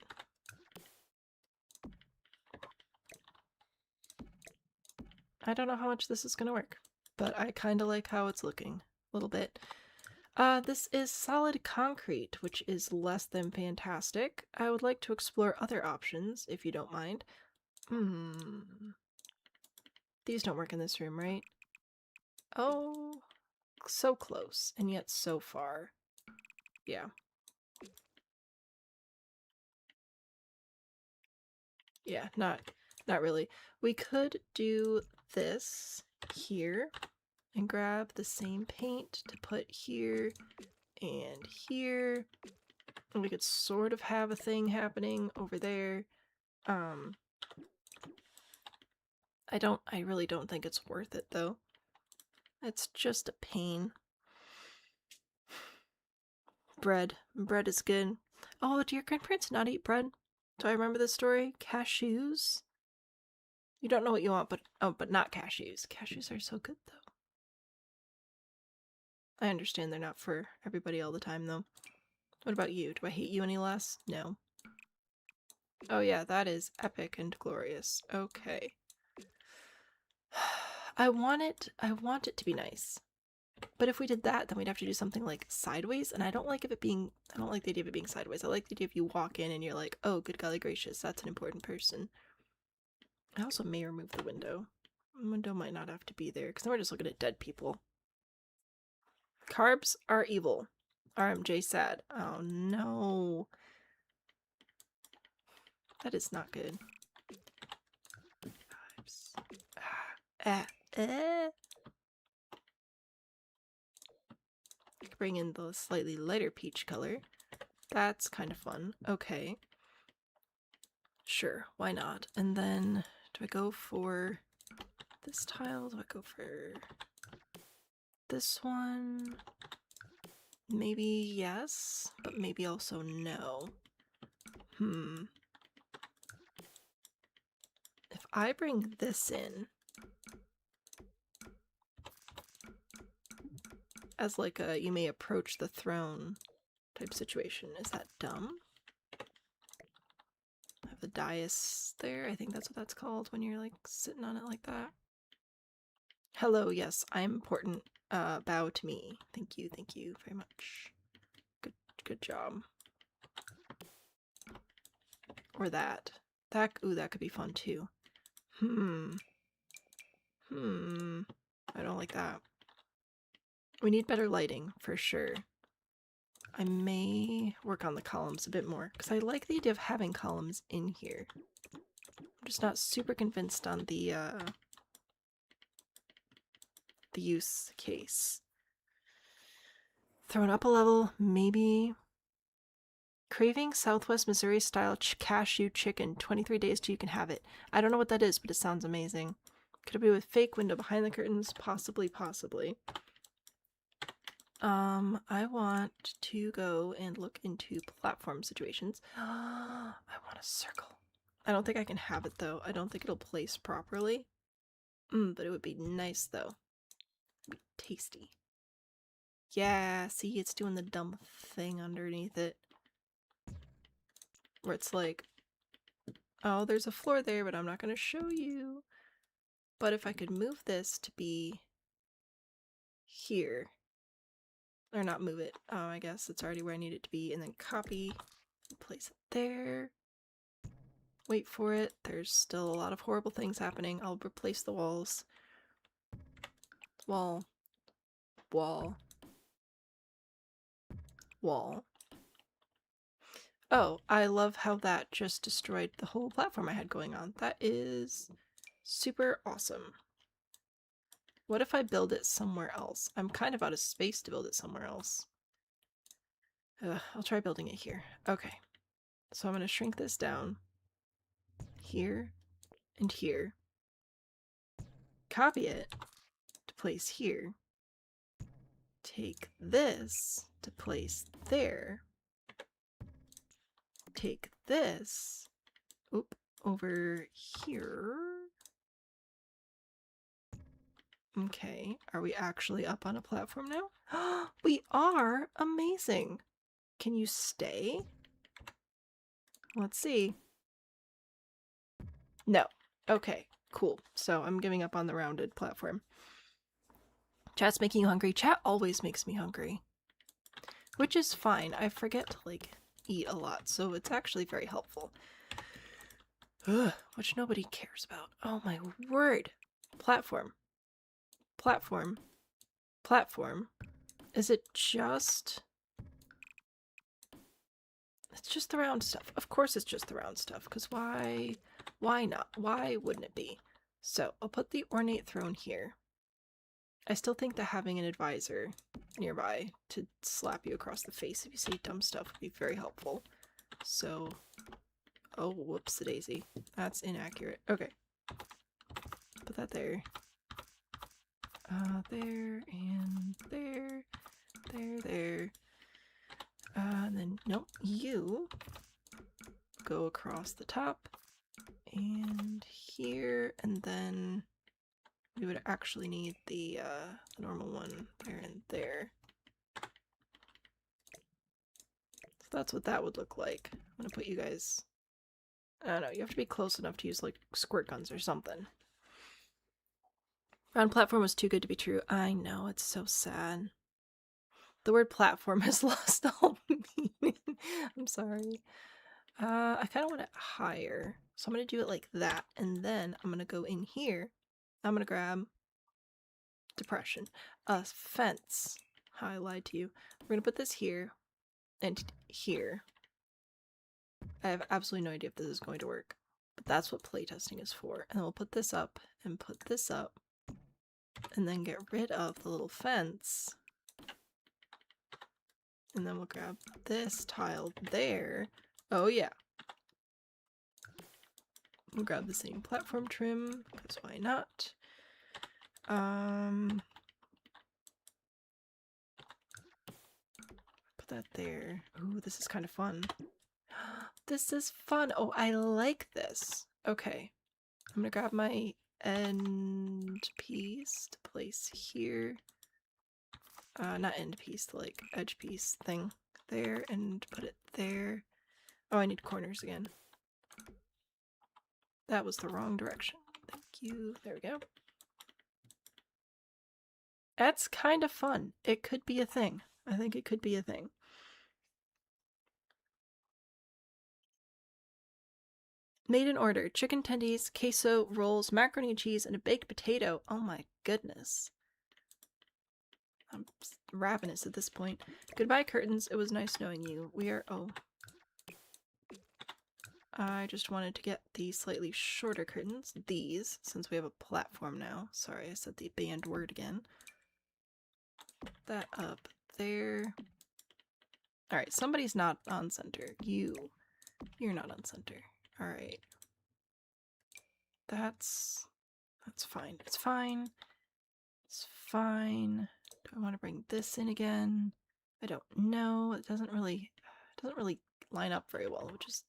I don't know how much this is gonna work, but I kind of like how it's looking. A little bit. This is solid concrete, which is less than fantastic. I would like to explore other options, if you don't mind. These don't work in this room, right? Oh, so close, and yet so far. Yeah. Yeah, not really. We could do this here and grab the same paint to put here and here. And we could sort of have a thing happening over there. I really don't think it's worth it though. It's just a pain. Bread. Bread is good. Oh, do your grandparents not eat bread? Do I remember this story? Cashews? You don't know what you want, but not cashews. Cashews are so good though. I understand they're not for everybody all the time though. What about you? Do I hate you any less? No. Oh yeah, that is epic and glorious. Okay. I want it to be nice. But if we did that, then we'd have to do something like sideways, and I don't like the idea of it being sideways. I like the idea if you walk in and you're like, oh, good golly gracious, that's an important person. I also may remove the window. The window might not have to be there, because then we're just looking at dead people. Carbs are evil. RMJ sad. Oh no. That is not good. Bring in the slightly lighter peach color. That's kind of fun. Okay. Sure, why not? And then, do I go for this tile? Do I go for this one? Maybe yes, but maybe also no. If I bring this in as like a you may approach the throne type situation, is that dumb? I have the dais there. I think that's what that's called when you're like sitting on it like that. Hello, yes, I'm important. Bow to me. Thank you very much. Good job. Or that. Ooh, that could be fun too. I don't like that. We need better lighting, for sure. I may work on the columns a bit more, because I like the idea of having columns in here. I'm just not super convinced on the use case. Throw it up a level, maybe. Craving Southwest Missouri style cashew chicken. 23 days till you can have it. I don't know what that is, but it sounds amazing. Could it be with fake window behind the curtains? Possibly. I want to go and look into platform situations. I want a circle. I don't think I can have it though. I don't think it'll place properly. But it would be nice though. It'd be tasty. Yeah, see, it's doing the dumb thing underneath it. Where it's like, oh, there's a floor there, but I'm not going to show you. But if I could move this to be here, or not move it, oh, I guess it's already where I need it to be, and then copy, place it there. Wait for it. There's still a lot of horrible things happening. I'll replace the walls. Wall. Oh, I love how that just destroyed the whole platform I had going on. That is super awesome. What if I build it somewhere else? I'm kind of out of space to build it somewhere else. I'll try building it here. Okay. So I'm going to shrink this down. Here and here. Copy it to place here. take this to place there. Take this over here. Okay, are we actually up on a platform now? We are! Amazing! Can you stay? Let's see. No. Okay, cool. So I'm giving up on the rounded platform. Chat's making you hungry. Chat always makes me hungry. Which is fine. I forget to, like, eat a lot, so it's actually very helpful. Ugh, which nobody cares about. Oh my word. Platform. Platform. Platform. Is it just... It's just the round stuff. Of course it's just the round stuff, because why not? Why wouldn't it be? So, I'll put the ornate throne here. I still think that having an advisor nearby to slap you across the face if you say dumb stuff would be very helpful. So, oh, whoops-a-daisy. That's inaccurate. Okay. Put that there. There, and there, there. And then, nope, you go across the top, and here, and then we would actually need the normal one there and there. So that's what that would look like. I'm gonna put you guys... I don't know, you have to be close enough to use, like, squirt guns or something. Round platform was too good to be true. I know, it's so sad. The word platform has lost all meaning. I'm sorry. I kind of want it higher. So I'm going to do it like that. And then I'm going to go in here. I'm going to grab depression. A fence. I lied to you. We're going to put this here and here. I have absolutely no idea if this is going to work. But that's what playtesting is for. And then we'll put this up and put this up. And then get rid of the little fence. And then we'll grab this tile there. Oh yeah. We'll grab the same platform trim, because why not? Put that there. Ooh, this is kind of fun. This is fun. Oh, I like this. Okay. I'm gonna grab my end piece to place here. Not end piece, like edge piece thing there, and put it there. Oh, I need corners again. That was the wrong direction. Thank you. There we go. That's kind of fun. It could be a thing. I think it could be a thing. Made in order. Chicken tendies, queso, rolls, macaroni and cheese, and a baked potato. Oh my goodness. I'm ravenous at this point. Goodbye, curtains. It was nice knowing you. We are... Oh. I just wanted to get the slightly shorter curtains. These, since we have a platform now. Sorry, I said the banned word again. Put that up there. Alright, somebody's not on center. You're not on center. Alright. That's fine. It's fine. It's fine. Do I want to bring this in again? I don't know. It doesn't really line up very well, which is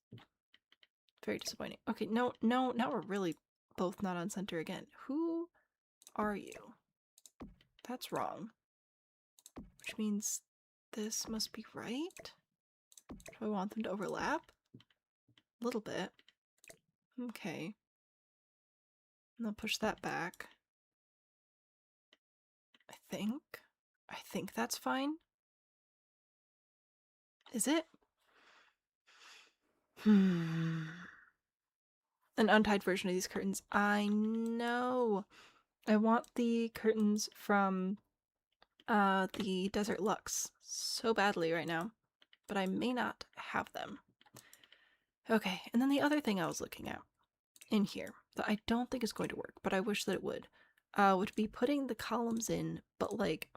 very disappointing. Okay, no, now we're really both not on center again. Who are you? That's wrong. Which means this must be right? Do I want them to overlap? A little bit. Okay. And I'll push that back. I think that's fine. Is it? An untied version of these curtains. I know. I want the curtains from the Desert Luxe so badly right now, but I may not have them. Okay, and then the other thing I was looking at in here that I don't think is going to work, but I wish that it would be putting the columns in, but like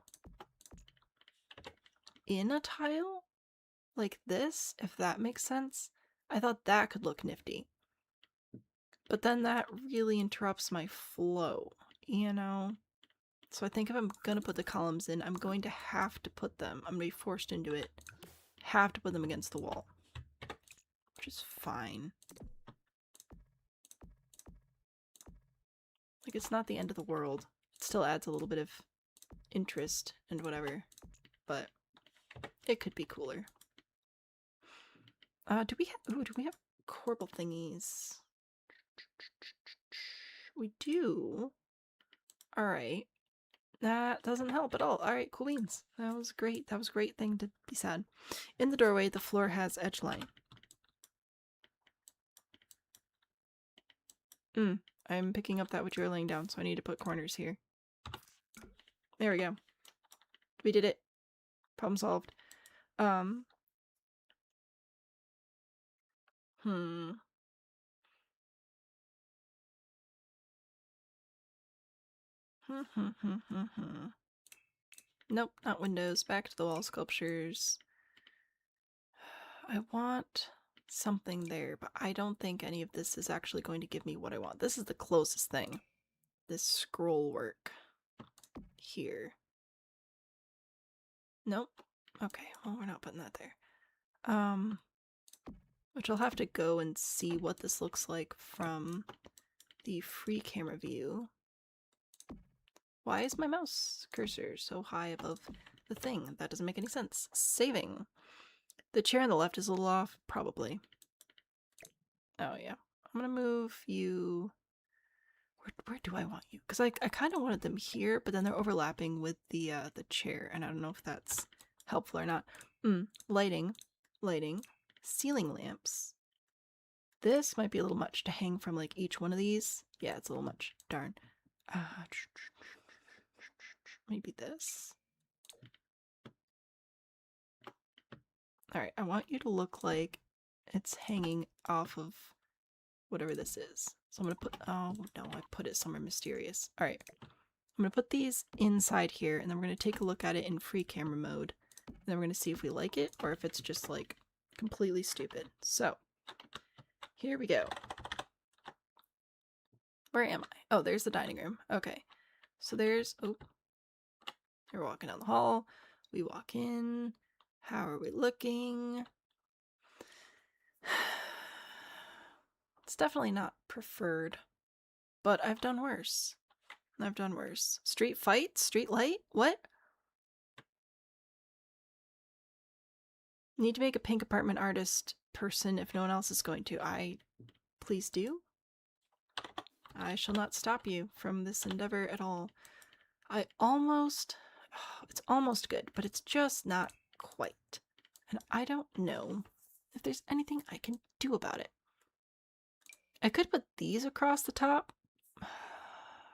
in a tile? Like this, if that makes sense. I thought that could look nifty. But then that really interrupts my flow, you know? So I think if I'm gonna put the columns in, I'm going to have to put them. I'm gonna be forced into it. Have to put them against the wall. Which is fine. Like, it's not the end of the world. It still adds a little bit of interest and whatever. But it could be cooler. Do we have corbel thingies? We do. Alright. That doesn't help at all. Alright, cool beans. That was great. That was a great thing to be sad. In the doorway, the floor has edge line. I'm picking up that what you're laying down, so I need to put corners here. There we go. We did it. Problem solved. Nope, not windows. Back to the wall sculptures. I want something there, but I don't think any of this is actually going to give me what I want. This is the closest thing. This scroll work here. Nope. Okay, well, we're not putting that there. Which I'll have to go and see what this looks like from the free camera view. Why is my mouse cursor so high above the thing? That doesn't make any sense. Saving. The chair on the left is a little off, probably. Oh yeah. I'm gonna move you... Where do I want you? Because I kind of wanted them here, but then they're overlapping with the chair, and I don't know if that's helpful or not. Lighting. Ceiling lamps. This might be a little much to hang from like each one of these. Yeah, it's a little much. Darn. Maybe this. Alright, I want you to look like it's hanging off of whatever this is. So I'm gonna put, oh no, I put it somewhere mysterious. Alright, I'm gonna put these inside here, and then we're gonna take a look at it in free camera mode. And then we're gonna see if we like it, or if it's just like completely stupid. So, here we go. Where am I? Oh, there's the dining room. Okay. So there's, oh, we're walking down the hall. We walk in. How are we looking? It's definitely not preferred, but I've done worse. I've done worse. Street fight? Street light? What? Need to make a pink apartment artist person if no one else is going to. Please do. I shall not stop you from this endeavor at all. It's almost good, but it's just not quite. And I don't know if there's anything I can do about it. I could put these across the top,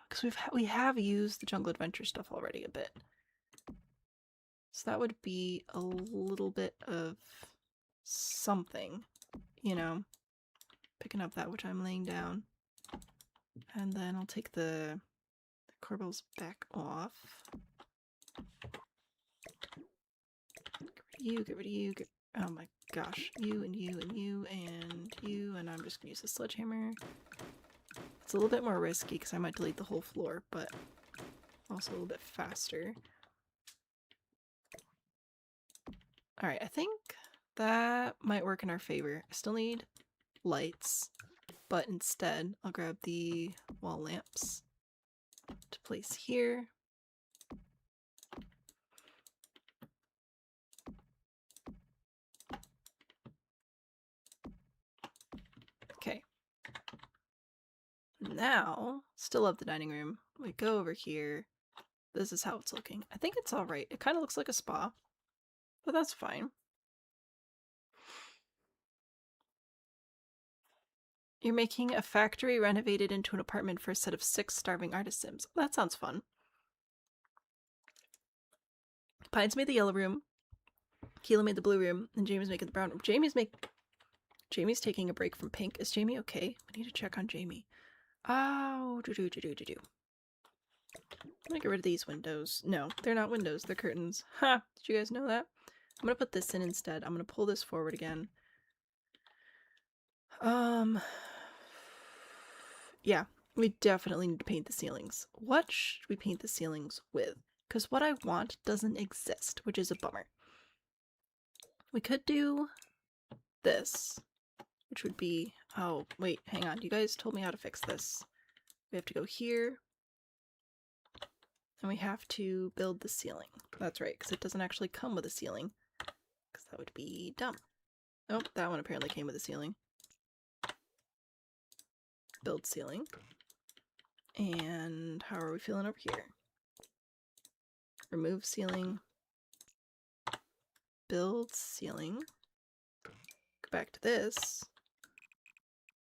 because we have used the Jungle Adventure stuff already a bit. So that would be a little bit of something, you know, picking up that which I'm laying down. And then I'll take the corbels back off. Get rid of you, oh my gosh, you and you and you and you, and I'm just gonna use the sledgehammer. It's a little bit more risky because I might delete the whole floor, but also a little bit faster. Alright, I think that might work in our favor. I still need lights, but instead I'll grab the wall lamps to place here. Okay. Now, still love the dining room. We go over here. This is how it's looking. I think it's alright. It kind of looks like a spa, but that's fine. You're making a factory renovated into an apartment for a set of 6 starving artist sims. That sounds fun. Pines made the yellow room. Keela made the blue room. And Jamie's making the brown room. Jamie's taking a break from pink. Is Jamie okay? I need to check on Jamie. Oh, I'm gonna get rid of these windows. No, they're not windows. They're curtains. Ha! Did you guys know that? I'm gonna put this in instead. I'm gonna pull this forward again. Yeah. We definitely need to paint the ceilings. What should we paint the ceilings with? Because what I want doesn't exist, which is a bummer. We could do this, which would be... Oh, wait, hang on. You guys told me how to fix this. We have to go here, and we have to build the ceiling. That's right, because it doesn't actually come with a ceiling, because that would be dumb. Oh, that one apparently came with a ceiling. Build ceiling. And how are we feeling over here? Remove ceiling. Build ceiling. Go back to this.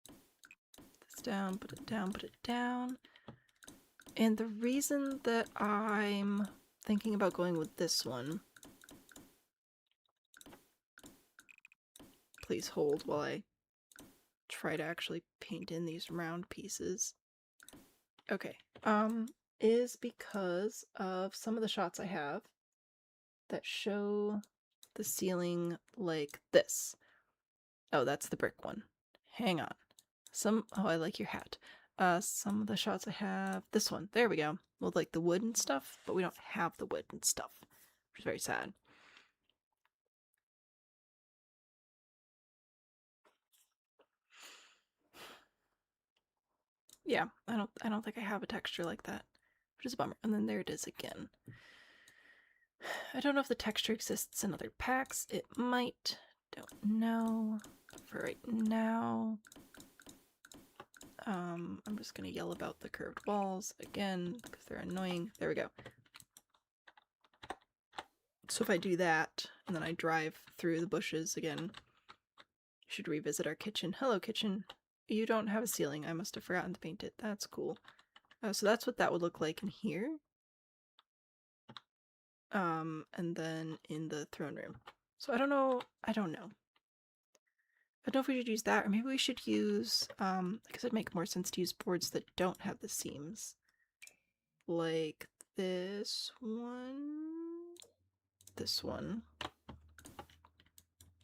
This down, put it down, put it down. And the reason that I'm thinking about going with this one... Please hold while I try to actually paint in these round pieces. Okay, is because of some of the shots I have that show the ceiling like this. Oh, that's the brick one. Hang on. Oh, I like your hat. Some of the shots I have, this one, there we go, with like the wood and stuff, but we don't have the wood and stuff, which is very sad. Yeah, I don't think I have a texture like that, which is a bummer. And then there it is again. I don't know if the texture exists in other packs. It might. Don't know. For right now, I'm just gonna yell about the curved walls again because they're annoying. There we go. So if I do that and then I drive through the bushes again, should revisit our kitchen. Hello, kitchen. You don't have a ceiling. I must have forgotten to paint it. That's cool. So that's what that would look like in here. And then in the throne room. So I don't know. I don't know if we should use that, or maybe we should use, I guess it'd make more sense to use boards that don't have the seams. Like this one. This one.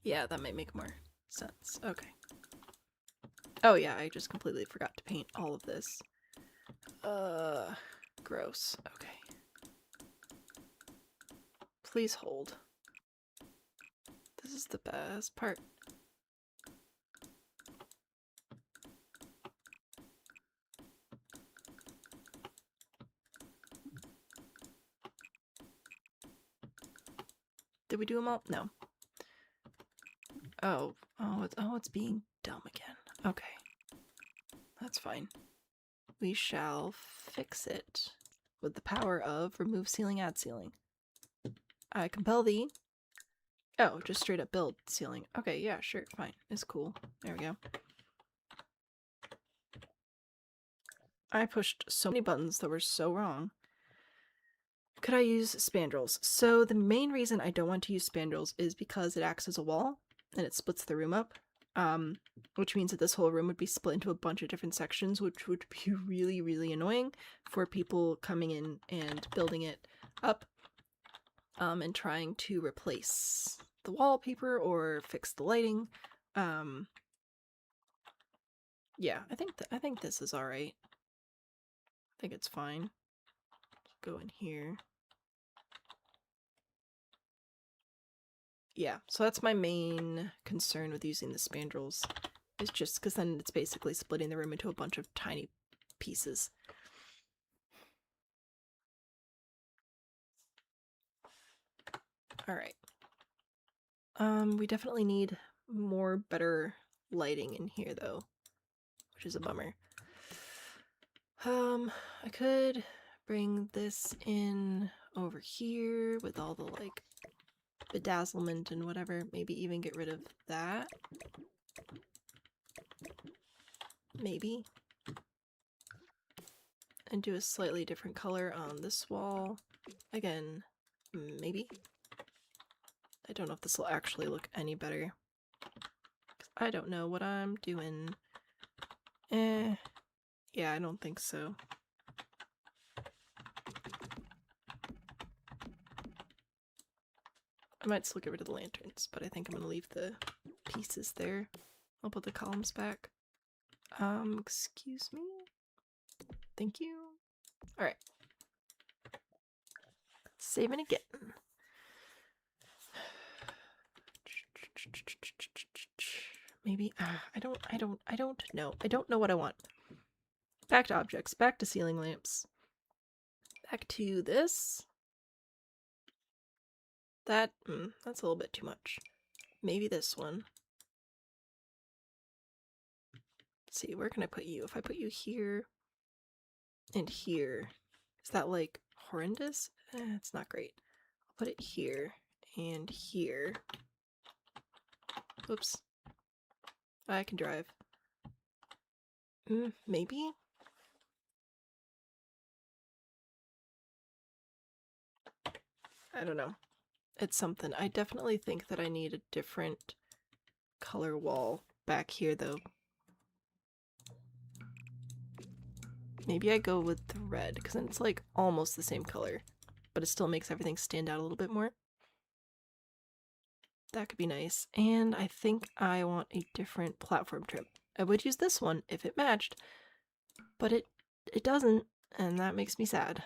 Yeah, that might make more sense. Okay. Oh yeah, I just completely forgot to paint all of this. Gross. Okay. Please hold. This is the best part. Did we do them all? No. Oh, it's being dumb again. Okay. That's fine. We shall fix it with the power of remove ceiling, add ceiling. I compel thee. Oh, just straight up build ceiling. Okay, yeah, sure, fine. It's cool. There we go. I pushed so many buttons that were so wrong. Could I use spandrels? So the main reason I don't want to use spandrels is because it acts as a wall and it splits the room up. Which means that this whole room would be split into a bunch of different sections, which would be really, really annoying for people coming in and building it up, and trying to replace the wallpaper or fix the lighting. Yeah, I think this is all right. I think it's fine. Go in here. Yeah, so that's my main concern with using the spandrels. It's just because then it's basically splitting the room into a bunch of tiny pieces. Alright. We definitely need more better lighting in here though, which is a bummer. I could bring this in over here with all the like bedazzlement and whatever, maybe even get rid of that. Maybe. And do a slightly different color on this wall. Again, maybe. I don't know if this will actually look any better. I don't know what I'm doing. Yeah, I don't think so. I might still get rid of the lanterns, but I think I'm gonna leave the pieces there. I'll put the columns back. Excuse me? Thank you. Alright. Saving again. Maybe I don't know. I don't know what I want. Back to objects, back to ceiling lamps. Back to this. That's a little bit too much. Maybe this one. Let's see, where can I put you? If I put you here and here, is that like horrendous? It's not great. I'll put it here and here. Oops. I can drive. Maybe? I don't know. It's something. I definitely think that I need a different color wall back here, though. Maybe I go with the red, because then it's like almost the same color, but it still makes everything stand out a little bit more. That could be nice. And I think I want a different platform trim. I would use this one if it matched, but it doesn't, and that makes me sad.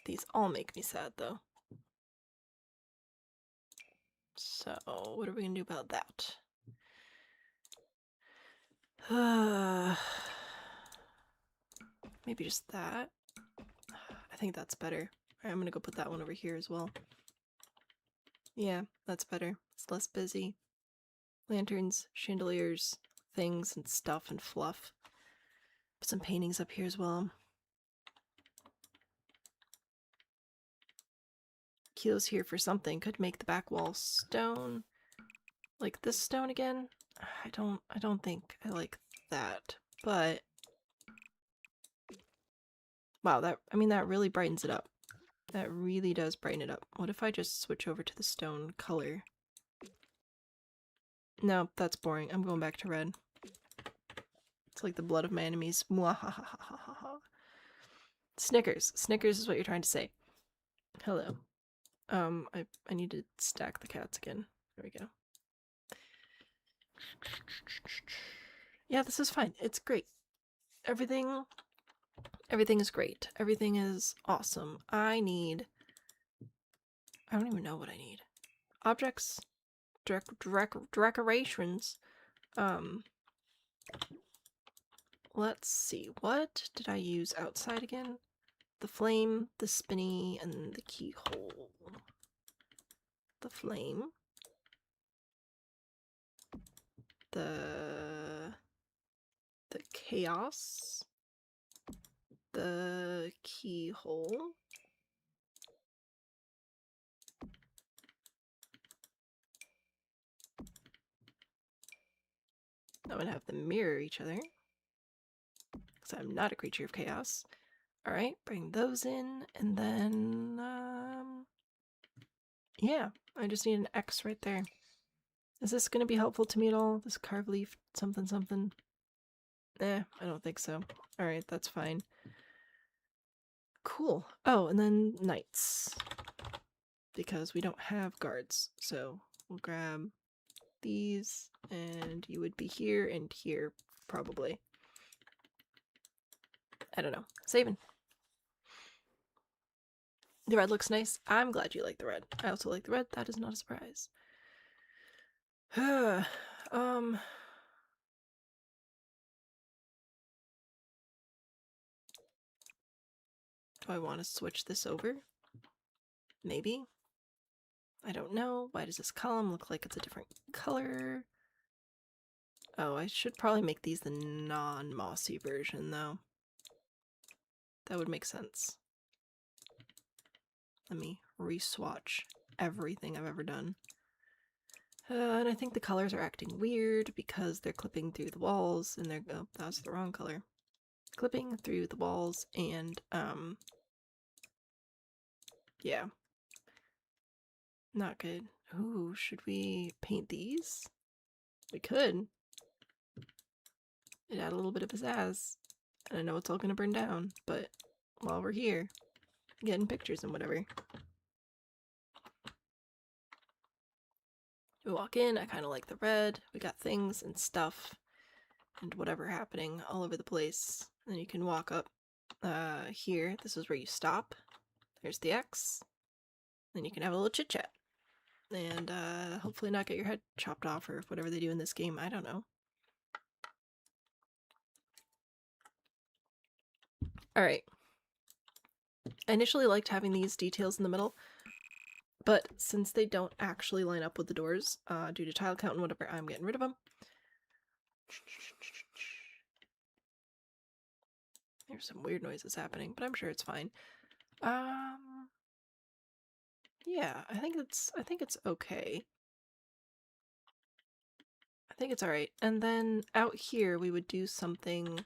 These all make me sad, though. So, what are we gonna do about that? Maybe just that. I think that's better. Alright, I'm gonna go put that one over here as well. Yeah, that's better. It's less busy. Lanterns, chandeliers, things and stuff and fluff. Put some paintings up here as well. Kilo's here for something. Could make the back wall stone. Like this stone again? I don't think I like that. But wow, that really brightens it up. That really does brighten it up. What if I just switch over to the stone color? No, that's boring. I'm going back to red. It's like the blood of my enemies. Mwahahahaha. Snickers. Snickers is what you're trying to say. Hello. I need to stack the cats again. There we go. Yeah, this is fine. It's great. Everything is great. Everything is awesome. I don't even know what I need. Objects, decorations. Let's see. What did I use outside again? The flame, the spinny, and the keyhole. The flame. The chaos. The keyhole. I'm gonna have them mirror each other. Because I'm not a creature of chaos. Alright, bring those in, and then, yeah, I just need an X right there. Is this gonna be helpful to me at all? This carved leaf something something? I don't think so. Alright, that's fine. Cool. Oh, and then knights. Because we don't have guards, so we'll grab these, and you would be here and here, probably. I don't know. Saving. The red looks nice. I'm glad you like the red. I also like the red. That is not a surprise. Do I want to switch this over? Maybe? I don't know. Why does this column look like it's a different color? Oh, I should probably make these the non-mossy version, though. That would make sense. Let me re-swatch everything I've ever done. And I think the colors are acting weird because they're clipping through the walls and they're... Oh, that's the wrong color. Clipping through the walls and, yeah. Not good. Ooh, should we paint these? We could. It add a little bit of pizzazz. And I know it's all gonna burn down, but while we're here, getting pictures and whatever. We walk in, I kind of like the red. We got things and stuff and whatever happening all over the place. Then you can walk up here. This is where you stop. There's the X. Then you can have a little chit chat. And hopefully not get your head chopped off or whatever they do in this game. I don't know. Alright. I initially liked having these details in the middle, but since they don't actually line up with the doors, due to tile count and whatever, I'm getting rid of them. There's some weird noises happening, but I'm sure it's fine. Yeah, I think it's okay. I think it's alright. And then out here we would do something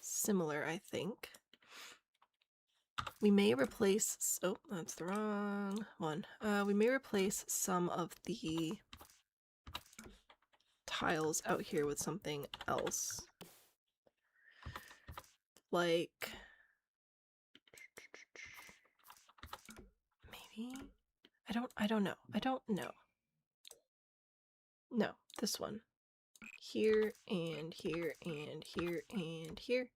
similar, I think. We may replace... Oh, that's the wrong one. We may replace some of the tiles out here with something else. Like... maybe? I don't know. I don't know. No, this one. Here, and here, and here, and here.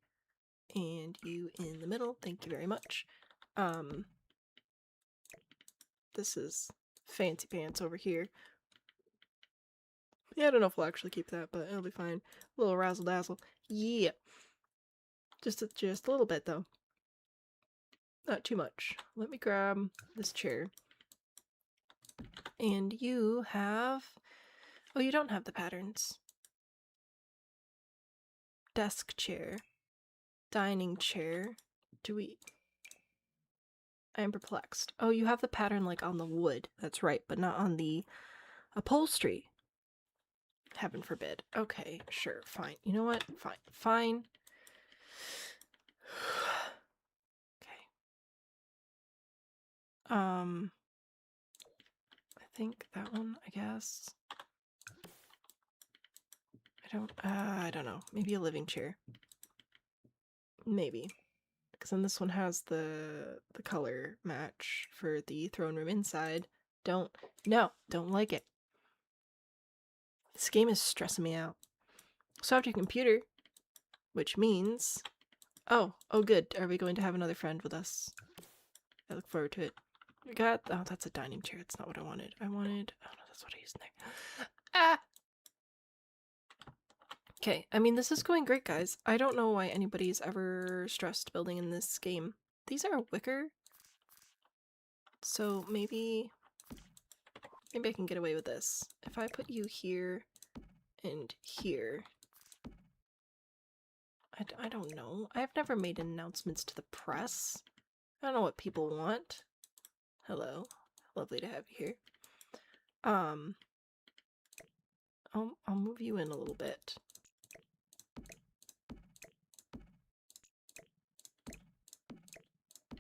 And you in the middle. Thank you very much. This is fancy pants over here. Yeah, I don't know if we'll actually keep that, but it'll be fine. A little razzle dazzle. Yeah. Just a little bit though. Not too much. Let me grab this chair. And you have... oh, you don't have the patterns. Desk chair. Dining chair. Do we... I am perplexed. Oh, you have the pattern like on the wood. That's right, but not on the upholstery. Heaven forbid. Okay, sure, fine. You know what? Fine. Fine. Okay. I think that one, I guess. I don't know. Maybe a living chair. Maybe. Because then this one has the color match for the throne room inside. Don't like it. This game is stressing me out. So after your computer, which means... oh good. Are we going to have another friend with us? I look forward to it. We got... oh, that's a dining chair. That's not what I wanted. I wanted... oh no, that's what I used in there. Ah! Okay, I mean, this is going great, guys. I don't know why anybody's ever stressed building in this game. These are wicker. So maybe I can get away with this. If I put you here and here... I don't know. I've never made announcements to the press. I don't know what people want. Hello. Lovely to have you here. I'll move you in a little bit.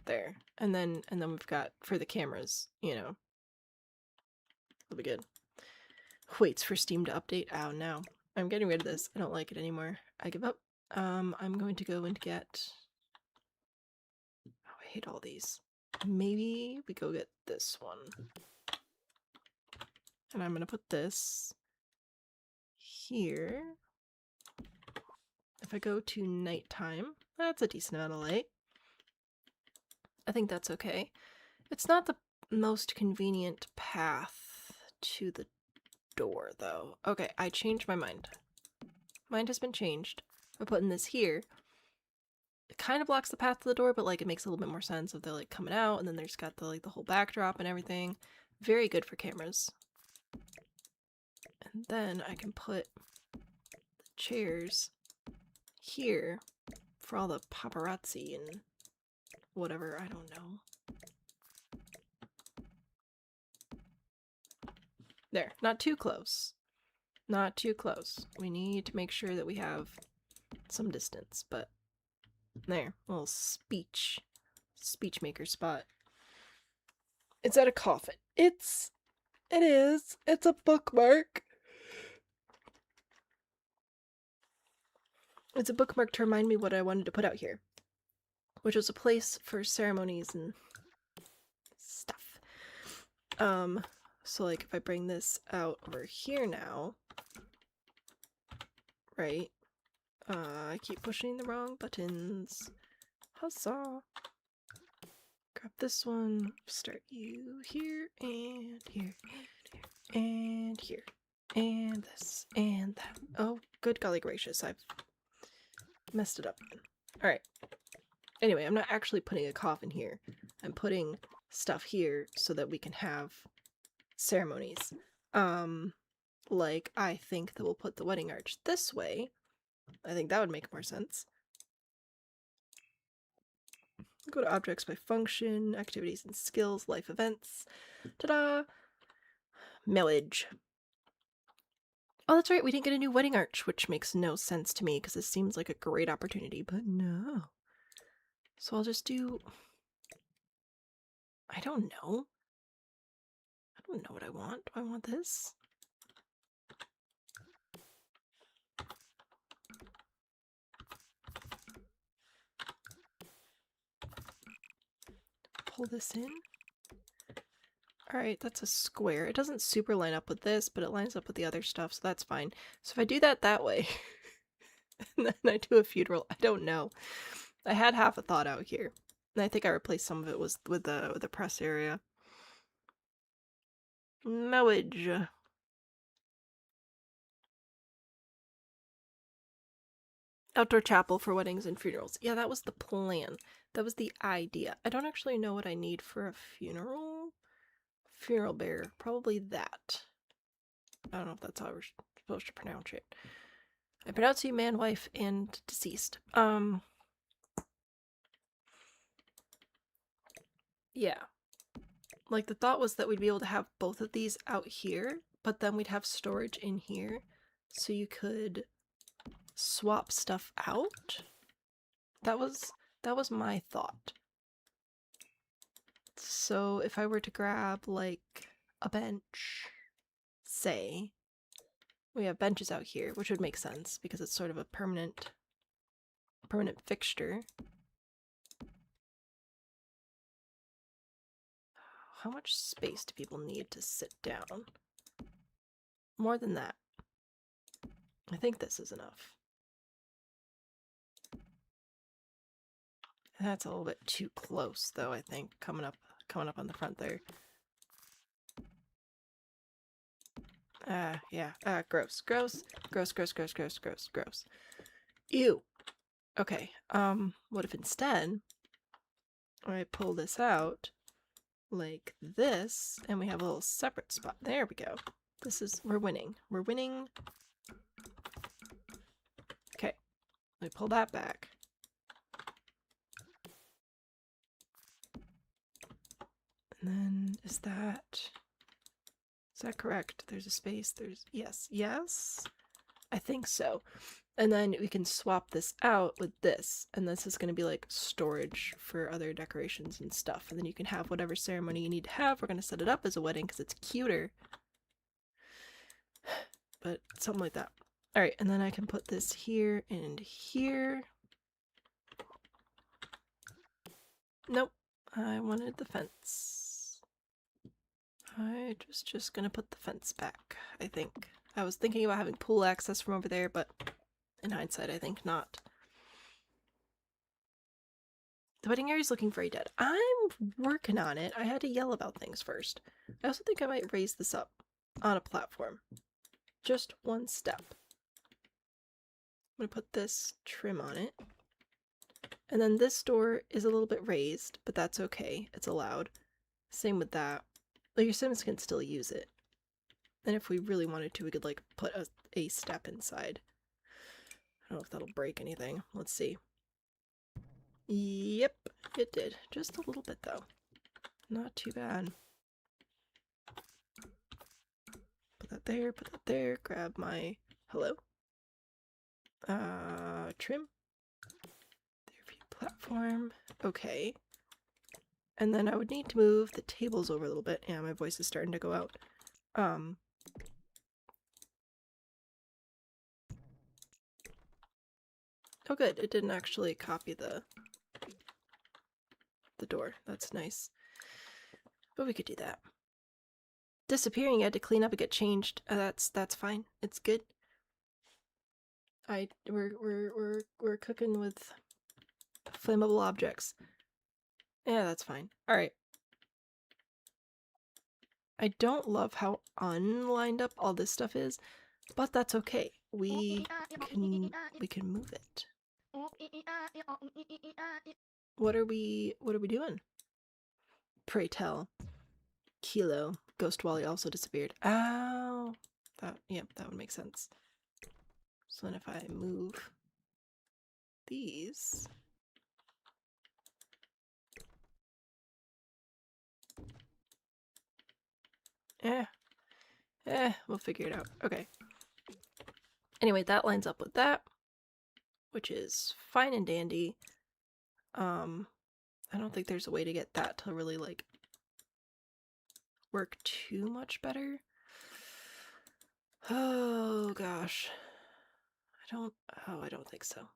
There. And then we've got for the cameras, you know. It'll be good. Waits for Steam to update. Oh no. I'm getting rid of this. I don't like it anymore. I give up. I'm going to go and get... oh, I hate all these. Maybe we go get this one. And I'm gonna put this here. If I go to nighttime, that's a decent amount of light. I think that's okay. It's not the most convenient path to the door, though. Okay, I changed my mind. Mind has been changed. We're putting this here. It kind of blocks the path to the door, but like it makes a little bit more sense if they're like coming out, and then there's got the like the whole backdrop and everything. Very good for cameras. And then I can put the chairs here for all the paparazzi and whatever, I don't know. There, not too close. Not too close. We need to make sure that we have some distance, but there, little speech maker spot. It's at a coffin. It is. It's a bookmark. It's a bookmark to remind me what I wanted to put out here, which was a place for ceremonies and stuff. So like if I bring this out over here now, right? I keep pushing the wrong buttons. Huzzah! Grab this one, start you here, and here, and here, and this, and that. Oh, good golly gracious, I've messed it up. Alright. Anyway, I'm not actually putting a coffin here. I'm putting stuff here so that we can have ceremonies. Like, I think that we'll put the wedding arch this way. I think that would make more sense. Go to objects by function, activities and skills, life events. Ta-da! Millage. Oh, that's right, we didn't get a new wedding arch, which makes no sense to me because this seems like a great opportunity, but no. So I'll just do... I don't know. I don't know what I want. Do I want this? Pull this in. Alright, that's a square. It doesn't super line up with this, but it lines up with the other stuff, so that's fine. So if I do that way, and then I do a funeral, I don't know. I had half a thought out here. And I think I replaced some of it with the press area. Millage. Outdoor chapel for weddings and funerals. Yeah, that was the plan. That was the idea. I don't actually know what I need for a funeral. Funeral bearer. Probably that. I don't know if that's how we're supposed to pronounce it. I pronounce you man, wife, and deceased. Yeah. Like, the thought was that we'd be able to have both of these out here, but then we'd have storage in here, so you could swap stuff out. That was my thought. So if I were to grab, like, a bench, say, we have benches out here, which would make sense, because it's sort of a permanent fixture. How much space do people need to sit down? More than that. I think this is enough. That's a little bit too close, though, I think, coming up on the front there. Yeah. Gross. Ew. Okay, what if instead I pull this out like this, and we have a little separate spot. There we go. We're winning. We're winning. Okay, let me pull that back. And then, is that correct? There's a space, yes? I think so. And then we can swap this out with this, and this is going to be like storage for other decorations and stuff. And then you can have whatever ceremony you need to have. We're going to set it up as a wedding because it's cuter. But something like that. Alright, and then I can put this here and here. Nope, I wanted the fence. I was just gonna put the fence back, I think. I was thinking about having pool access from over there, but in hindsight, I think not. The wedding area is looking very dead. I'm working on it. I had to yell about things first. I also think I might raise this up on a platform. Just one step. I'm gonna put this trim on it. And then this door is a little bit raised, but that's okay. It's allowed. Same with that. Like, your Sims can still use it. And if we really wanted to, we could, like, put a step inside. I don't know if that'll break anything. Let's see. Yep, it did. Just a little bit, though. Not too bad. Put that there, grab my... Hello? Trim. There for you, platform. Okay. And then I would need to move the tables over a little bit. Yeah, my voice is starting to go out. Oh good, it didn't actually copy the door. That's nice. But we could do that. disappearing. You had to clean up and get changed. That's fine. It's good. We're cooking with flammable objects. Yeah, that's fine. All right. I don't love how unlined up all this stuff is, but that's okay. We can move it. What are we doing? Pray tell. Kilo. Ghost Wally also disappeared. Ow. That would make sense. So then if I move these. We'll figure it out. Okay. Anyway, that lines up with that, which is fine and dandy. I don't think there's a way to get that to really, like, work too much better. Oh, gosh. I don't think so.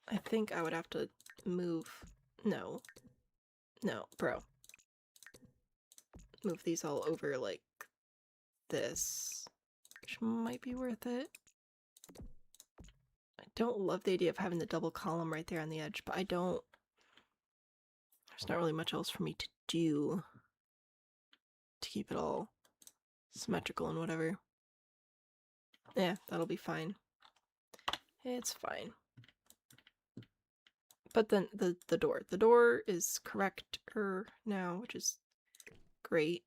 I think I would have to move... No, bro. Move these all over like this, which might be worth it. I don't love the idea of having the double column right there on the edge, but there's not really much else for me to do to keep it all symmetrical and whatever. Yeah, that'll be fine. It's fine. But then the door is correct-er now, which is great.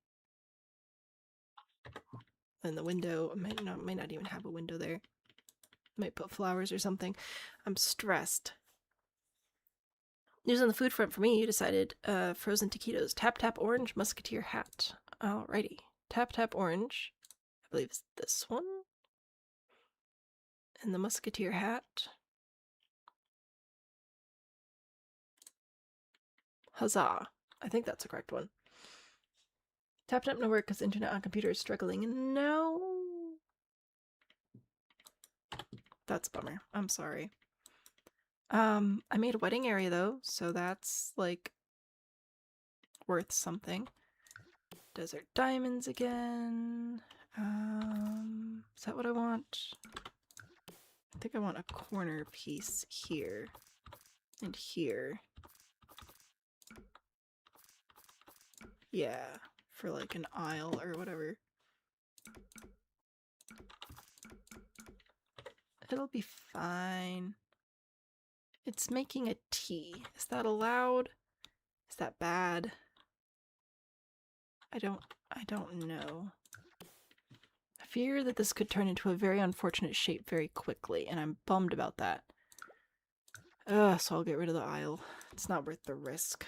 And the window, I might not even have a window there. Might put flowers or something. I'm stressed. News on the food front for me, you decided frozen taquitos. Tap Tap Orange Musketeer Hat. Alrighty. Tap Tap Orange. I believe it's this one. And the Musketeer Hat. Huzzah. I think that's the correct one. Tap Tap no work because internet on computer is struggling. No. That's a bummer. I'm sorry. I made a wedding area though, so that's like worth something. Desert diamonds again. Is that what I want? I think I want a corner piece here and here. Yeah, for like an aisle or whatever. It'll be fine. It's making a tea. Is that allowed? Is that bad? I don't know. I fear that this could turn into a very unfortunate shape very quickly, and I'm bummed about that. So I'll get rid of the aisle. It's not worth the risk.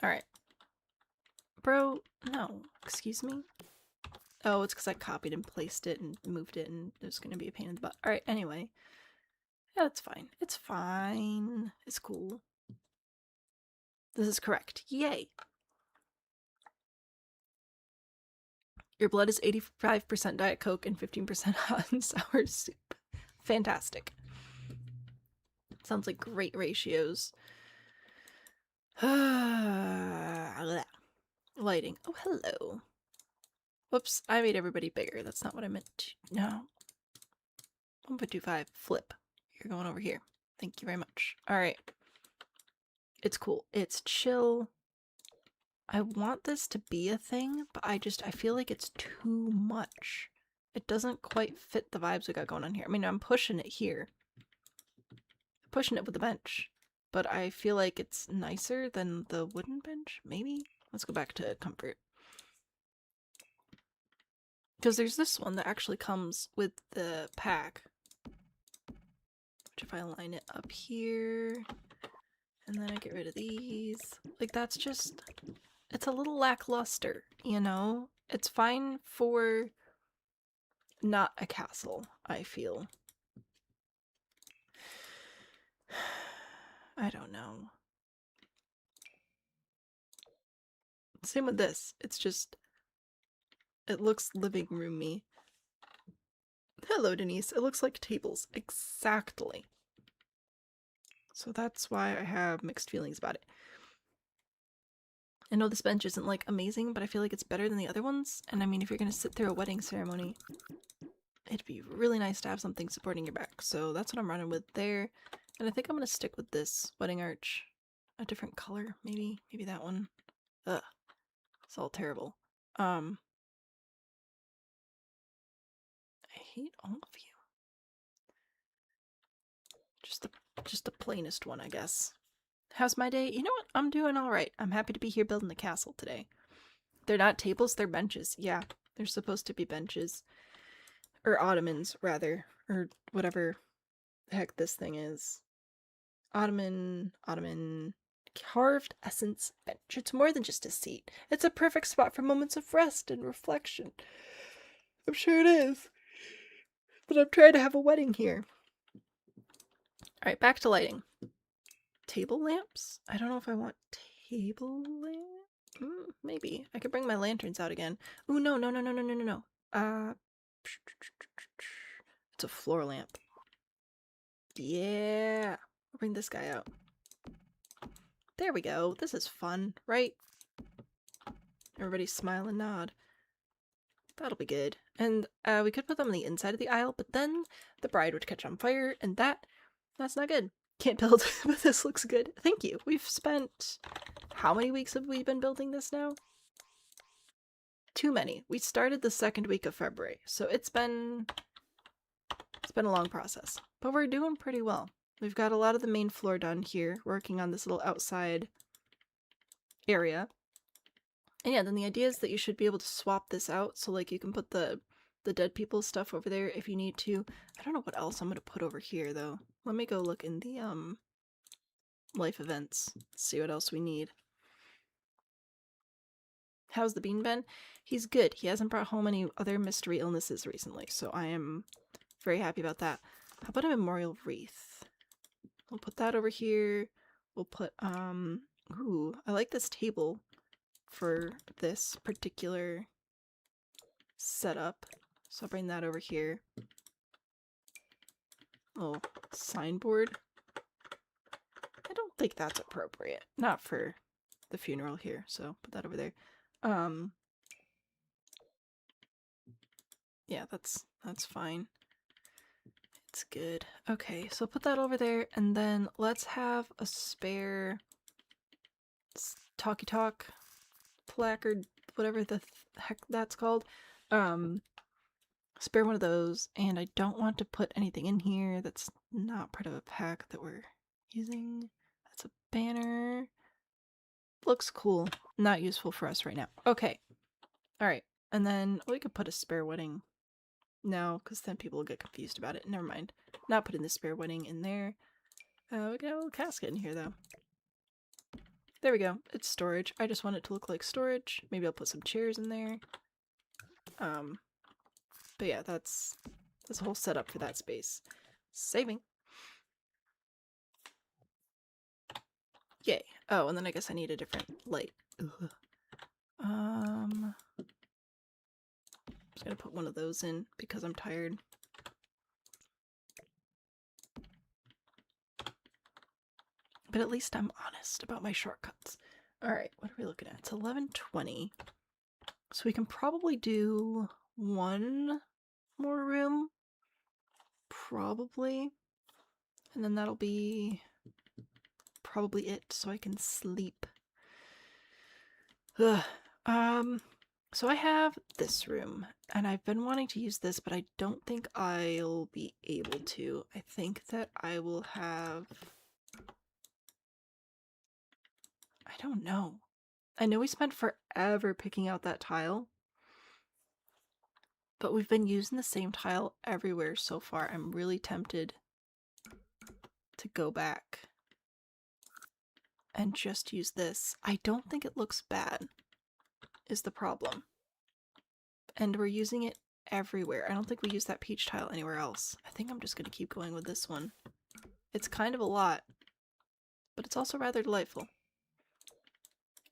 Alright. Bro, no. Excuse me? Oh, it's because I copied and placed it and moved it, and it was going to be a pain in the butt. Alright, anyway. Yeah, that's fine. It's fine. It's cool. This is correct. Yay! Your blood is 85% Diet Coke and 15% hot and sour soup. Fantastic. Sounds like great ratios. Lighting. Oh, hello. Whoops, I made everybody bigger. That's not what I meant to. No. 1.25. Flip. You're going over here. Thank you very much. Alright. It's cool. It's chill. I want this to be a thing, but I feel like it's too much. It doesn't quite fit the vibes we got going on here. I mean, I'm pushing it here. Pushing it with the bench. But I feel like it's nicer than the wooden bench, maybe? Let's go back to comfort. Because there's this one that actually comes with the pack. Which if I line it up here, and then I get rid of these, like that's just, it's a little lackluster, you know? It's fine for not a castle, I feel. I don't know. Same with this. It's just, it looks living roomy. Hello, Denise. It looks like tables. Exactly. So that's why I have mixed feelings about it. I know this bench isn't like amazing, but I feel like it's better than the other ones. And I mean, if you're gonna sit through a wedding ceremony, it'd be really nice to have something supporting your back. So that's what I'm running with there. And I think I'm gonna stick with this wedding arch. A different color, maybe. Maybe that one. Ugh. It's all terrible. I hate all of you. Just the plainest one, I guess. How's my day? You know what? I'm doing alright. I'm happy to be here building the castle today. They're not tables, they're benches. Yeah, they're supposed to be benches. Or ottomans, rather. Or whatever the heck this thing is. Ottoman, carved essence bench. It's more than just a seat. It's a perfect spot for moments of rest and reflection. I'm sure it is. But I'm trying to have a wedding here. Alright, back to lighting. Table lamps? I don't know if I want table lamps. Maybe. I could bring my lanterns out again. Ooh, no. It's a floor lamp. Yeah. I'll bring this guy out. There we go. This is fun, right? Everybody smile and nod. That'll be good. And we could put them on the inside of the aisle, but then the bride would catch on fire, and that's not good. Can't build, but this looks good. Thank you. We've spent... How many weeks have we been building this now? Too many. We started the second week of February, so it's been a long process. But we're doing pretty well. We've got a lot of the main floor done here, working on this little outside area. And yeah, then the idea is that you should be able to swap this out, so like you can put the dead people stuff over there if you need to. I don't know what else I'm gonna put over here though. Let me go look in the life events, see what else we need. How's the bean been? He's good. He hasn't brought home any other mystery illnesses recently, so I am very happy about that. How about a memorial wreath? We'll put that over here. We'll put ooh, I like this table for this particular setup. So I'll bring that over here. Oh, signboard. I don't think that's appropriate. Not for the funeral here, so put that over there. Yeah, that's fine. It's good. Okay, so put that over there, and then let's have a spare talkie talk placard, whatever the heck that's called. Spare one of those, and I don't want to put anything in here that's not part of a pack that we're using. That's a banner. Looks cool. Not useful for us right now. Okay. Alright. And then we could put a spare wedding. No, because then people will get confused about it. Never mind. Not putting the spare wedding in there. We got a little casket in here, though. There we go. It's storage. I just want it to look like storage. Maybe I'll put some chairs in there. But yeah, that's a whole setup for that space. Saving. Yay. Oh, and then I guess I need a different light. Ugh. I'm just gonna put one of those in because I'm tired. But at least I'm honest about my shortcuts. Alright, what are we looking at? It's 11:20. So we can probably do one more room. Probably. And then that'll be probably it, so I can sleep. Ugh. So I have this room, and I've been wanting to use this, but I don't think I'll be able to. I think that I will have... I don't know. I know we spent forever picking out that tile, but we've been using the same tile everywhere so far. I'm really tempted to go back and just use this. I don't think it looks bad, is the problem. And we're using it everywhere. I don't think we use that peach tile anywhere else. I think I'm just going to keep going with this one. It's kind of a lot, but it's also rather delightful.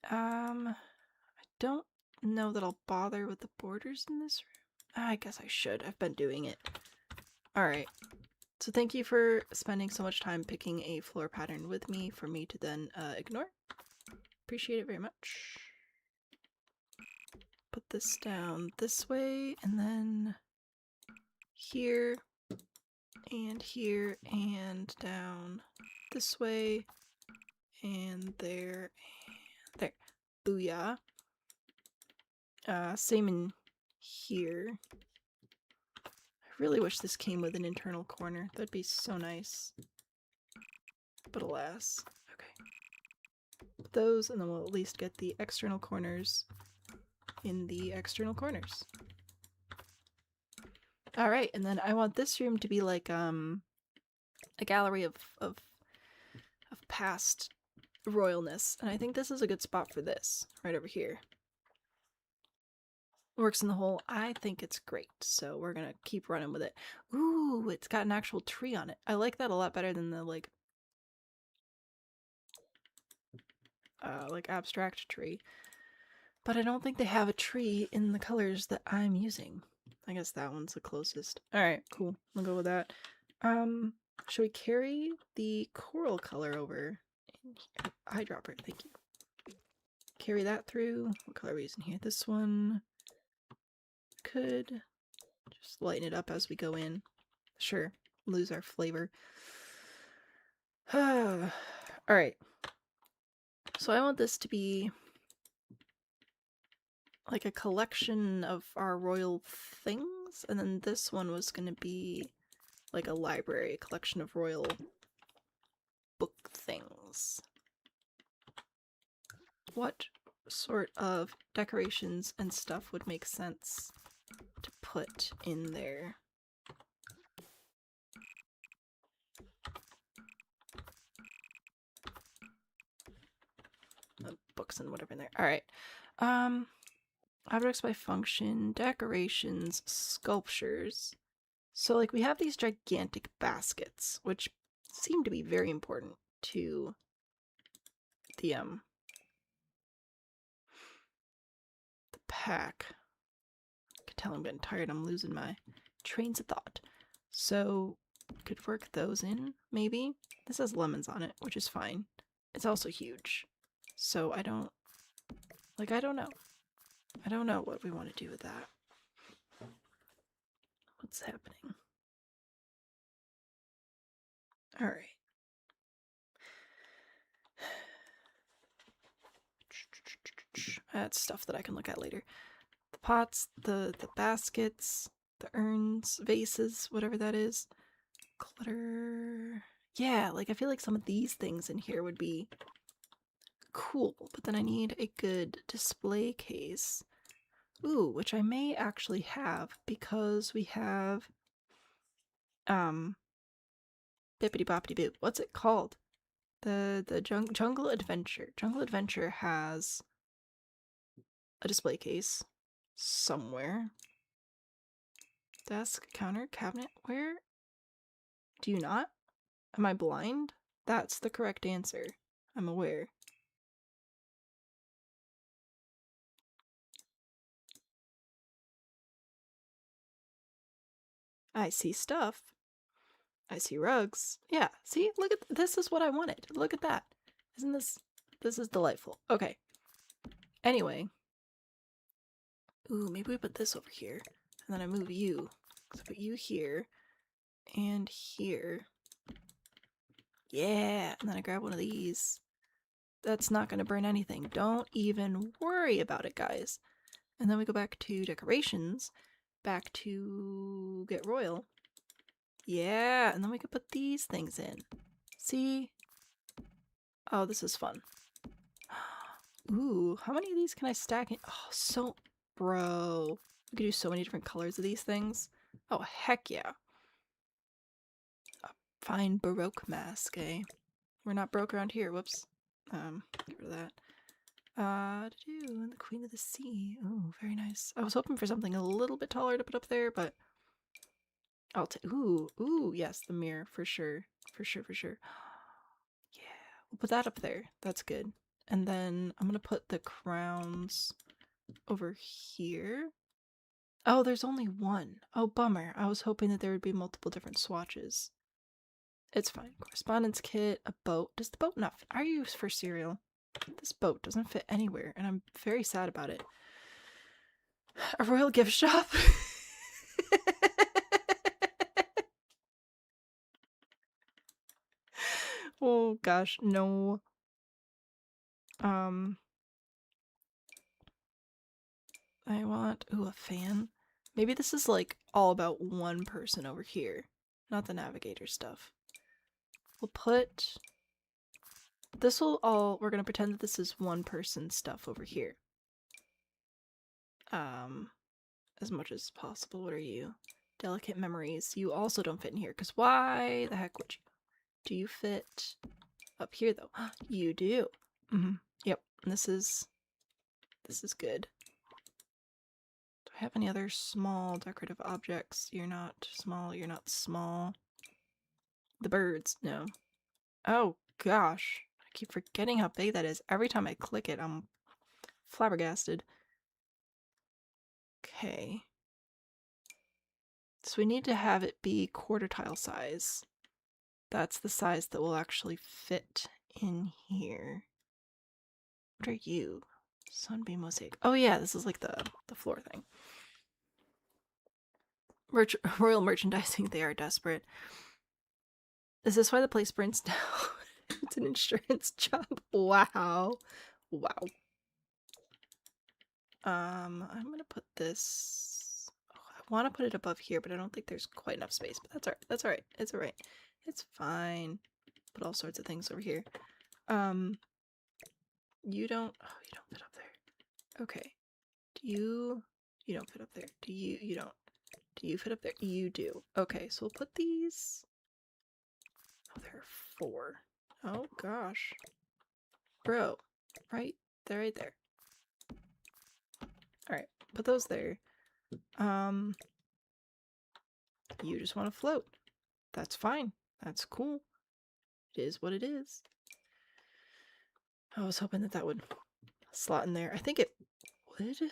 I don't know that I'll bother with the borders in this room. I guess I should. I've been doing it. Alright. So thank you for spending so much time picking a floor pattern with me for me to then ignore. Appreciate it very much. put this down this way, and then here, and down this way, and there, and there. Booyah. Same in here. I really wish this came with an internal corner. That'd be so nice. But alas. Okay. Put those, and then we'll at least get the external corners in the external corners. Alright, and then I want this room to be like, a gallery of past royalness. And I think this is a good spot for this, right over here. Works in the hole. I think it's great, so we're gonna keep running with it. Ooh, it's got an actual tree on it. I like that a lot better than the, like abstract tree. But I don't think they have a tree in the colors that I'm using. I guess that one's the closest. Alright, cool. We'll go with that. Should we carry the coral color over? Eyedropper, thank you. Carry that through. What color are we using here? This one. Could just lighten it up as we go in. Sure, lose our flavor. Alright. So I want this to be like a collection of our royal things, and then this one was gonna be like a library, a collection of royal book things. What sort of decorations and stuff would make sense to put in there? Books and whatever in there. Alright. Objects by function, decorations, sculptures. So, like, we have these gigantic baskets, which seem to be very important to the pack. I can tell I'm getting tired. I'm losing my trains of thought. So, could work those in, maybe? This has lemons on it, which is fine. It's also huge. So I don't know. I don't know what we want to do with that. What's happening? Alright. That's stuff that I can look at later. The pots, the baskets, the urns, vases, whatever that is. Clutter. Yeah, like I feel like some of these things in here would be cool, but then I need a good display case. Ooh, which I may actually have because we have bippity boppity boo. What's it called? The Jungle Adventure. Jungle Adventure has a display case somewhere. Desk, counter, cabinet. Where? Do you not? Am I blind? That's the correct answer. I'm aware. I see stuff. I see rugs. Yeah, see? Look at this is what I wanted. Look at that. Isn't this is delightful. Okay. Anyway. Ooh, maybe we put this over here. And then I move you. So put you here. And here. Yeah. And then I grab one of these. That's not going to burn anything. Don't even worry about it, guys. And then we go back to decorations. Back to get royal. Yeah. And then we could put these things in. See? Oh, this is fun. Ooh, how many of these can I stack in? Oh, so... Bro. We could do so many different colors of these things. Oh, heck yeah. A fine Baroque mask, eh? We're not broke around here. Whoops. Get rid of that. And the Queen of the Sea. Oh, very nice. I was hoping for something a little bit taller to put up there, but I'll take... Ooh, yes, the mirror, for sure. For sure. Yeah, we'll put that up there. That's good. And then I'm gonna put the crowns over here. Oh, there's only one. Oh, bummer. I was hoping that there would be multiple different swatches. It's fine. Correspondence kit, a boat. Does the boat not fit? Are you for cereal? This boat doesn't fit anywhere, and I'm very sad about it. A royal gift shop? Oh gosh, no. I want, ooh, a fan. Maybe this is like all about one person over here, not the navigator stuff. We'll put, this will all, we're gonna pretend that this is one person stuff over here. As much as possible. What are you? Delicate memories. You also don't fit in here, because why the heck would you? Do you fit up here though? You do. Yep. And this is good. Do I have any other small decorative objects? You're not small. You're not small. The birds. No. Oh gosh. I keep forgetting how big that is. Every time I click it, I'm flabbergasted. Okay. So we need to have it be quarter tile size. That's the size that will actually fit in here. What are you? Sunbeam mosaic. Oh yeah, this is like the floor thing. Royal merchandising, they are desperate. Is this why the place burns down? It's an insurance job. Wow. Wow. I'm gonna put this. Oh, I want to put it above here, but I don't think there's quite enough space. But that's alright. That's alright. It's alright. It's fine. Put all sorts of things over here. You don't. Oh, you don't fit up there. Okay. Do you? You don't fit up there. Do you? You don't. Do you fit up there? You do. Okay, so we'll put these. Oh, there are 4. Oh gosh. Bro. Right there, right there. Alright, put those there. You just want to float. That's fine. That's cool. It is what it is. I was hoping that would slot in there. I think it would.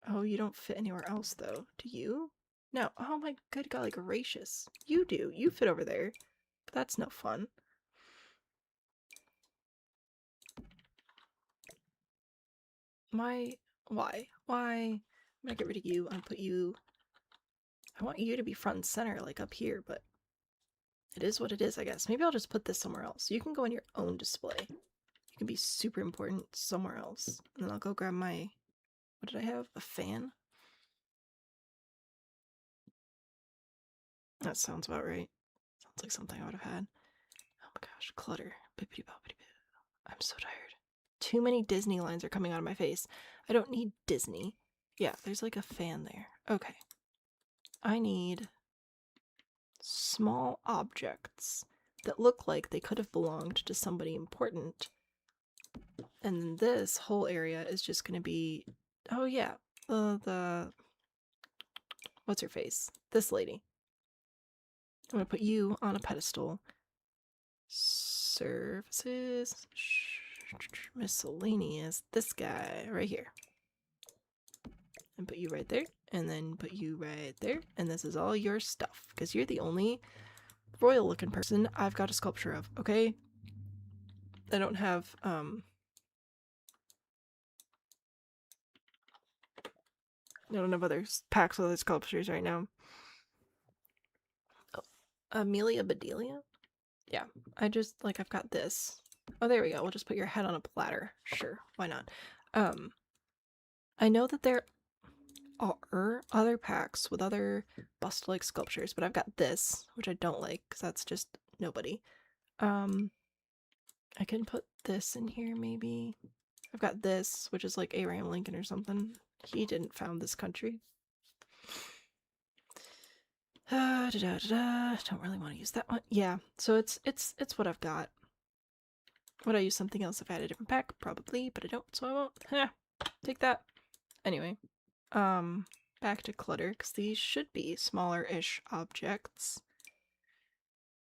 Oh, you don't fit anywhere else though. Do you? No. Oh my good golly gracious. You do. You fit over there. But that's no fun. Why? Why? I'm gonna get rid of you and put you... I want you to be front and center, like up here, but it is what it is, I guess. Maybe I'll just put this somewhere else. You can go on your own display. You can be super important somewhere else. And then I'll go grab my... What did I have? A fan? That sounds about right. Sounds like something I would have had. Oh my gosh, clutter. I'm so tired. Too many Disney lines are coming out of my face. I don't need Disney. Yeah, there's like a fan there. Okay. I need small objects that look like they could have belonged to somebody important. And this whole area is just going to be... Oh yeah, the... What's her face? This lady. I'm going to put you on a pedestal. Services... Miscellaneous. This guy right here. And put you right there. And then put you right there. And this is all your stuff. Because you're the only royal looking person I've got a sculpture of, okay? I don't have, I don't have other packs with other sculptures right now. Oh, Amelia Bedelia? Yeah, I just, like, I've got this. Oh, there we go. We'll just put your head on a platter. Sure, why not? I know that there are other packs with other bust-like sculptures, but I've got this, which I don't like, because that's just nobody. I can put this in here, maybe. I've got this, which is like Abraham Lincoln or something. He didn't found this country. Don't really want to use that one. Yeah, so it's what I've got. Would I use something else if I had a different pack? Probably, but I don't, so I won't. Take that. Anyway, back to clutter, because these should be smaller-ish objects.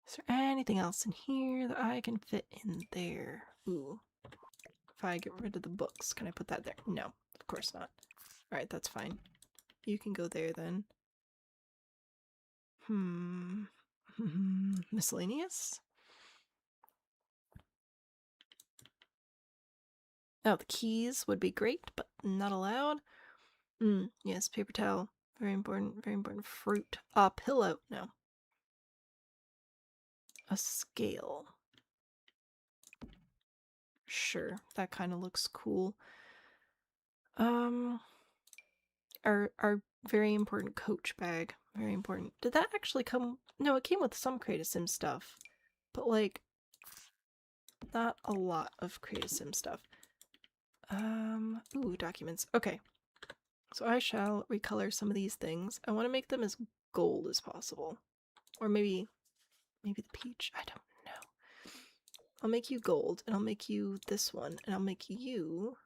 Is there anything else in here that I can fit in there? Ooh. If I get rid of the books, can I put that there? No, of course not. Alright, that's fine. You can go there then. Miscellaneous? Oh, the keys would be great, but not allowed. Yes, paper towel. Very important, very important. Fruit. Pillow. No. A scale. Sure, that kind of looks cool. Our very important coach bag. Very important. Did that actually come? No, it came with some Create a Sim stuff. But, like, not a lot of Create a Sim stuff. Ooh, documents. Okay. So I shall recolor some of these things. I want to make them as gold as possible. Or maybe the peach. I don't know. I'll make you gold, and I'll make you this one, and I'll make you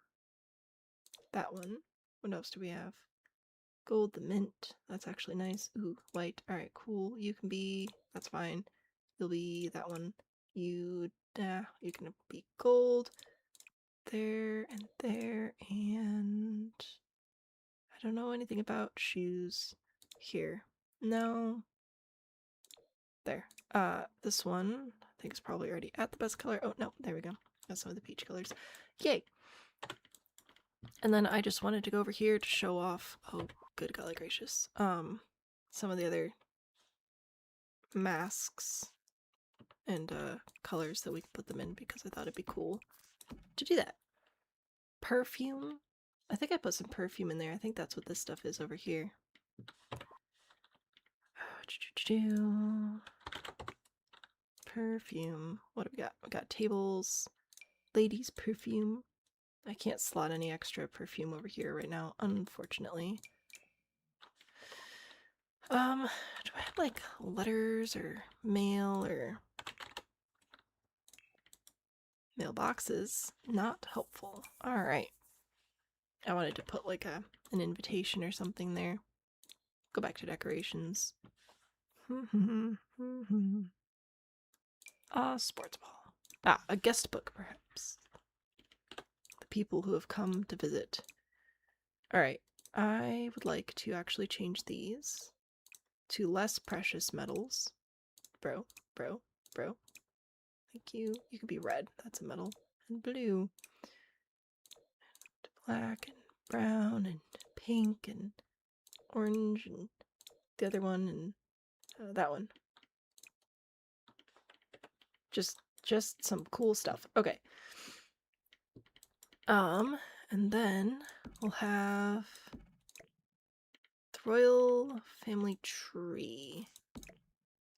that one. What else do we have? Gold, the mint. That's actually nice. Ooh, white. Alright, cool. You can be... That's fine. You'll be that one. You can be gold. There, and... I don't know anything about shoes. Here. No. There. This one, I think is probably already at the best color. Oh, no, there we go. Got some of the peach colors. Yay! And then I just wanted to go over here to show off, oh, good golly gracious, some of the other masks and, colors that we can put them in because I thought it'd be cool to do that. Perfume. I think I put some perfume in there. I think that's what this stuff is over here. Perfume. What do we got? We got tables. Ladies' perfume. I can't slot any extra perfume over here right now, unfortunately. Do I have, like, letters or mail or mailboxes? Not helpful. Alright. I wanted to put, like, an invitation or something there. Go back to decorations. Sports ball. A guest book, perhaps. The people who have come to visit. Alright. I would like to actually change these to less precious metals. Bro. Thank you. You could be red. That's a metal. And blue. And black and brown and pink and orange and the other one and that one. Just some cool stuff. Okay. And then we'll have the royal family tree.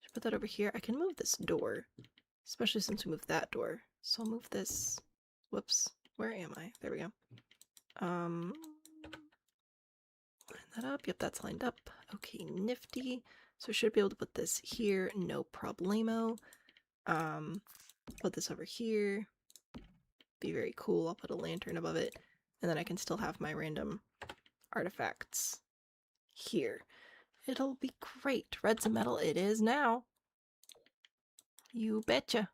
Should put that over here. I can move this door, especially since we moved that door. So I'll move this. Whoops. Where am I? There we go. Line that up. Yep, that's lined up. Okay, nifty. So I should be able to put this here. No problemo. Put this over here. Be very cool. I'll put a lantern above it. And then I can still have my random artifacts here. It'll be great. Red's a metal. It is now. You betcha.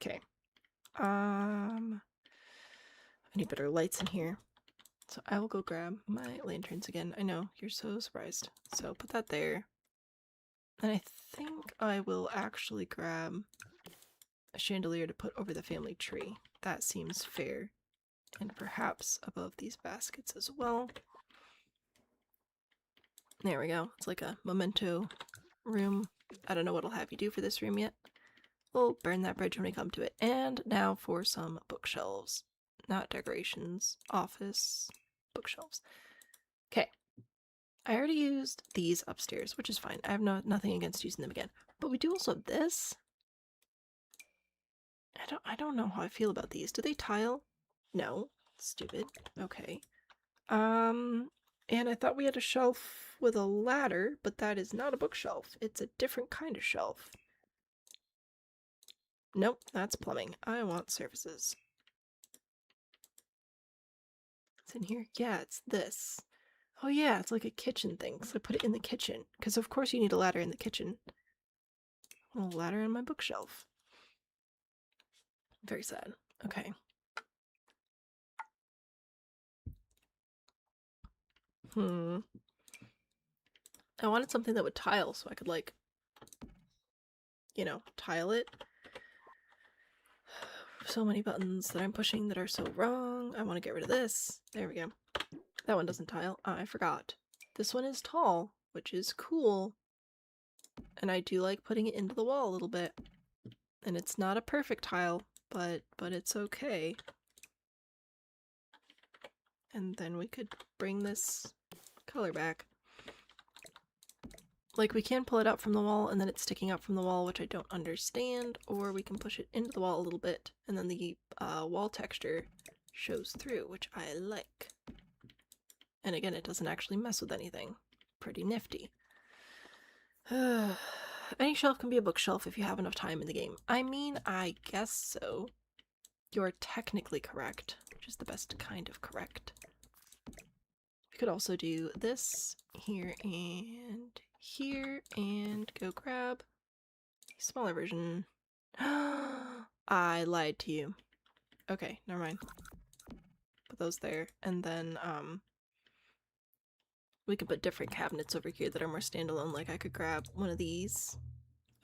Okay. I need better lights in here. So I will go grab my lanterns again. I know, you're so surprised. So put that there. And I think I will actually grab a chandelier to put over the family tree. That seems fair. And perhaps above these baskets as well. There we go. It's like a memento room. I don't know what I'll have you do for this room yet. We'll burn that bridge when we come to it. And now for some bookshelves. Not decorations. Office. Bookshelves. Okay. I already used these upstairs, which is fine. I have nothing against using them again. But we do also have this. I don't know how I feel about these. Do they tile? No. Stupid. Okay. And I thought we had a shelf with a ladder, but that is not a bookshelf. It's a different kind of shelf. Nope, that's plumbing. I want surfaces. It's in here? Yeah, it's this. Oh yeah, it's like a kitchen thing, so I put it in the kitchen. Because of course you need a ladder in the kitchen. A ladder on my bookshelf. Very sad. Okay. I wanted something that would tile so I could, like, you know, tile it. so many buttons that I'm pushing that are so wrong. I want to get rid of this. There we go. That one doesn't tile. I forgot. This one is tall, which is cool. And I do like putting it into the wall a little bit. And it's not a perfect tile, but it's okay. And then we could bring this color back. Like, we can pull it out from the wall and then it's sticking up from the wall, which I don't understand, or we can push it into the wall a little bit and then the wall texture shows through, which I like. And again, it doesn't actually mess with anything. Pretty nifty. Any shelf can be a bookshelf if you have enough time in the game. I mean, I guess so. You're technically correct, which is the best kind of correct. We could also do this here and here and go grab a smaller version. I lied to you. Okay, never mind. Put those there, and then we could put different cabinets over here that are more standalone. Like I could grab one of these.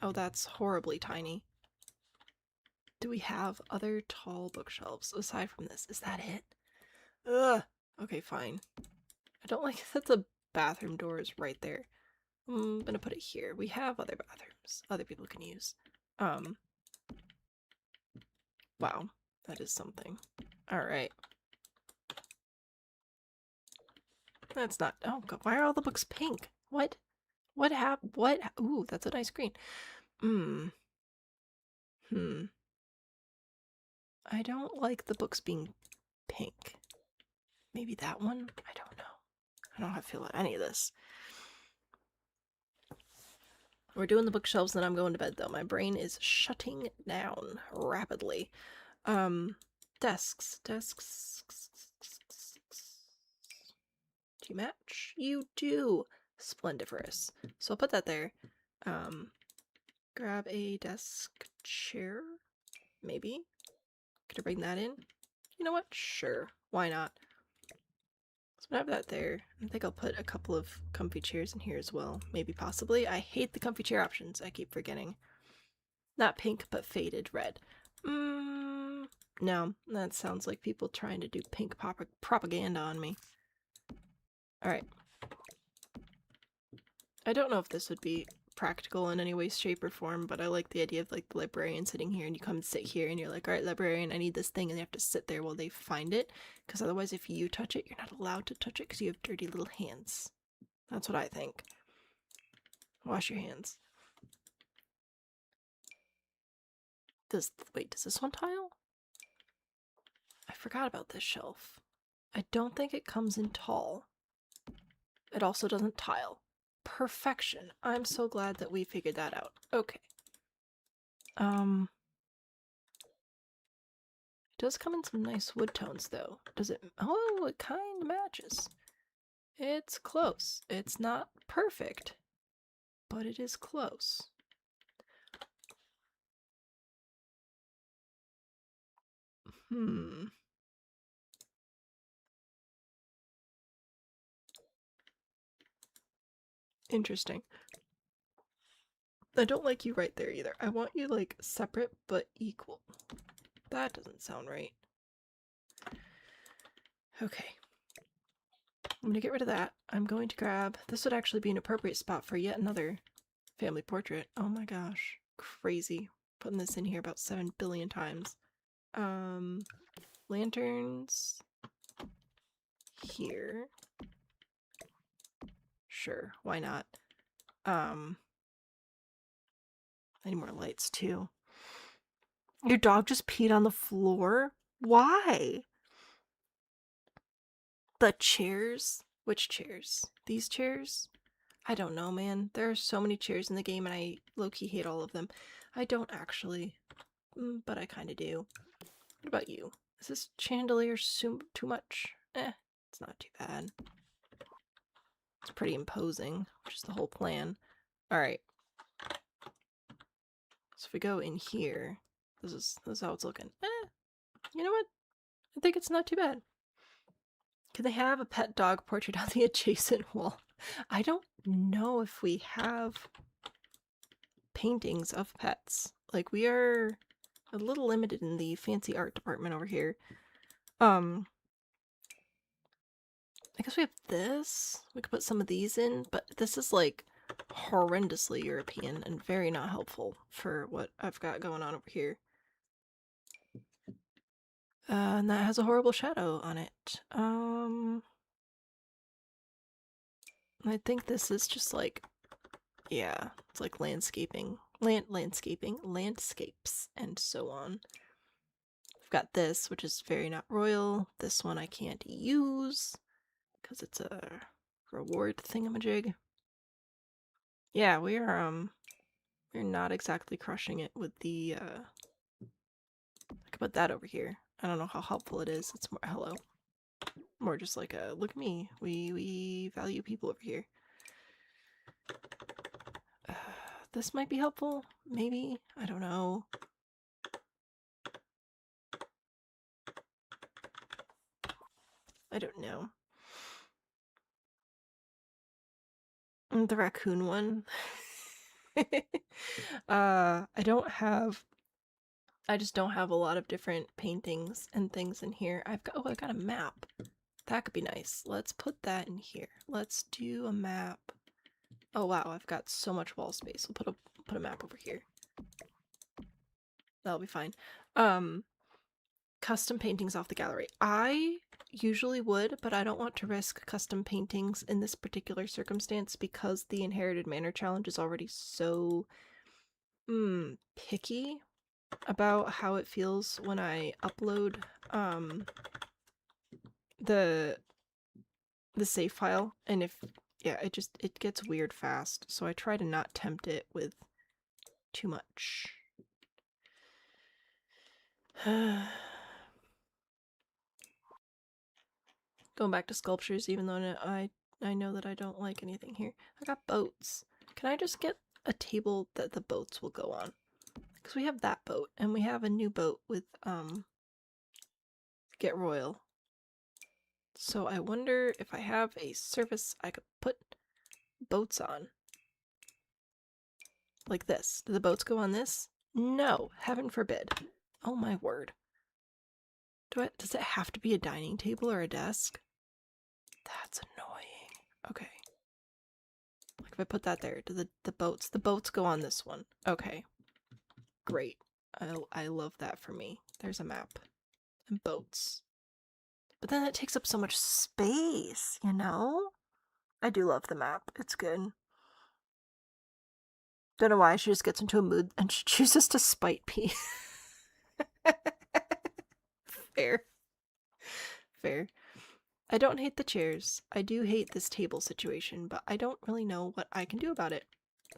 Oh, that's horribly tiny. Do we have other tall bookshelves aside from this? Is that it? Ugh. Okay, fine. I don't like that the bathroom door is right there. I'm gonna put it here. We have other bathrooms other people can use. Wow, that is something. Alright. That's not— oh god, why are all the books pink? What? What what? Ooh, that's a nice green. I don't like the books being pink. Maybe that one? I don't know. I don't know how I feel about any of this. We're doing the bookshelves, then I'm going to bed, though. My brain is shutting down rapidly. Desks. Desks. Do you match? You do! Splendiferous. So I'll put that there. Grab a desk chair? Maybe? Could I bring that in? You know what? Sure. Why not? So I have that there. I think I'll put a couple of comfy chairs in here as well. Maybe, possibly. I hate the comfy chair options. I keep forgetting. Not pink, but faded red. No. That sounds like people trying to do pink propaganda on me. Alright. I don't know if this would be practical in any way, shape, or form, but I like the idea of like the librarian sitting here and you come and sit here and you're like, alright, librarian, I need this thing, and they have to sit there while they find it, because otherwise if you touch it, you're not allowed to touch it because you have dirty little hands. That's what I think. Wash your hands. Wait, does this one tile? I forgot about this shelf. I don't think it comes in tall. It also doesn't tile. Perfection. I'm so glad that we figured that out. Okay. It does come in some nice wood tones, though. Does it? Oh, it kind of matches. It's close. It's not perfect, but it is close. Interesting. I don't like you right there either. I want you, like, separate but equal. That doesn't sound right. Okay. I'm gonna get rid of that. I'm going to grab— this would actually be an appropriate spot for yet another family portrait. Oh my gosh. Crazy. Putting this in here about 7 billion times. Lanterns. Here. Sure, why not? I need more lights too. Your dog just peed on the floor? Why? The chairs? Which chairs? These chairs? I don't know, man. There are so many chairs in the game and I low-key hate all of them. I don't actually, but I kind of do. What about you? Is this chandelier too much? It's not too bad. It's pretty imposing, which is the whole plan. Alright. So if we go in here, this is how it's looking. You know what? I think it's not too bad. Can they have a pet dog portrait on the adjacent wall? I don't know if we have paintings of pets. Like, we are a little limited in the fancy art department over here. I guess we have this. We could put some of these in, but this is like horrendously European and very not helpful for what I've got going on over here. And that has a horrible shadow on it. I think this is just like, yeah, it's like landscaping, landscapes, and so on. I've got this, which is very not royal. This one I can't use because it's a reward thingamajig. Yeah, we're not exactly crushing it with the I could put that over here. I don't know how helpful it is. It's more hello. More just like a look at me. We value people over here. This might be helpful, maybe. I don't know. I don't know. The raccoon one. I just don't have a lot of different paintings and things in here. I got a map. That could be nice. Let's put that in here. Let's do a map. Oh wow, I've got so much wall space. We'll put a map over here. That'll be fine. Custom paintings off the gallery. I usually would, but I don't want to risk custom paintings in this particular circumstance because the Inherited Manor challenge is already so picky about how it feels when I upload the save file, and if it gets weird fast, so I try to not tempt it with too much. Going back to sculptures, even though I know that I don't like anything here. I got boats. Can I just get a table that the boats will go on? Because we have that boat, and we have a new boat with Get Royal. So I wonder if I have a surface I could put boats on. Like this. Do the boats go on this? No, heaven forbid. Oh my word. Does it have to be a dining table or a desk? That's annoying. Okay. Like if I put that there, do the boats go on this one? Okay. Great. I love that for me. There's a map. And boats. But then it takes up so much space, you know? I do love the map. It's good. Don't know why she just gets into a mood and she chooses to spite P. Fair. Fair. I don't hate the chairs. I do hate this table situation, but I don't really know what I can do about it.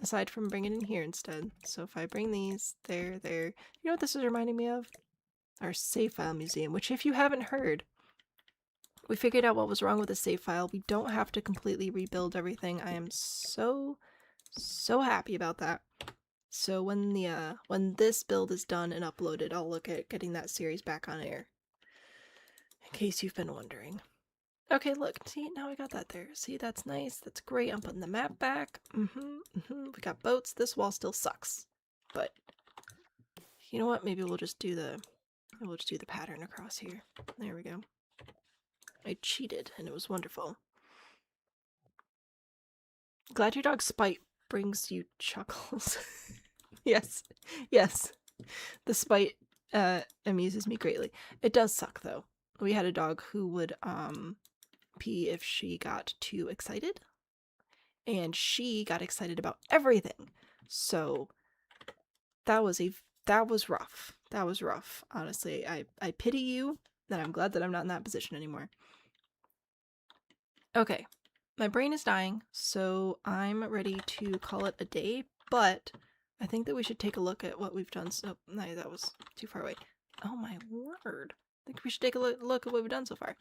Aside from bringing it in here instead. So if I bring these, there. You know what this is reminding me of? Our save file museum, which if you haven't heard, we figured out what was wrong with the save file. We don't have to completely rebuild everything. I am so happy about that. So when this build is done and uploaded, I'll look at getting that series back on air. In case you've been wondering. Okay, look, see, now I got that there. See, that's nice, that's great. I'm putting the map back. We got boats. This wall still sucks. But you know what? Maybe we'll just do the pattern across here. There we go. I cheated and it was wonderful. Glad your dog's spite brings you chuckles. Yes. The spite amuses me greatly. It does suck though. We had a dog who would pee if she got too excited. And she got excited about everything. So that was rough. That was rough. Honestly, I pity you, and I'm glad that I'm not in that position anymore. Okay. My brain is dying, so I'm ready to call it a day, but I think that we should take a look at what we've done. So, no, that was too far away. Oh my word. I think we should take a look at what we've done so far.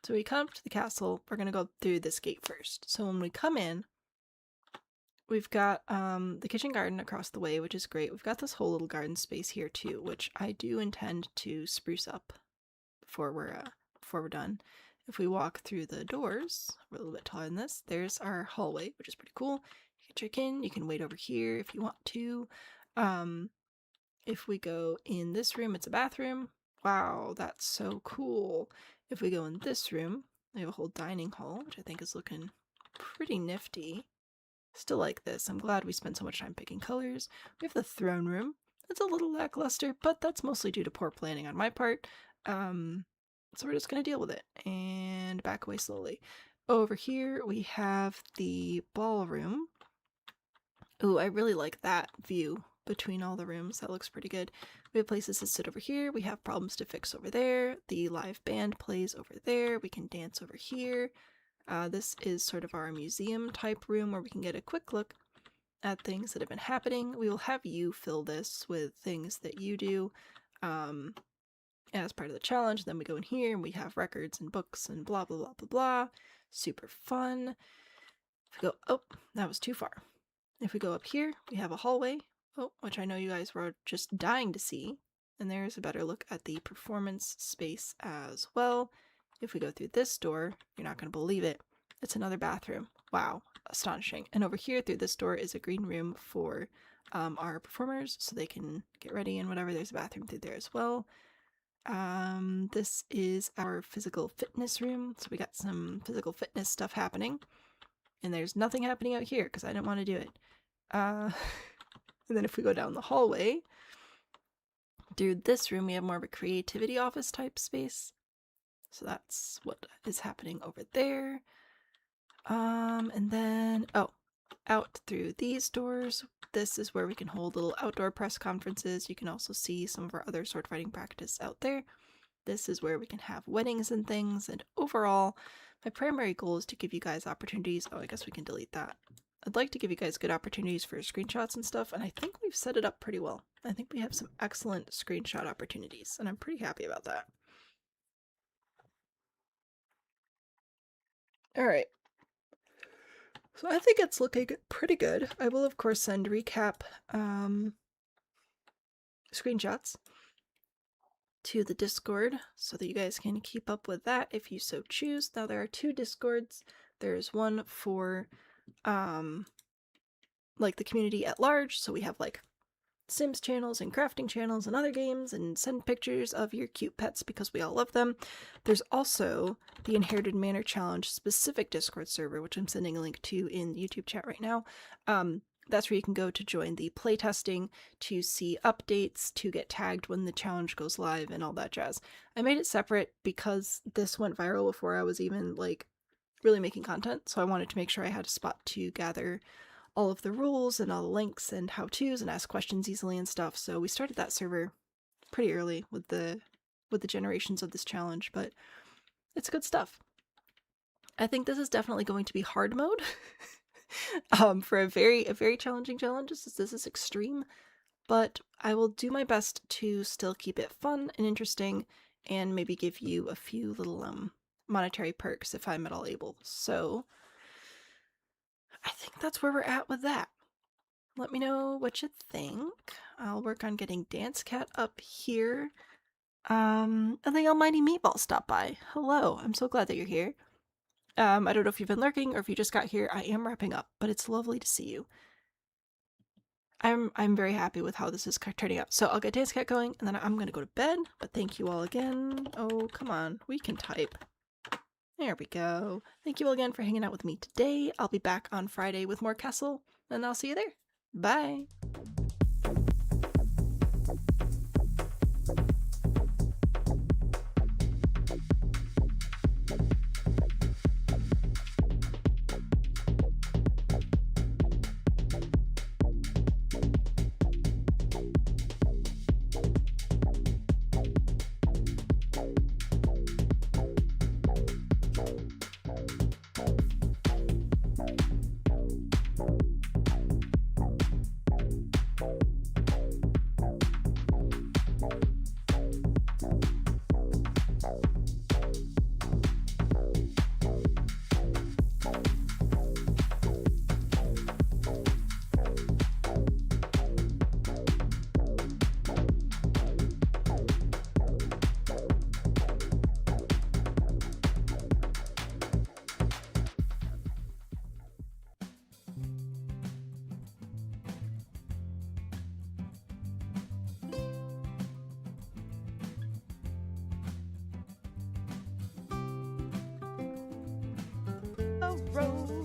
So we come up to the castle. We're going to go through this gate first. So when we come in, we've got the kitchen garden across the way, which is great. We've got this whole little garden space here too, which I do intend to spruce up before we're done. If we walk through the doors, we're a little bit taller than this. There's our hallway, which is pretty cool. You can check in. You can wait over here if you want to. If we go in this room, it's a bathroom. Wow, that's so cool. If we go in this room, we have a whole dining hall, which I think is looking pretty nifty. Still like this. I'm glad we spent so much time picking colors. We have the throne room. It's a little lackluster, but that's mostly due to poor planning on my part. So we're just going to deal with it and back away slowly. Over here, we have the ballroom. Ooh, I really like that view between all the rooms. That looks pretty good. We have places to sit over here. We have problems to fix over there. The live band plays over there. We can dance over here. This is sort of our museum type room where we can get a quick look at things that have been happening. We will have you fill this with things that you do as part of the challenge. Then we go in here and we have records and books and blah blah blah blah blah. Super fun. If we go, oh, that was too far. If we go up here, we have a hallway, which I know you guys were just dying to see. And there's a better look at the performance space as well. If we go through this door, you're not going to believe it. It's another bathroom. Wow, astonishing. And over here through this door is a green room for our performers so they can get ready and whatever. There's a bathroom through there as well. This is our physical fitness room. So we got some physical fitness stuff happening. And there's nothing happening out here because I didn't want to do it. And then if we go down the hallway, through this room we have more of a creativity office type space. So that's what is happening over there. And then, out through these doors, this is where we can hold little outdoor press conferences. You can also see some of our other sword fighting practice out there. This is where we can have weddings and things. And overall, my primary goal is to give you guys opportunities. Oh, I guess we can delete that. I'd like to give you guys good opportunities for screenshots and stuff, and I think we've set it up pretty well. I think we have some excellent screenshot opportunities, and I'm pretty happy about that. Alright. So I think it's looking pretty good. I will, of course, send recap screenshots to the Discord so that you guys can keep up with that if you so choose. Now, there are two Discords. There's one for like the community at large, so we have like Sims channels and crafting channels and other games, and send pictures of your cute pets because we all love them. There's also the Inherited Manor Challenge specific Discord server, which I'm sending a link to in the YouTube chat right now. That's where you can go to join the playtesting, to see updates, to get tagged when the challenge goes live, and all that jazz. I made it separate because this went viral before I was even like really making content, so I wanted to make sure I had a spot to gather all of the rules and all the links and how-tos and ask questions easily and stuff. So we started that server pretty early with the generations of this challenge, but it's good stuff. I think this is definitely going to be hard mode for a very challenging challenge. This is extreme, but I will do my best to still keep it fun and interesting and maybe give you a few little monetary perks if I'm at all able. So I think that's where we're at with that. Let me know what you think. I'll work on getting Dance Cat up here. And the Almighty Meatball stopped by. Hello, I'm so glad that you're here. I don't know if you've been lurking or if you just got here. I am wrapping up, but it's lovely to see you. I'm very happy with how this is turning out. So I'll get Dance Cat going, and then I'm gonna go to bed. But thank you all again. Oh, come on, we can type. There we go. Thank you all again for hanging out with me today. I'll be back on Friday with more Castle, and I'll see you there. Bye! road.